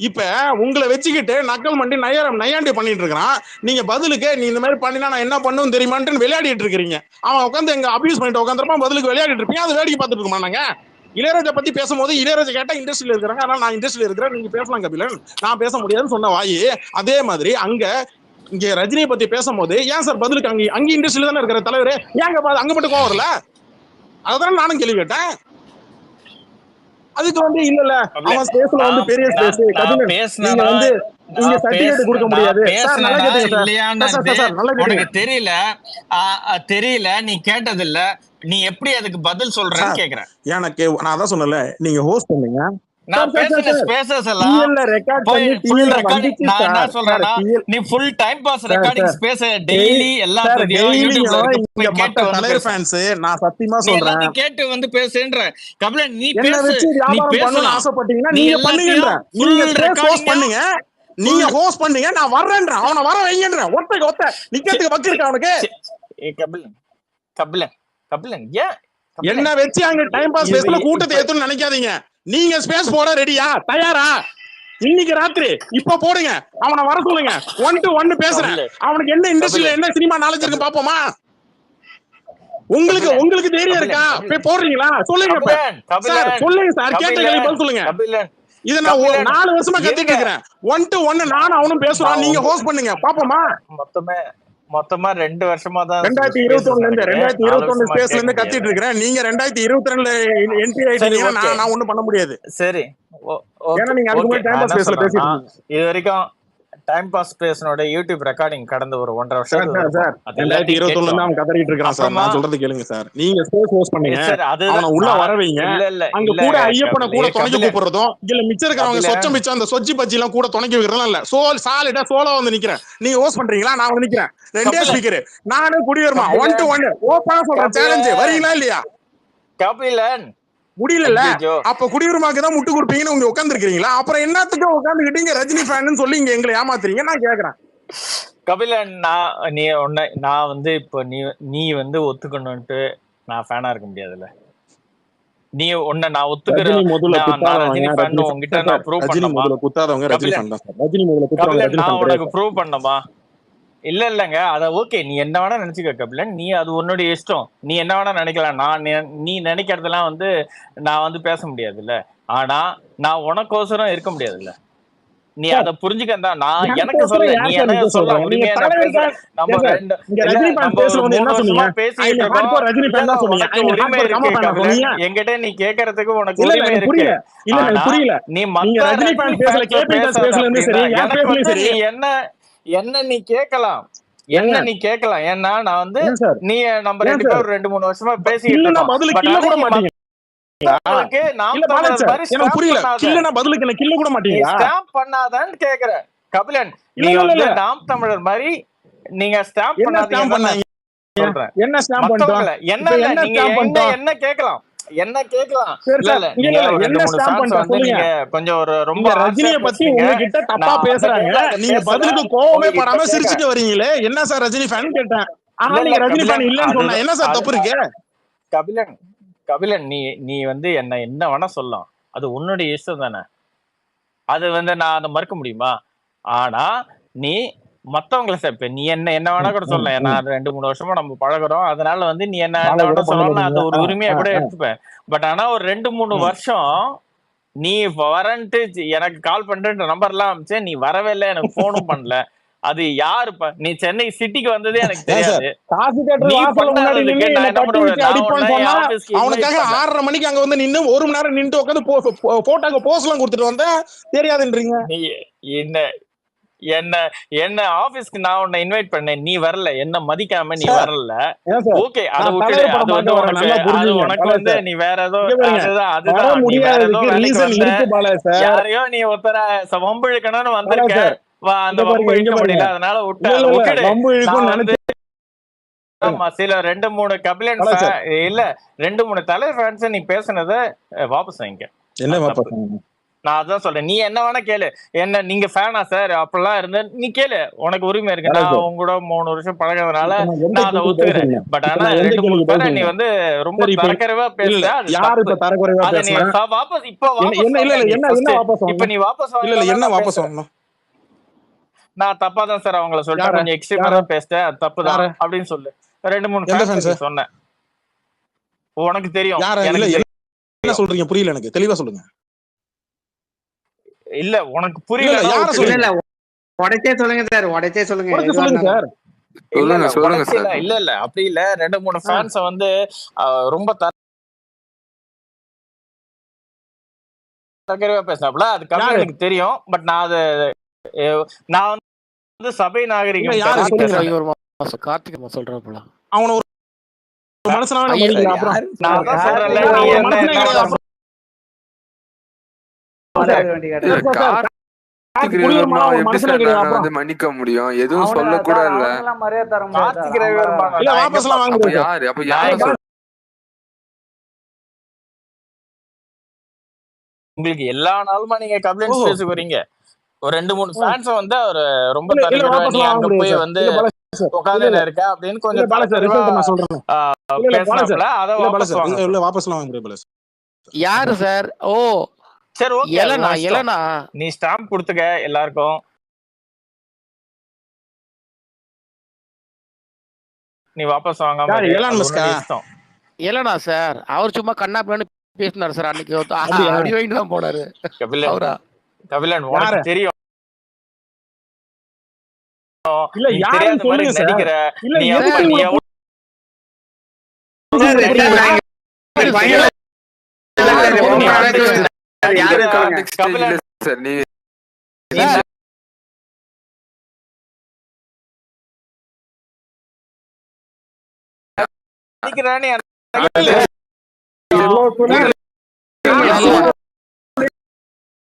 இப்ப உங்களை வச்சுக்கிட்டு நக்கல் பண்ணி நையாண்டி பண்ணிட்டு இருக்கிறான். நீங்க பதிலுக்கு நீ இந்த மாதிரி பண்ணினா நான் என்ன பண்ணுன்னு தெரியுமான்னு விளையாடிட்டு இருக்கிறீங்க. அவன் உட்காந்து எங்க அபியூஸ் பண்ணிட்டு உட்காந்துருப்பான், பதிலுக்கு விளையாடிட்டு இருப்பீங்க. அது வேடிக்கை பார்த்துட்டு இருக்கோமா? நாங்க இளையராஜா பத்தி பேசும்போது இளையராஜா கேட்டா இண்டஸ்ட்ரியில இருக்கிறாங்க, அதனால நான் இண்டஸ்ட்ரியில இருக்கிறேன், நீங்க பேசலாம் கபிலன், நான் பேச முடியாதுன்னு சொன்ன வாயி. அதே மாதிரி இங்க ரஜினியை பத்தி பேசும்போது ஏன் சார் பதிலுக்கு அங்க இண்டஸ்ட்ரியில தானே இருக்கிற தலைவர், ஏங்க அங்க மட்டும் கோவம் வரல? அதான் நானும் கேள்வி கேட்டேன். அதுக்கு வந்து இல்ல அவன் ஸ்பேஸ்ல வந்து பெரிய ஸ்பேஸ் கபிலன், நீங்க வந்து இங்க சர்டிபிகேட் கொடுக்க முடியாது சார். நல்லா கேட்டீங்க சார், நல்லா கேட்டீங்க. தெரியல, நீ கேட்டது இல்ல, நீ எப்படி அதுக்கு பதில் சொல்றேன்னு கேக்குறேன். எனக்கு நான் அதான் சொன்னல, நீங்க ஹோஸ்ட் பண்ணீங்க, நான் பேசின ஸ்பேசஸ் எல்லாம் நான் என்ன சொல்றேன்னா, நீ full time pass recording space daily எல்லா யூடியூப்ல மத்த தலைவர் ஃபேன்ஸ் நான் சத்தியமா சொல்றேன், நீ கேட்டு வந்து பேசுன்ற கபிலன், நீ என்ன வச்சு வியாபாரம் பண்ணனும் ஆசைப்பட்டீங்கன்னா நீங்க பண்ணுங்கன்ற, நீங்க ஹோஸ்ட் பண்ணுங்க, நீங்க ஹோஸ்ட் பண்ணுங்க, நான் வர்றேன்ற, அவனை வர வைங்கன்ற, ஒத்த நிக்கிறதுக்கு வக்கு இருக்கு அவனுக்கு. கபிலன் ஏன் என்ன வச்சு அங்க டைம் பாஸ் பேசல கூட்டத்தை ஏத்துன்னு நினைக்காதீங்க. நீங்க ஸ்பேஸ் போட ரெடியா, தயாரா? இன்னைக்கு ராத்திரி இப்ப போடுங்க, அவனை வர சொல்லுங்க, 1 to 1 பேசுறேன். அவனுக்கு என்ன இண்டஸ்ட்ரியில என்ன சினிமா நாலேஜ் இருக்கு பாப்போமா? உங்களுக்கு தைரியம் இருக்கா? போய் போடுறீங்களா? சொல்லுங்க சார், சொல்லுங்க சார், கேட்ட கேள்வி பதில் சொல்லுங்க. இத நான் 4 வருஷமா கத்திட்டு இருக்கிறேன். 1 to 1 நானும் அவனும் பேசுறோம், நீங்க ஹோஸ்ட் பண்ணுங்க பாப்போமா? மொத்தமா 2 வருஷமா தான் 2021 இருந்து 2021 ஸ்பேஸ்ல இருந்து கத்திட்டு இருக்கேன். நீங்க 2022ல என்ட்ரி ஆயிட்டீங்கன்னா நான் ஒண்ணும் பண்ண முடியாது. சரி, ஏன்னா நீங்க அதுக்கு முன்னாடி டைம் பாஸ் ஸ்பேஸ்ல பேசிட்டு இருக்கீங்க. இது வரைக்கும் டைம் பாஸ் பேசனோட யூடியூப் ரெக்கார்டிங் கடந்த ஒரு 1.5 சார் வருஷத்துக்கு சார் சார் இருக்கும். அது எல்லாத்தையும் 2021 கேட்டு இருந்து வாங்க. அவன் கதறிட்டு இருக்கான் சார். அப்புறமா நான் சொல்றது கேளுங்க சார். நீங்க ஸ்பேஸ் ஹோஸ்ட் பண்ணீங்க, சார் அதுதான் அவனை உள்ள நான் வரவைங்க. இல்ல அங்க கூட ஐயப்பனை கூட துணைக்கு கபிலன் கூப்பிடுறதும் இல்ல மிச்சம் இருக்கிறவங்க சொச்சம் கபிலன் மிச்சம் அந்த சொச்சி பச்சி எல்லாம் கூட துணைக்கு வைக்கிறதும் இல்ல. சாலிடா சோலோ வந்து நிக்கிறேன். நீங்க ஹோஸ்ட் பண்றீங்களா? நான் வந்து நிக்கிறேன். ரெண்டே கபிலன் ஸ்பீக்கர். நானே குடியேறுமா 1 to 1 ஓப்பனா சொல்றேன். சேலஞ்ச் வரீங்களா இல்லையா? கபிலன் முடியல. ஐயோ அப்ப குடியுரிமாக்கு தான் முட்டு கொடுப்பீங்கன்னு உங்க உட்கார்ந்து இருக்கீங்களா? அப்புறம் என்னத்துக்கு உட்காந்துக்கிட்டீங்க ரஜினி ஃபேன் சொல்லி இங்க எங்களை ஏமாத்துறீங்க? நான் கேக்குறேன். கபிலன் நான் வந்து இப்போ நீ வந்து ஒத்துக்கணும்ட்டு நான் ஃபேனா இருக்க முடியாதுல்ல. நீ நான் ஒத்துக்கிறேன். ரஜினி முதல்ல நான் குத்தாதவங்க ரஜினி ஃபேன் ரஜினி உங்ககிட்ட சார். நான் ப்ரூவ் ரஜினி பண்ணமா? முதல்ல குத்தாதவங்க ரஜினி கபிலன் ஃபேன் தான் சார். ரஜினி முதல்ல குத்தாதவங்க கபிலன் ரஜினி நான் ஃபேன் உனக்கு கிடையாது. ப்ரூவ் பண்ணமா? இல்லங்க அத ஓகே, நீ என்ன வேணா நினைச்சுக்க கபிலன். நீ அது உன்னுடைய இஷ்டம். நீ என்ன வேணா நினைக்கலாம். நீ நினைக்கிறதெல்லாம் வந்து நான் வந்து பேச முடியாதுல்ல. ஆனா நான் உனக்கோசரம் இருக்க முடியாதுல்ல. நீ அத புரிஞ்சுக்கண்டா. நான் எனக்கு சொல்ல நீ என்ன சொல்ல உரிமையா நான் பேசுறேன். நம்ம ரெண்டு நம்ம 3 வருஷமா பேசிட்டு இருக்கோம். உனக்கு உரிமை இருக்கு கபிலன். என்கிட்ட நீ கேட்கறதுக்கு உனக்கு உரிமை இருக்கு. நீ மத்த ரஜினி எனக்கு வந்து நீ என்ன நீ கேட்கலாம். நீ கேட்கலாம். ஏன்னா நான் வந்து நீ நம்ம 2 பேரும் 2-3 வருஷமா பேசிட்டு இருக்கோம். கேக்குறேன் கபிலன். நீங்க வந்து நாம் தமிழர் மாதிரி நீங்க ஸ்டாம்ப் பண்ணாதீங்க. என்ன கேட்கலாம் என்ன கேட்கலாம். நீங்க கொஞ்சம் ஒரு ரொம்ப ரஜினியை பத்தி உங்ககிட்ட தப்பா பேசுறாங்க. நீங்க பதிலுக்கு கோவமே படாம சிரிச்சுட்டு வரீங்களே. என்ன சார் ரஜினி ஃபேன் கேட்டேன். ஆனா நீங்க ரஜினி ஃபேன் இல்லன்னு சொன்னா என்ன சார் தப்பு இருக்கு? கபிலன் நீ வந்து என்ன வேணா சொல்லலாம். அது உன்னுடைய இஷ்டம் தானே. அது வந்து நான் அதை மறுக்க முடியுமா? ஆனா நீ மத்தவங்களை சேர்ப்ப. நீ என்ன வேணா கூட சொல்லலாம். நான் 2-3 வருஷமா நம்ம பழகுறோம். அதனால வந்து நீ என்ன வேணா சொல்லலாம். நான் அது ஒரு உரிமையா கூட எடுத்துப்பேன். பட் ஆனா ஒரு 2-3 வருஷம் நீ வரன்ட்டு எனக்கு கால் பண்ற நம்பர் எல்லாம் அமைச்ச. நீ வரவே இல்லை. எனக்கு போனும் பண்ணல. அது யாரு? நீ சென்னை சிட்டிக்கு வந்ததே எனக்கு தெரியாது. அவனுக்காக 6:30 மணிக்கு அங்க வந்து நின்னு 1 மணி நேரம் நின்று உட்காந்து போட்டோக்கு போஸ் எல்லாம் கொடுத்துட்டு வந்த தெரியாதுன்றீங்க. என்ன ஆபீஸ்க்கு நான் உன்னை இன்வைட் பண்ணேன். நீ வரல. என்ன மதிக்காம நீ வரல. ஓகே அதை விட்டுடு. அது வந்து உனக்கு வந்து நீ வேற ஏதோ அதுதான் நீ வேற ஏதோ வேலைக்கு வந்த. யாரையோ நீ ஒருத்தர வம்பு இழுக்கணும்னு வந்திருக்க. அந்த வம்பு இழுக்க முடியல. அதனால விட்டுடு. ஆமா சில 2-3 கபிலன் இல்ல 2-3 தலைவர் ஃபேன்ஸ் நீ பேசுனத வாபஸ் வாங்கிக்க. என்ன வாபஸ்? நான் அதான் சொல்றேன். நீ என்ன வேணா கேளு. என்ன நீங்க ஃபேனா சார் அப்படிலாம் இருந்து நீ கேளு. உனக்கு உரிமை இருக்கு. நான் உங்க கூட 3 வருஷம் பழகிறதுனால நான் அதை ஒத்துக்கிறேன். பட் ஆனா 2-3 பேரை நீ வந்து ரொம்ப தரக்குறைவா பேசுற. அது நீ வாபஸ் இப்ப நீ வாபஸ் என்ன வாபஸ் வாங்கணும்? நான் தப்பா தான் சார் அவங்கள சொல்லிட்டேன். கொஞ்சம் எக்ஸ்ட்ரீமா தான் பேசிட்டேன். அது தப்புதான் அப்படின்னு சொல்லு. 2-3 சொன்னேன். உனக்கு தெரியும். என்ன சொல்றீங்க? புரியல எனக்கு. தெளிவா சொல்லுங்க. இல்ல உனக்கு புரியல. உடைச்சே சொல்லுங்க சார். உடைச்சே சொல்லுங்க சார். இல்ல அப்படி இல்ல. 2-3 ஃபேன்ஸ் வந்து ரொம்ப தரக்குறைவா பேசினாப்ல. அது கம்மியா எனக்கு தெரியும். பட் நான் வந்து சபை நாகரிகம் கார்த்திக் சொல்றப்பல அவன ஒரு மனுஷனாவே நான் தான் சொல்றேன்ல. நீ என்ன மன்னிக்க முடியும்? எதுவும் சொல்ல கூட இல்ல. யாரு அப்ப யாரு? உங்களுக்கு எல்லா நாளுமா நீங்க கம்ப்ளைண்ட்ஸ் பேச வரீங்க. ஒரு 2-3 ஃபேன்ஸ் வந்து அவர் ரொம்ப தரக்குறைவா நீ அங்க போய் வந்து உட்கார்ந்து இருக்க அப்படின்னு கொஞ்சம் பேசலாம்ல. அத வாபஸ்லாம் வாங்க முடியாது. யாரு சார்? ஓ சரி ஓகே. எலனா நீ ஸ்டாம்ப் கொடுத்துக்க எல்லாருக்கும். நீ வாபஸ் வாங்காம இஷ்டம். எலனா சார் அவர் சும்மா கண்ணா பின்னாடி பேசினாரு சார். அன்னைக்கு அடி வாங்கிட்டு தான் போனாரு. கபிலன் உனக்கு தெரியும். இல்ல யாரும் சொல்லுங்க நடிக்கிற. நீ அடிக்கிறானே இவ்வளவு சொல்லி